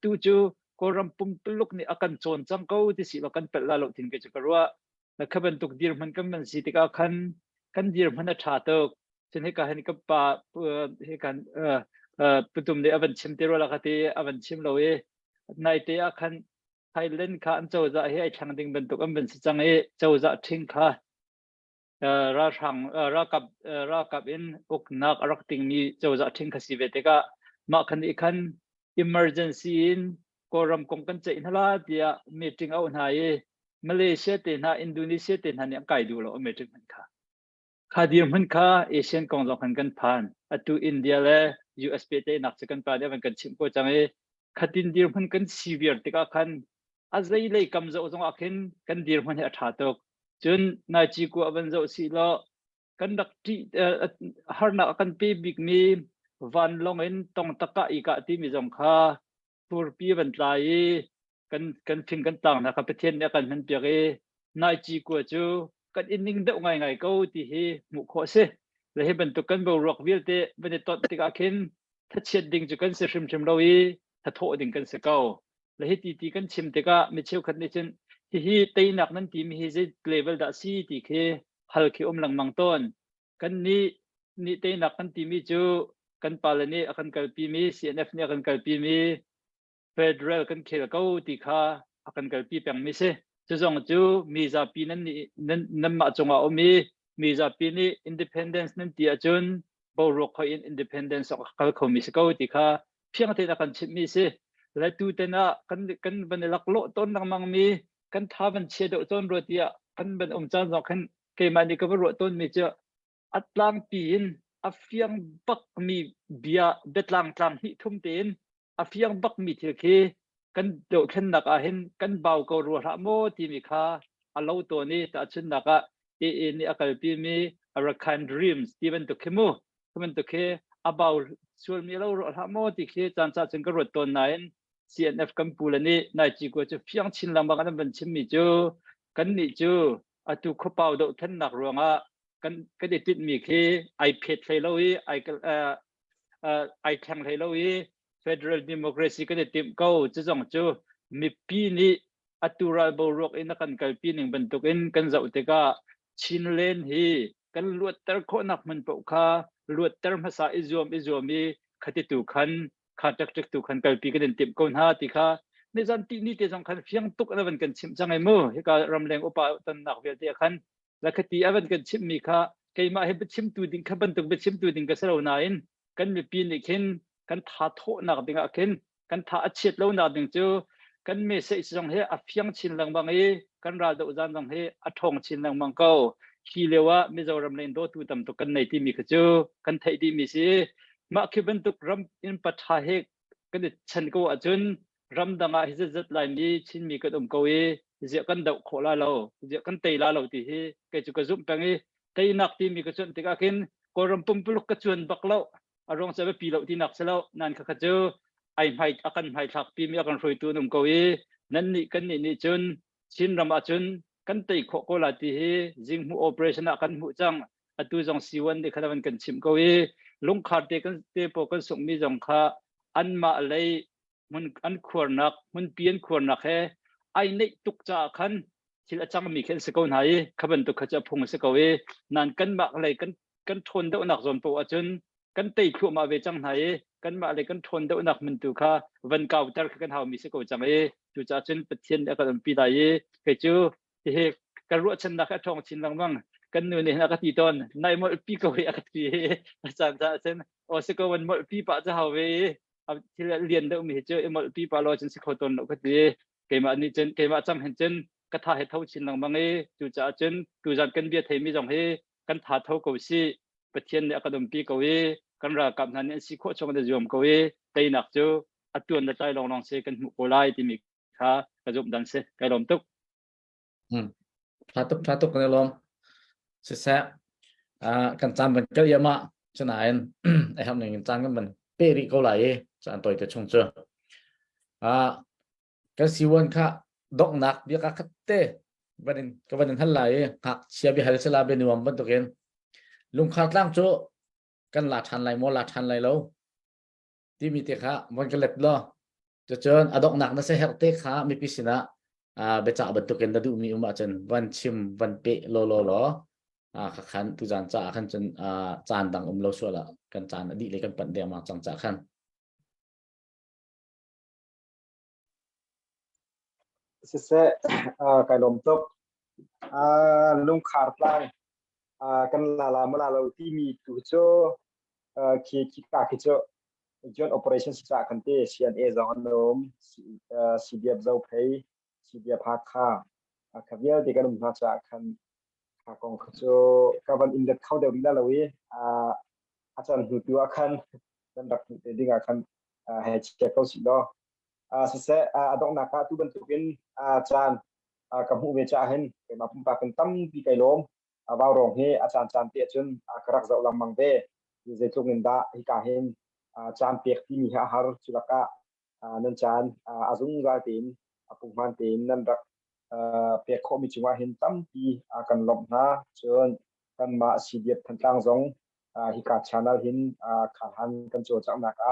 ตัวจูกรำปุ่มปลุกนี่อาการโจรจังเขาที่สิเรากันเป็นลาลทิ้งเกี่ยวกับว่าแล้วขับบรรทุกดีมันก็มันสิติกาคันดีมันชาตกฉันให้การเห็นกับป่าให้การประตูนี้อวันชิมที่เราละคดีอวันชิมเราในที่อาคันไทยเล่นข้าอันเจ้าจะให้ทางดิ่งบรรทุกอันเป็นสิจังให้เจ้าจะทิ้งข้าราชังรากับอินอุกนักรักติงมีเจ้าจะทิ้งข้าสิเวติกามาคันอีกคัน emergency in กรมกงกันเจอินลาเดียมีทิ้งเอาหน่ายมาเลเซียเต็นหาอินโดนีเซียเต็นหาเนี่ยไกลดูแล้วมีทิ้งมันข้าข้าดีมันข้าเอเชียนกองจงกันผ่านตัวอินเดียและ USP เต็นนักจะกันผ่านเนี่ยมันกันชิมก็จังข้าดินดีมันกัน severe ติกาคันอาศัยเลยกำจัดจงอาคินกันดีมันเหตุขาดตกจนนายจีกูอันจะสิละกันดักที่ฮาร์นักกันปีบิกมีวันลงอินตรงตะกะอีกที่มีจงข้าตัวปีบรรลัยกันฟิงกันต่างนะครับประเทศเนี่ยกันมันเปียกนายจีกูจูกันอินนิ่งเดาไงเขาที่เฮมุขเสเลยให้บรรทุกกันบรอกวิลเตบรรทุกติกาคินถ้าเช็ดดิ่งจุกันเสียชิมเราถ้าโทษดิ่งกันเสียเก่าและให้ตีกันชิมติกาไม่เชี่ยวขันนี่ฉันที่ตีนักนั้นทีมีให้เลเวลดัชซีที่เคฮัลคิอมหลังมังต้นกันนี่ตีนักนั้นทีมีจูกันปาลนี่อาการกัลปีมี CNF นี่อาการกัลปีมี Federal กันเคลเก้าตีข้าอาการกัลปีแปลงไม่ใช่จะจงจูมีซาปีนั้นมาจงเอามีซาปีนี่ Independence นั้นตีอาจุนบรอกเขาอิน Independence เขาเขามีสเก้าตีข้าเพียงแต่นักกันชิมมีใช่และตัวเต็น่ะกันบันลักโลต้นนังมังมีกันท้าบันเชดต้นรถเดียกันบันอมจันทร์กันเกมันนี่ก็เป็นรถต้นมีเจ้าอัตลังปีนอาเฟียงบักมีเบียเบ็ดลังหิทุ่มเต็นอาเฟียงบักมีเถื่อเคกันโดดขึ้นนักเห็นกันเบาก็รัวระโมที่มีค่าอาเล่าตัวนี้แต่ชุนนักนี่อาการปีมีArakan Dreamsที่เป็นตัวเคมูเป็นตัวเคอาเบาส่วนมีเรารัวระโมที่เคจันทร์จึงก็รถต้นนั้นCNF กันปูแล้วนี่นายจีก็จะเพียงชินลำบากนั้นเป็นชิมมีจูกันนี่จูตุขบ่าวโดดท่านนักรวงกันได้ติดมีคือ iPad ไทยเราไอแข่งไทยเรา Federal Democracy ก็ได้ติดเขาจะส่งจูมีปีนี้ตุราบรอกอินกันกันปีหนึ่งบรรทุกอินกันจะอุตกาชินเลนฮีกันลวดตะโคนักมันปกคาลวดตะภาษาอิจวมีขัดตุขันขาดจักตุขันกัลปีกันเต็มก้นหาติค่ะในจันทีนี้ที่สำคัญเพียงตุกอันวันกันชิมจังไงมั่วให้การรำแรงอุปาตันนักเวทีขันและคดีอันวันกันชิมมีค่ะใครมาให้ไปชิมตัวดิ่งขับบันตุกไปชิมตัวดิ่งกันเสลาหน่อยกันมีปีนี้เข็นกันท้าโถนักดิ่งเข็นกันท้าอัดเช็ดแล้วนักดิ่งจูกันไม่ใช่จังให้อเพียงชินลังบางกันราดอุจารจังให้อทองชินลังบางเก้าขี้เลวะไม่จะรำแรงโดตุตำตุกันในที่มีขจูกันไทยดีมีสิมาคิดเป็นตุกรำอินปัทหาเหกกันฉันก็อาจนรำดังอาฮิจัดลายนี้ชินมีกระดมเกวีเจ้ากันดาวโคลาเราเจ้ากันเตยลาเราที่ฮีเกิดจุกซุ่มแปงเตยนักที่มีกระชวนติกากินก็รำปุ่มปลุกกระชวนบักเราอารมณ์จะไปปีเราที่นักเสลานั่นข้าเจ้าไอไม่อากันไม่ทักปีมีอากันรวยตัวนุ่มเกวีนั่นนี่กันนี่จนชินรำอาจนกันเตยโคโคลาที่ฮีจิงหูโอเปอเรชั่นอากันหูจังอตุจังสิวันเด็กขณะวันกันชิมเกวีลงขาดเด็กกันเตปกันส่งมีจังข้าอันมาอะไรมันอันควรนักมันเปลี่ยนควรนักให้ไอ้ในตุกจ่าขันที่ละจังมีแค่สกุลไหนขบันตุกขจะพงสกุลนั่นกันมาอะไรกันทนเดาหนักจนปวดจนกันตีขลุ่มมาเวจังไหนกัน กันมาเลยกันทนเดาหนักมันตุค่ะวันเก่าตร์กันหามีสักจังจูจ่าจนปะเทียนก็ต้องปีได้ก็จูที่กันรู้ฉันนักท่องชินลังมั่งกันนู่นนี่นักตีตอนในหมดปีก็อยากตีอาจารย์ฉันโอ้สักวันหมดปีปะจะหาที่เรียนเดามีเจอหมดปีปะรอจนสักตอนก็ตีเกมานี่จนเกมาจำเห็นจนก็ท่าเหตุเท่าชินลังมั่งจูจ่าจนจูจ่ากันเบียดเทมีจงกันท่าเท่าก็สิปะเทียนก็ต้องปีก็กันรักกับนั้นสิโคชงได้ยอมก็เตยนักจูอัตวนได้ใจลองเสกันมุกไลที่มีค่ะกระจุบดันเสกระลมตุกท่าตุกกันลมเสียกันจำเป็นก็เยอะมากฉะนั้นไอ้ทำหนึ่งจำกันมันเปริก็ไหลจะอันตัวจะชงเจอกันสิวันค่ะดอกนักเบียกัดเตะวันนี้ก็วันนี้ท่านไหลหักเชียบิฮัลเซลาเบนิวมบันตุกเองลุงขาดล่างโจกันหลาทันไหลมอลาทันไหลแล้วที่มีเตะขาวันกันเล็ดล้อจะเจออดอกนักนั่นเสียเตะขามีพิษณะเบจ่าบันตุกเองนั่นดูมีมาจนวันชิมวันเปะโลล้อขันตุจานจ่าขันจนจานดังเราชัวละกันจานอดีตเลยกันปันเดียมาจังจ่าขันเสียการลมตกลุงขาดล่างกันลาเมื่อเราที่มีตัวโจคิดกาคิดโจจน operation สิจากกันเตะ CNA จอนนม CDF เจ้าเพย์ CDF พักค่าขบเยอะที่กันมาจากกันกองโจกับวันอินเด็กเข้าเดี๋ยวนี้แล้วเลยอาจารย์หูตัวกันdan dakดิ้งakan check out sih doh sese adong naka tu bentukin chan kamu beca hen ma pumpa kentam pi kai lom awau rong he achan chan te chun karak zau lam mang be je tung inda hi ka hen chan pek ti mi ha har chulaka nan chan azung ga tin apung man tin nan dak pek kho mi chunga hen tam pi kan lom na chun kan ma sidiet thantang zong hi ka channel hin khan kan cho chang naka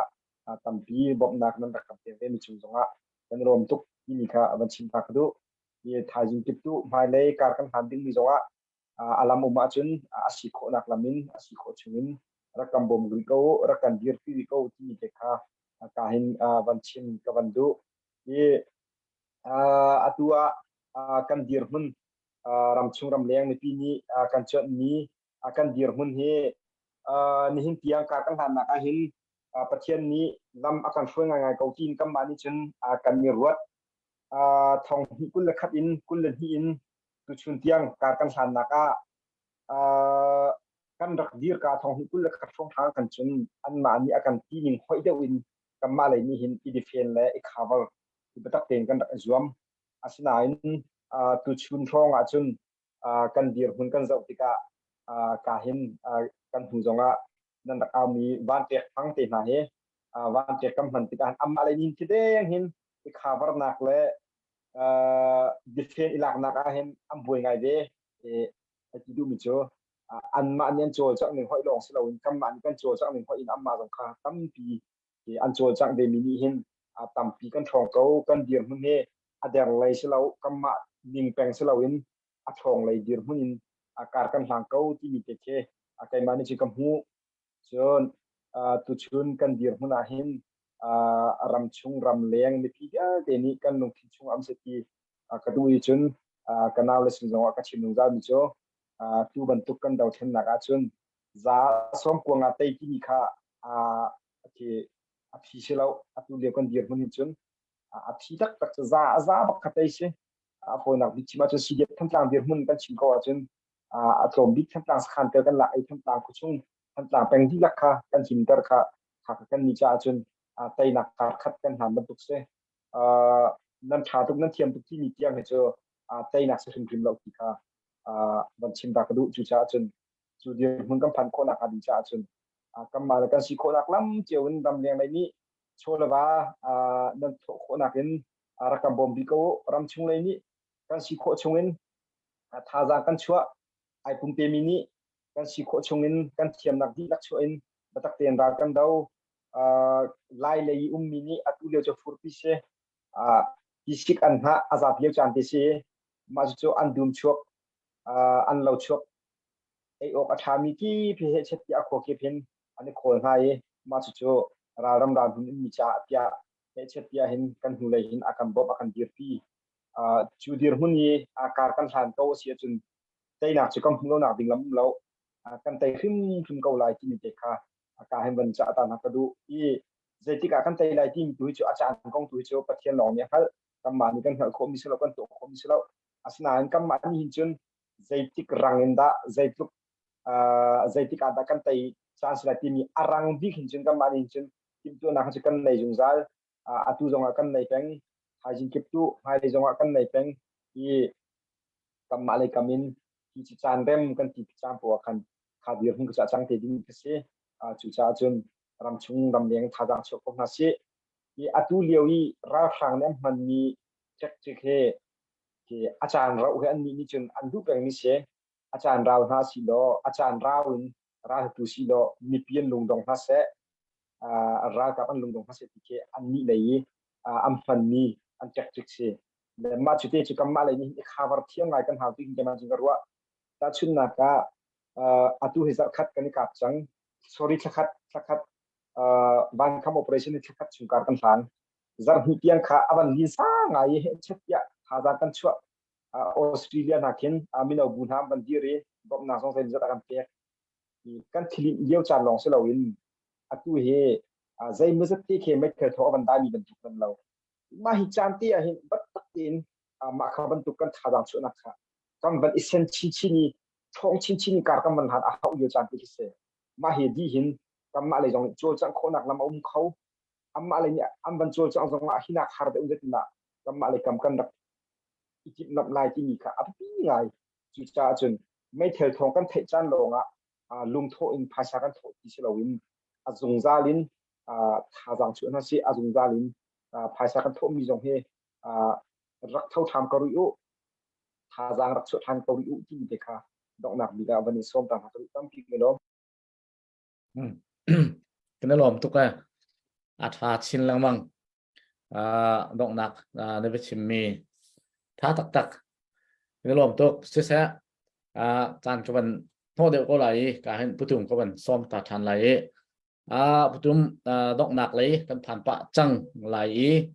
tampi bom nak nan dak kam te mi chung zonga kan rom tuk ni kha ban chim ta kadu ye thajin tip tu mai le kar kan han ding mi zonga alam uma chun asi kho nak lamin asi kho chungin rakam bom gri ko rakan dir pi ko ti te kha ka hin ban chim ka ban du ye atua kan dir hun ram chung ram leng mi pi ni kan chot ni kan dir hun he ni hin tiang ka kan han nak hinประเทศนี้ลำอาการช่วยงานเกาจีนกัมมานี่จนการมีรวดทองหิกุลขัดอินกุลหินตุชุนเตียงการกันชันนักกันรักดีร์การทองหิกุลขัดช่องทางกันจนอันมาอันนี้อาการที่ยิงห้อยเดวินกัมมาเลยนี่หินอีดิเฟนและอีคาร์บอลที่ประทับเต็งกันรักจวมอาศัยตุชุนช่องจนกันดีร์หุ่นกันเจ้าติกากาหินกันหุ่นจงนั่นเอามีวันเจ็ดทั้งตีหน้าเฮวันเจ็ดกำมันติดการอะไรนินที่เด้งเห็นที่ข่าวนักเลยดิเฟนอิลักนักเห็นบุยไงเด้ที่ดูมิโจอันมาอันยันโจจากหนึ่งห้อยลงสลาวินกำมันกันโจจากหนึ่งห้อยอินมาสงครามตั้มปีอันโจจากเดมินีเห็นตั้มปีกันทองเก้ากันเดียร์หุ่นเฮอเดอร์เลยสลาวกำมันยิงแปงสลาวินทองเลยเดียร์หุ่นการกันหางเก้าที่มีเตะไก่มานี่ชิคำหูจนตุชุนกันดีร์มุนาหินรำชุงรำเลี้ยงในพี่เดนี่กันลงที่ชุงอัมเสตีกระดูยจนกันเอาเลยสิ่งที่ว่ากันชิมลงจามิโจtu bentuk kan dau then nak achun za som ko nga tai ki kha ke athi silau atu le kan dir mun chun athi tak tak za bak khatai se apo nak bi chi ma chu si de tham tang dir mun kan chim ko achun atom bi tham tang khan te kan la ai tham tang ku chung tham tang peng di lak kha kan chim tar kha kan ni cha achun tai nak ka khat kan han bentuk se nan tha tuk nan thiam tuk ti ni tiang he cho tai nak se hrim lo ki kha ban chim ta kadu chu cha chun chu dir mun kam phan ko nak adi cha chun kam ma kan si ko nak lam chewin dam leng lai ni chola ba nan ko nak in rakam bom bi ko ram chung lai ni kan si ko chungin tha za kan chua ai pum pe mi ni kan si ko chungin kan thiam nak di lak chuin batak ten ra kan dau lai lei mi ni atu le cho fur pi se isik an ha azap ye chan te se ma chu an dum chuakอันเราชกไอโอกอาทามีที่พิเศษที่อาโคเกพินอันนี้คนไทยมาสุด ra ram ram hin mi cha pia he chet pia hin kan hu le hin akan bob akan dir pi chu dir hun ni akar kan han to sia chun tei nak chu kam hung nak ding lam lo kan tei khim ko lai ti mi te kha ka hen ban cha ta na ka du i zeti ka kan tei lai ti mi tu chu achan kong tu chu pathian long ya hal kam ma ni kan hal khom mi selo kan to khom mi selo asna an kam ma ni hin chun zaitik rangenda zaituk zaitik ada kan tei chance la ti mi arang bi hin chun kam ma ni chun tim tu na ha kan nei jung zal atu jong kan nei peng ha jin kip tu hai le jong kan nei peng i kam ma le kamin ki chi chan rem kan ti cham po kan kha dir hun ka chang te ding se chu cha chun ram chung ram leng tha jang chok na se i atu lioi ra khang nem man ni chek chek he ke achan ra u han ni chun an du peng ni se achan rao na si lo achan rao in ra tu si lo mi pian lung dong na se ra ka an lung dong na se ti ke an ni nei am fan ni an chek chek se le ma chu te chu kam ma le ni khabar thiang ngai kan ha ti ke ma jing ro ta chun na ka atu he za khat kan ka chang sorry khat ban kam operation ni khat chung kar kan san zar hi pian kha awan li sa ngai he chet ya ha za kan chwa Australia na ken amino bunham ban dire bob na song sai za kan pe kan thili yeu chan long se lo in atu he zai mu za ti ke me khe tho ban da mi ban tuk ban lo ma hi chan ti a hin bat tak tin ma kha ban tuk kan tha jang chu na kha kam ban isen chi ni thong chi ni kar kam ban han a hau yo chan ti se ma he di hin kam ma le jong chol chang kho nak lam khau am ma le ni am ban chol chang jong a hina khar de unjet na kam ma le kam kan dak ikip nap lai ti ni kha ap pi ngai chu cha chun mai thel thong kan thei chan lo nga lung tho in phasa kan tho ti se lo in azung zalin tha jang chu na si azung zalin phasa kan tho mi jong he rak thau tham ka ru yu tha jang rak chu than ka ru yu ti mi te kha dok nak bi ga ban som ta ha tu tam pi me lo cái nó lòm tục này tha chin lang mang dok nak ne be chim mi tha tak cái nó lòm tục sẽ chan cho ban thô đều có lại cả hen putum có ban som ta than lại putum dok nak lấy kan phan pa chang lại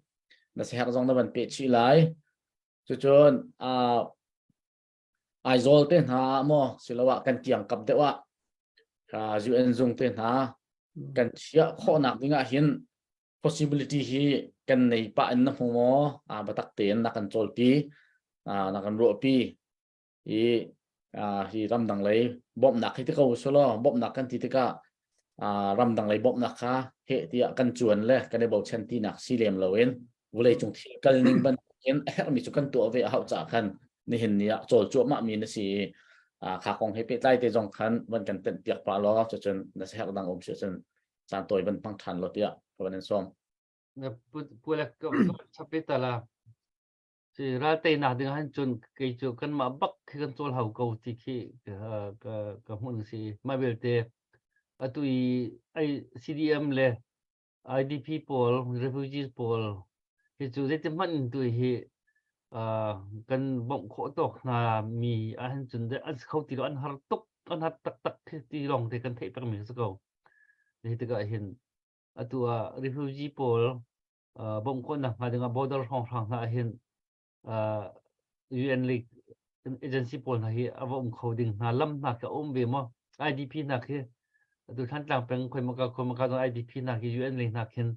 là sẽ hak jong na ban pe chi lại cho chon aizol ten ha mo silawa kan tiang kap dewa UN zung ten ha kan chia kho nak dinga hin possibility hi kan nei pa an na mo batak ten na kan chol pi na kan ro pi hi ram dang lei bom nak hi te ko solo bom nak kan ti te ka ram dang lei bom nak kha he tia kan chuan le kan bo chen ti nak si lem loen vulei chung thi kal ning ban ken mi chu kan to ve hau cha khan ni hin nia chol chu ma mi na si khá con hết tại thế dòng khăn vẫn cần tận tiệc phá lo cho chân là sẽ học đang ôm sự chân sản tuổi vẫn bằng thành lột tiệc và vẫn xóm pula sắp biết là thì ra tây nào thì hắn chun cái chỗ căn mà bắc khi căn chỗ hậu cầu thì khi cái món gì mà biểu thế tụi ai CDM le IDP pool refugees pool thì chỗ đấy thì mình tụi hi kan bong kho tok na mi an chun de an khau ti an har tok an hat tak ti long te kan thei tak mi sa ko ni te ga hin atua refugee pool bong ko na ma denga border hong na hin UN league agency pool na hi awom coding na lam na ka ve mo IDP na ke tu than tlang peng khoi ma ka IDP na ki UN league na khin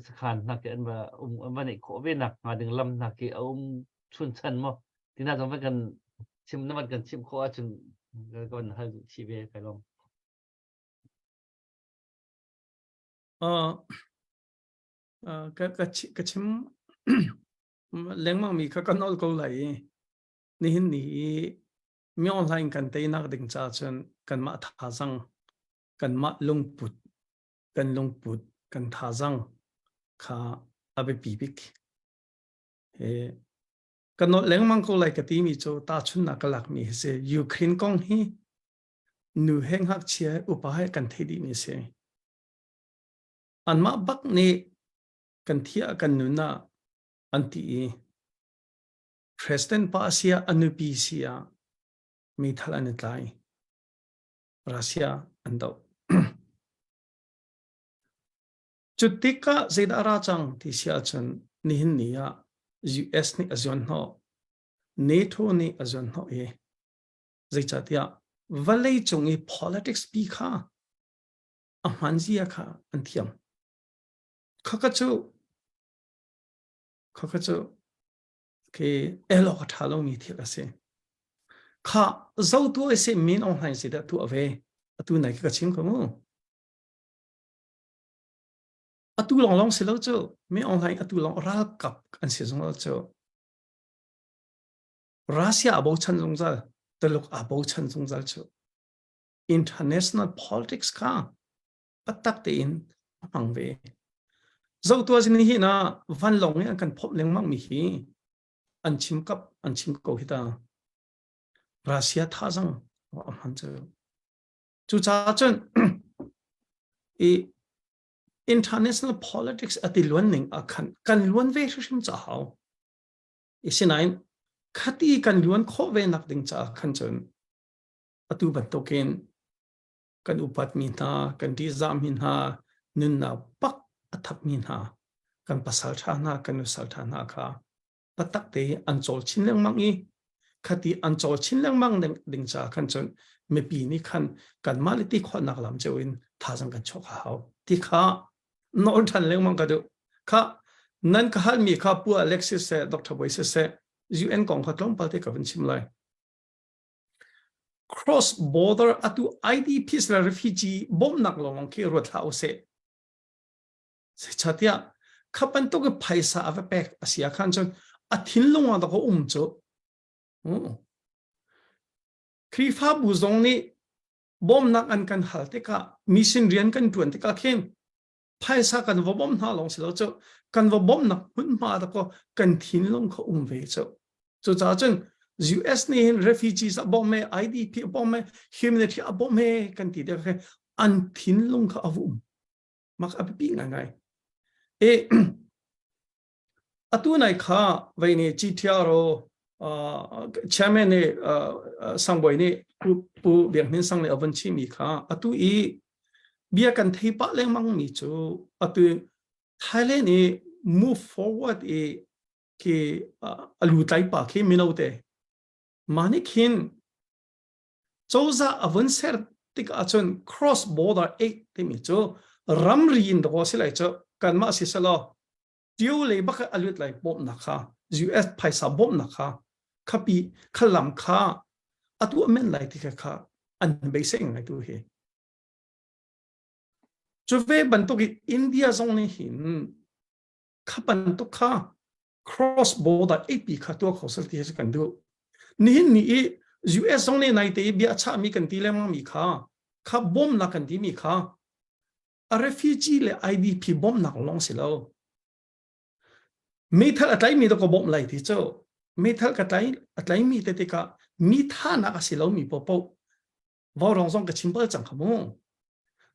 sakhan na ke an ba nei kho ve nak ma ding lam na ke chun chan mo tina jong kan chim na man kan chim kho a chun kon ha chi ve kai long cái chim leng mang mi ka nol ko lai ni hin ni mi online kan te nak ding cha chen kan ma tha jang kan ma lung put kan tha jang kha abe bibik kan no leng mang ko lai ka ti mi cho ta chun na ka lak mi se Ukraine kong hi nu heng hak chia upai kan the di mi se an ma bak ni kan thia kan nu na anti President pa sia anupi sia mi thalan tlai Russia ando จุดที่ก็เจดาราจังที่เสียจนนี่นี่อะ US นี่อจวนเหาะ NATO นี่อจวนเหาะเจจัดยาวันเลยจงอี politics ปีค่ะอามันจีอะค่ะอันเทียมเขาก็จะคือลอกทาลงมีเทียกันเสียข้าเจ้าตัวเสียมินออนไลน์สิเดตัวเวตัวไหนก็ชิมกันมั้งตัวลองสิแล้วเจ้าไม่ออนไลน์ตัวลองรักกับอันเสียจงแล้วเจ้ารัสเซียอาบูชันจงจัลตลกอาบูชันจงจัลเจ้า international politics ค่ะปัตตักเตียนมังเวเจ้าตัวสินี่นะวันลงเนี่ยกันพบเรื่องมังมีฮีอันชิมกับอันชิมโกหิตารัสเซียท่าจังว่ามันเจอจู่จ้าจนinternational politics อติล้วนหนึ่งอาคันกันล้วนเวชชิมจ้าเขาสินัยคดีกันล้วนโคเวนักดึงจ้าคันจนอตุบันโตเกนกันอุปัตมินากันดีซามินานุนนาปักอัฐมินากันปัสสัลชานากันอุสัลชานาค่ะปัตตักเตอันโจลชินเรื่องมังอีคดีอันโจลชินเรื่องมังดึงจ้าคันจนไม่ปีนี้คันกันมาลิติขวัญนักลำเจวินท่าจังกันโชคเขาที่ข้านอทันเรื่องมังกันดูข้านั้นก็ฮัลมีข้าปัวอเล็กซิสเซ่ดร.บอยซิสเซ่ UN กองขัดลงปฏิกับเป็นชิมเลย cross border อตุ IDPs และ refugee บ่มนักลงที่รถเท้าเสเชัดยาข้าเป็นตัวกับไพศาลเป็กอาศัยขันจนอาทิตย์ลงมาตะก็จุครีฟ้าบุษงนี้บ่มนักอันกันหัลติกามิสินเรียนกันด่วนติกาเข้มไพศาลกันว่าบ่มน่าลงสิแล้วจ้ะกันว่าบ่มนักหุ่นมาตะก็กันทิ้งลงเขาเวจ้ะจ้าจนUS นี่ refugees บ่มIDP บ่ม humanity บ่มกันที่เดียวกันอันทิ้งลงเขามักอภิปิงไงตัวไหนข้าวันนี้ GTR chairman เนี่ยสังบอยเนี่ยผู้เบียงเงินสังเลยวันชิมีข้าตัวเบียกันที่ปะเลี้ยงมังมีจูตัวไทยเลยนี่ move forwardคือลุยไต่ปะคือมินเอาแต่มันนี่คินโจซ่าวันเสาร์ที่ก็อาจจะ cross border ที่มีจูรัมรีนตัวสิเลยจูกันมาสิสละเดี๋ยวเลยบักอลุยไต่บ่มนะคะ US ไพศาลบ่มนะคะข้าปีข้าลำข้าตัวเม่นไล่ที่ข้าอันเบสิกไงตัวเฮจูเวบันตุกิอินเดียตรงนี้หินข้าบันตุข้า cross border ปีข้าตัวเขาสักทีจะกันดูนี่ US ตรงนี้ในที่เบียชามีกันที่เล่มมีข้าบ่มนักกันที่มีข้า refugee และ IDP บ่มนักลงสิแล้วไม่ทันอะไรมีตัวก็บ่มไล่ที่เจ้าไม่ทันอะไรมีแต่ที่ก็มีท่านักสิแล้วมีป๊อปว่าเราส่งกับชิมเปิลจังขโมง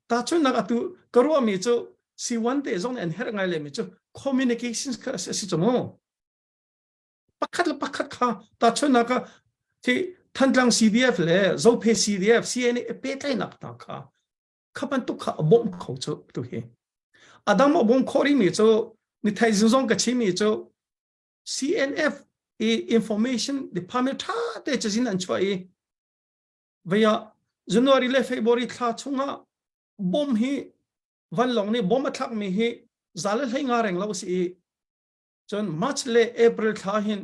แต่ช่วงนักตัวก็รู้ว่ามีเจ้าสิวันเดียวส่งเนี่ยเห็นไงเลยมีเจ้า communication ก็สิจมูกปักขัดข้าแต่ช่วงนักที่ทันหลัง CDF เลยเจ้าเพย์ CDF CNA เป็นได้นักนักข้าเป็นตุกข้าบ่มเขาเจ้าตัวเองอาดัมบ่มข้อนี้มีเจ้านี่ไทยส่งกับชิมีเจ้า CNF information department ท่าเด็กจะสินันช่วยเวีย January และ February ท่าช่วงบ่มฮีวันหลงนี่บ่มทักมีฮีจัลให้งานแรงเราสิจน March และ April ท่าหิน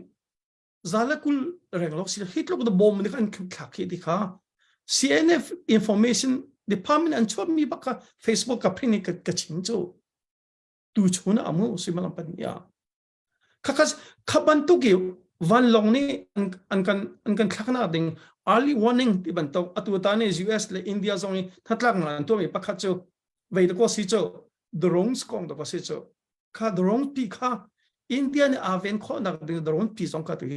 จัลกุลแรงเราสิฮิตลูกตัวบ่มนี่กันทักฮีดิค่ะ CNF information department อันช่วยมีบัก Facebook กับพินิกชิมจูดูชนอามูสิมาลำปัญญาข้าบันทุกิวันลงนี่อันกันคลักนาดิ่ง early warning ที่บันทุกตัวตอนนี้ US และอินเดียส่งนี่ทัดลักงานตัวมีปักขัดจูไว้ตะก็สิจู drones กองตะก็สิจูข้า drone ปีข้าอินเดียเนี่ยอาเวนข้อนักดิ่ง drone ปีส่งข้าตัว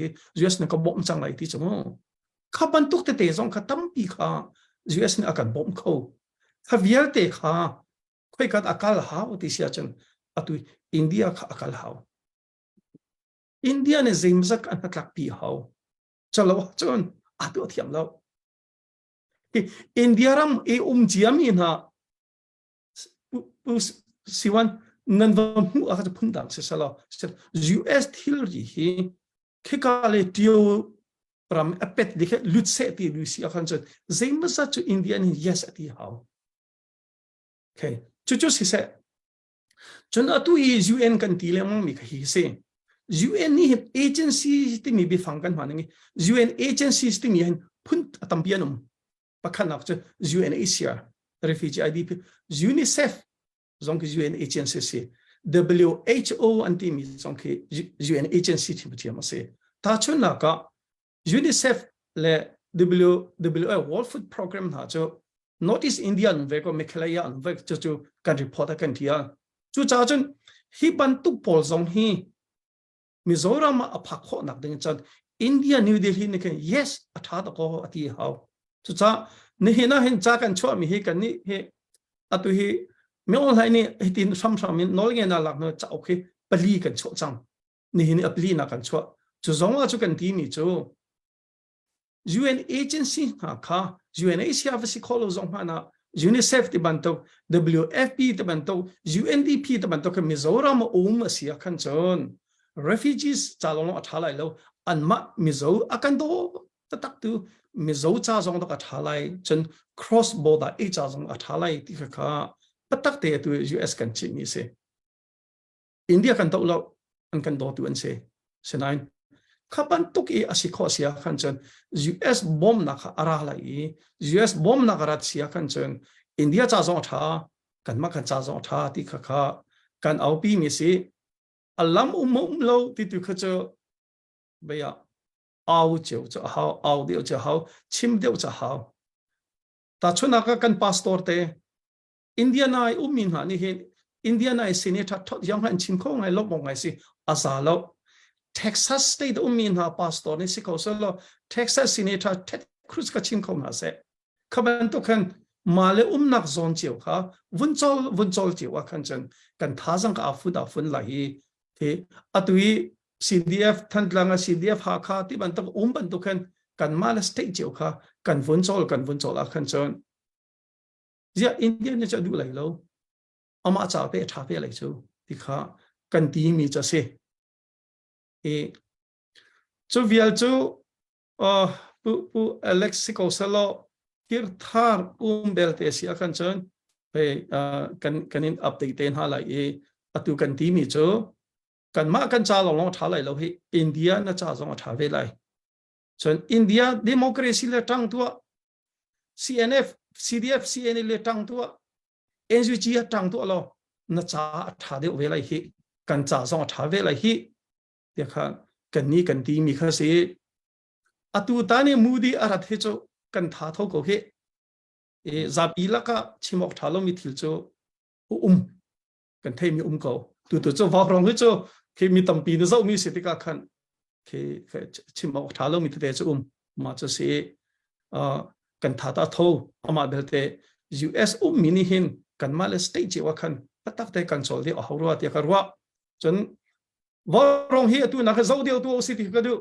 US เนี่ยก็บ่มจังไรที่จูข้าบันทุกเตะส่งข้าตั้มปีข้า US เนี่ยอาการบ่มเขาข้าเวียร์เตะข้าค่อยกัดอากาศหาวที่เสียจังตัวอินเดียข้าอากาศหาวอินเดียเนี่ยเจมส์กันทักปีเขาจะเล่าจนตัวเทียมแล้วอินเดียรำจียมีนะสิวัน nan va mu a ka phun dang se sala US thil ri hi khekale tio pram apet dikhe lutse ti lusi a khan chon zeimasa chu Indian yes ati how okay chu si se chon atu is UN kan ti le mang mi hi se UN ni agency ti mi bi phang kan manangi UN agencies ti mi han phun atampianum pakhanak chu UNHCR refugee IDP UNICEF zong UN agency se WHO anti mi zong UN agency ti butiam se ta chuna ka UNICEF le WHO World Food Program ha cho Northeast India ve ko Meghalaya ve chu kan report kan tia chu cha chun hi ban tu pol zong hi Mizoram a phakho nak ding chan India New Delhi ne ke yes atha da ko ati how chu cha ne hina hin cha kan chwa mi hi kan ni he atu hi me on lai ni hitin sam min nol nge na lak no cha okay pali kan chwa chang ni hin apli na kan chwa chu zong a chu kan ti mi chu UN agency ha kha UNHCR si kholo zong ha na UNICEF ti ban to WFP ti ban to UNDP ti ban to ke Mizoram asia khan chon refugees chalong athalai lo anma Mizo akan do tatak tu Mizo cha zong da athalai chen cross border e cha zong athalai ti kha patak te tu US kan chi ni se India kan to lo an kan do tu an se senain kapan tuk i asikho sia khan chen US bomb na kha ara lai US bomb na garat sia khan chen India cha zong tha kan ma kan cha zong tha ti kha kan au pi mi si alam lo ti tu kha cho beya au cheu cha how au deu cha how chim deu cha how ta chuna ka kan pastor te India nai min ha ni he India nai senator thot yang han chim kho ngai lo mong ngai si asa lo Texas state min ha pastor ni si ko lo Texas senator Ted Cruz ka chim kho na se khaban to khan male nak zon cheu kha vunchol cheu wa khan chen kan thazang ka afu da fun la hi the atui CDF thantlanga CDF ha kha ti ban to ban to khan kan male state cheu kha kan vunchol a khan chen ya India ne cha du lai lo ama cha pe tha pe lai chu ti kha kan ti mi cha se e chu vial chu pu Alexico salo kir thar belte sia kan chen pe kanin update ten ha lai e atu kan ti mi chu kan ma kan cha long tha lai lo hi India na cha zong tha ve lai chen India democracy le tang tu CNF CDF CNL le tang tu NUG tang tu lo na cha tha de ve lai hi kan cha zong tha ve lai hi te kha kan ni kan ti mi kha se atu ta ne mudi arat he chu kan tha tho ko he e zapi la ka chimok thalo mi thil chu kan thei mi ko tu chu wa rong he chu ke mi tampi na zo mi se ti ka khan ke chimok thalo mi te chu ma chu se kan tha ta tho ama belte US mini hin kan mal state che wa khan patak te kan sol de a hawra ti ka ruwa chon warong hi tu na ka zo de tu city ka du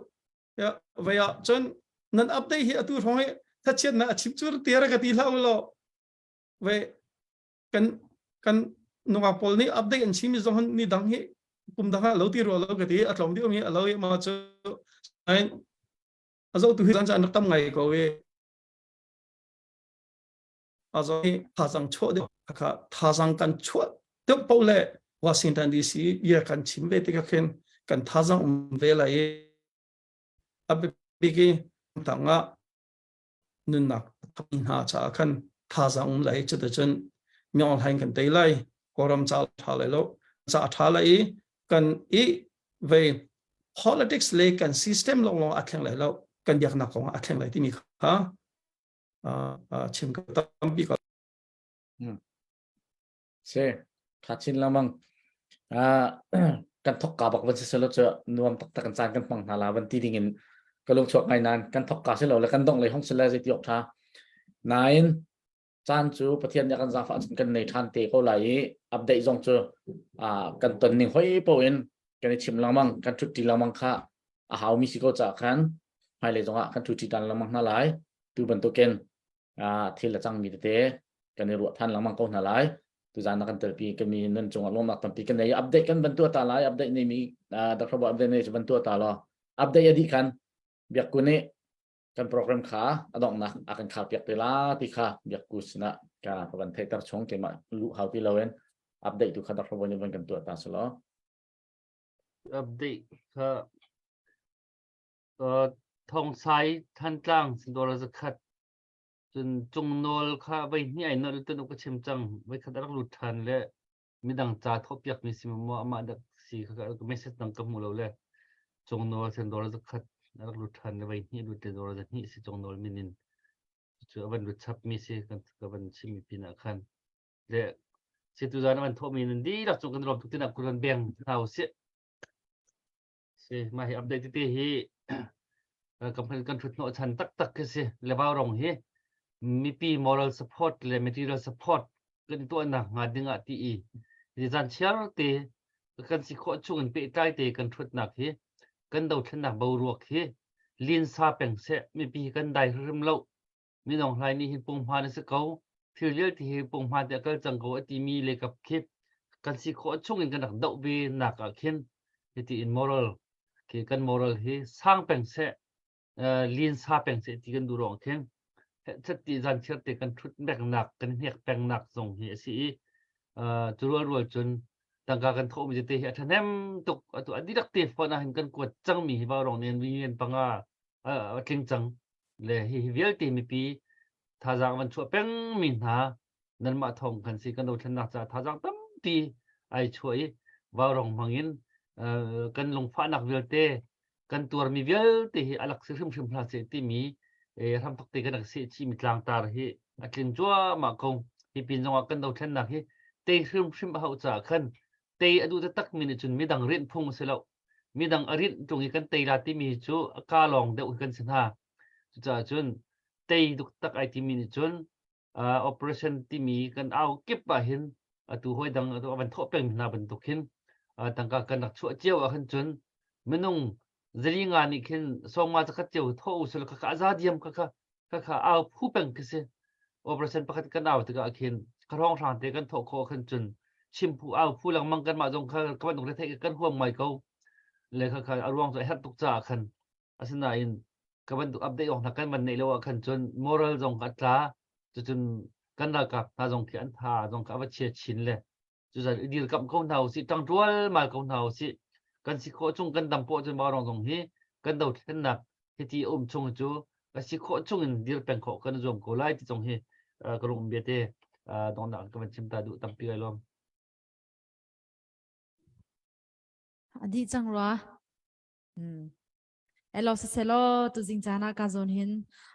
ya vaya chon nan update hi tu rong he ta chen na chip chur te ra ka ti lau lo ve kan nunga pol ni update an chimi zo ni dang hi pum da lo ti ro lo ka ti atlong di mi alo ma chu ai azo tu hi jan jan tam ngai ko we azo hi tha sang cho de kha tha sang kan cho de pol le Washington DC ye kan chim ve ti ka khen kan tha sang ve la e ab bigi tanga nun nak thin ha cha khan tha sang lai chu de chen myong hain kan dei lai koram cha tha lai lo cha tha lai kan e ve politics le kan system long long atheng lai lo kan yak na ko atheng lai ti mi kha chim ka tam bi ka se kachin lamang kan thok ka bak ban se lo cha nuam tak tak kan chan kan pang hala ban ti dingin kalung chok ngai nan kan thok ka se lo la kan dong le hong se la je ti ok tha nain chan chu pathian ya kan za fa kan nei than te ko lai update jong chu kan ton ning hoi po in kan chim lamang kan thut ti lamang kha a haw mi si ko cha khan hai le jonga kan thut ti dan lamang na lai tu ban to ken thil la chang mi te kan ru than lamang ko na lai tu zana kan terpi kami nan chunga lom nak tampi kan nei update kan bantu ta lai update nei mi Dr. Bob update nei bantu ta lo update adi kan biak kune kan program kha adong nak akan kha piak tela ti kha biak kusna ka paban thai tar chong ke ma lu how pi lawen update tu kha Dr. Bob ni ban kan tu ta selo update ค่ะทองไซท่านจ้างสินดอลจะขัดจนจงนอลค่ะไปนี่ไอ้นอลตัวนุกเชมจังไว้ขัดรักลุทันและมีดังจ่าทบยักมีสิมมัวมาดักสีค่ะก็ไม่เสร็จดังกับมูเราเลยจงนอลสินดอลจะขัดรักลุทันไว้นี่ลุดดอลจะนี่สิจงนอลมินินเชื่อวันลุชับมีสิกันกับวันชิมีปีนักขันและสิตุจานวันทบมีนันดีรักจงกันรวมทุกที่นักกุลันเบียงเท้าเสียมาให้อัปเดตที่ที่กำลังกันทุนโนชันตักๆสิเลเวลลงเฮมีปี moral support และ material support กันตัวหนักงานดึงอ่ะที่ที่จันเชียร์เตกันสิโคชุกันไปใต้เตกันทุนหนักเฮกันดาวชนะเบาหลวกเฮลินซาเป็งเสมีปีกันได้เริ่มเล่ามีน้องรายนี้หินปงพานสเกาที่เลี้ยที่หินปงพานแต่ก็จังเขาที่มีเลยกับคลิปกันสิโคชุกันหนักดาวเวหนักอ่ะเข็นที่ immoral คือกัน moral เฮสร้างเป็งเสลีนซาเป็งเสที่กันดูรองเทงชัดตีจันเชื่อเตกันทุดแบกหนักกันเหียกแปงหนักส่งเหียสีจุรัวจนต่างกันโทมิจเตะทันแนมตกตัวอดีตเตฟพอนะเห็นกันกวดจังมีบ่าวรองเนียนวิเวียนปังอาเก่งจังเลยฮิเวลเตมีปีท่าจางมันช่วยแปงมินหานั่นมาทองกันสิกันโดนหนักจะท่าจางตั้มตีไอช่วยบ่าวรองมังอินกันลงฟ้าหนักเวลเตกันตัวมีเวลที่อลักษณ์ชิมพลาสที่มีทำตกตีกันนักเสียชีมิตลางตาร์ที่อัจฉริยะมากคงที่เป็นจังหวะกันเราเช่นนักที่เตะชิมเขาจากขันเตะอดูจะตักมินจุนมีดังเรียนพุ่งเสร็จมีดังอรินตรงนี้กันเตะลาที่มีจูกาลองเดือดกันสินะจุดจุนเตะดุตักไอที่มีจุนoperation ที่มีกันเอาเก็บไปเห็นตัวห้อยดังตัวบรรทุกเป็นนาบรรทุกเห็นต่างกันนักชั่วเจียวขันจุนไม่นุ่งZeringan ikin soma zakat jauh tahu usul kakak azadiam kakak au hupeng kese operasi pakat kan au tiga ikin karong rantai kan toko kan jun chimpu au pulang mangkan mak jong kawan dong retek kan huang mai kau le kakak aruang so hat tukca kan asina in kawan tu update ong kan man nei lo kan jun moral jong katla jun kan da kap ta jong kian tha jong ka ba chia chin le ju za dir kam kau nau si tang dual mal kau nau siกันสิโคจงกันดำโปจนบารองตรงนี้กันดาวเทนนักที่ชงจูกันสิโคจงอินดีร์เป็นโคกันจงโกไลที่ตรงนี้กรงเบียเตตรงนั้นก็เป็นชิมตาดูตั้งปีไอลอมอดีจังหวะเราเสร็จแล้วตัวจริงจานะการจนเห็น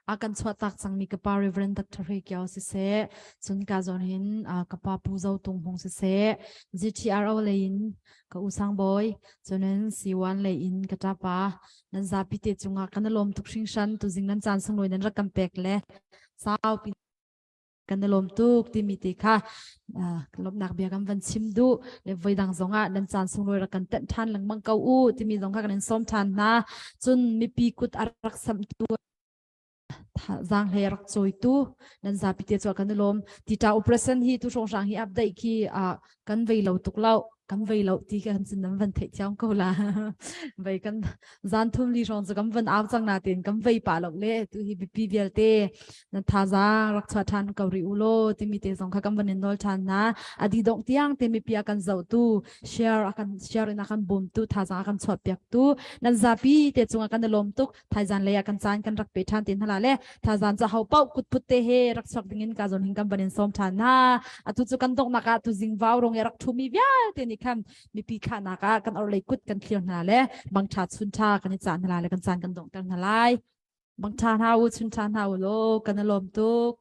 อาการสวดตักสังมีกระปา Reverend Dr. เกี่ยวเสร็จส่วนการจนเห็นกระปาปูเจ้าตรงพงเสร็จ GTRO เลยอินก็อุสังบอยจนนั้นC1เลยอินกระจับปานั่นจะพิเตจงอากันลมทุกสิ่งชั้นตัวจริงนั้นจานสังลอยนั้นรักกันแปลกเลยสาวปีกันลมทุกที่มีติค่ะลมหนักเบียกันวันชิมดูเลยไว้ดังสงะดันจานสงลอยรักกันเต้นทันหลังมังเกาอูที่มีสงค่ะกันส้มทันนะจนมีปีกุดอารักสัมตัวจางเลยรักจอยตู้นั่นจะพิเตจวกันลมที่จะอุปสรรคที่ทุกช่องทางที่อัปเดตที่กันไว้เราตุกเล่ากันไว้เราที่กันสินนั้นวันเที่ยงก็ละไว้กันจานทุ่มลีช่องจะกันวันอาบจังนาเตียนกันไว้ป่าหลอกเล่ตัวที่ปีเบียเตนั่นท่าจางรักชาทันเกาหลีอุโลที่มีเตสงค่ะกันวันนินโดลทันนะอดีตดงเตียงที่มีปีกันเจ้าตู้แชร์กันแชร์ในกันบุมตู้ท่าจางกันชดเปียกตู้นั่นจะปีเตจงกันลมตุกท่าจานเลยกันจานกันรักเปทันเตียนทลาเล่ท่าจานจะเขาเป้ากุดพุทเตเฮรักชดดิ่งกันจนหิงกันวันนินส้มทันนะตุจุกันตกนักตุจิงว้าวรงรักทุ่มีเบียเตนี่คำมีปีขานักกันเอาเลยกุดกันเคลียร์นาเล่บางชาชุนชากันจานนาลายกันจานกันดงกันนาลายบางชาหาวชุนชาหาวโลกันลมตุก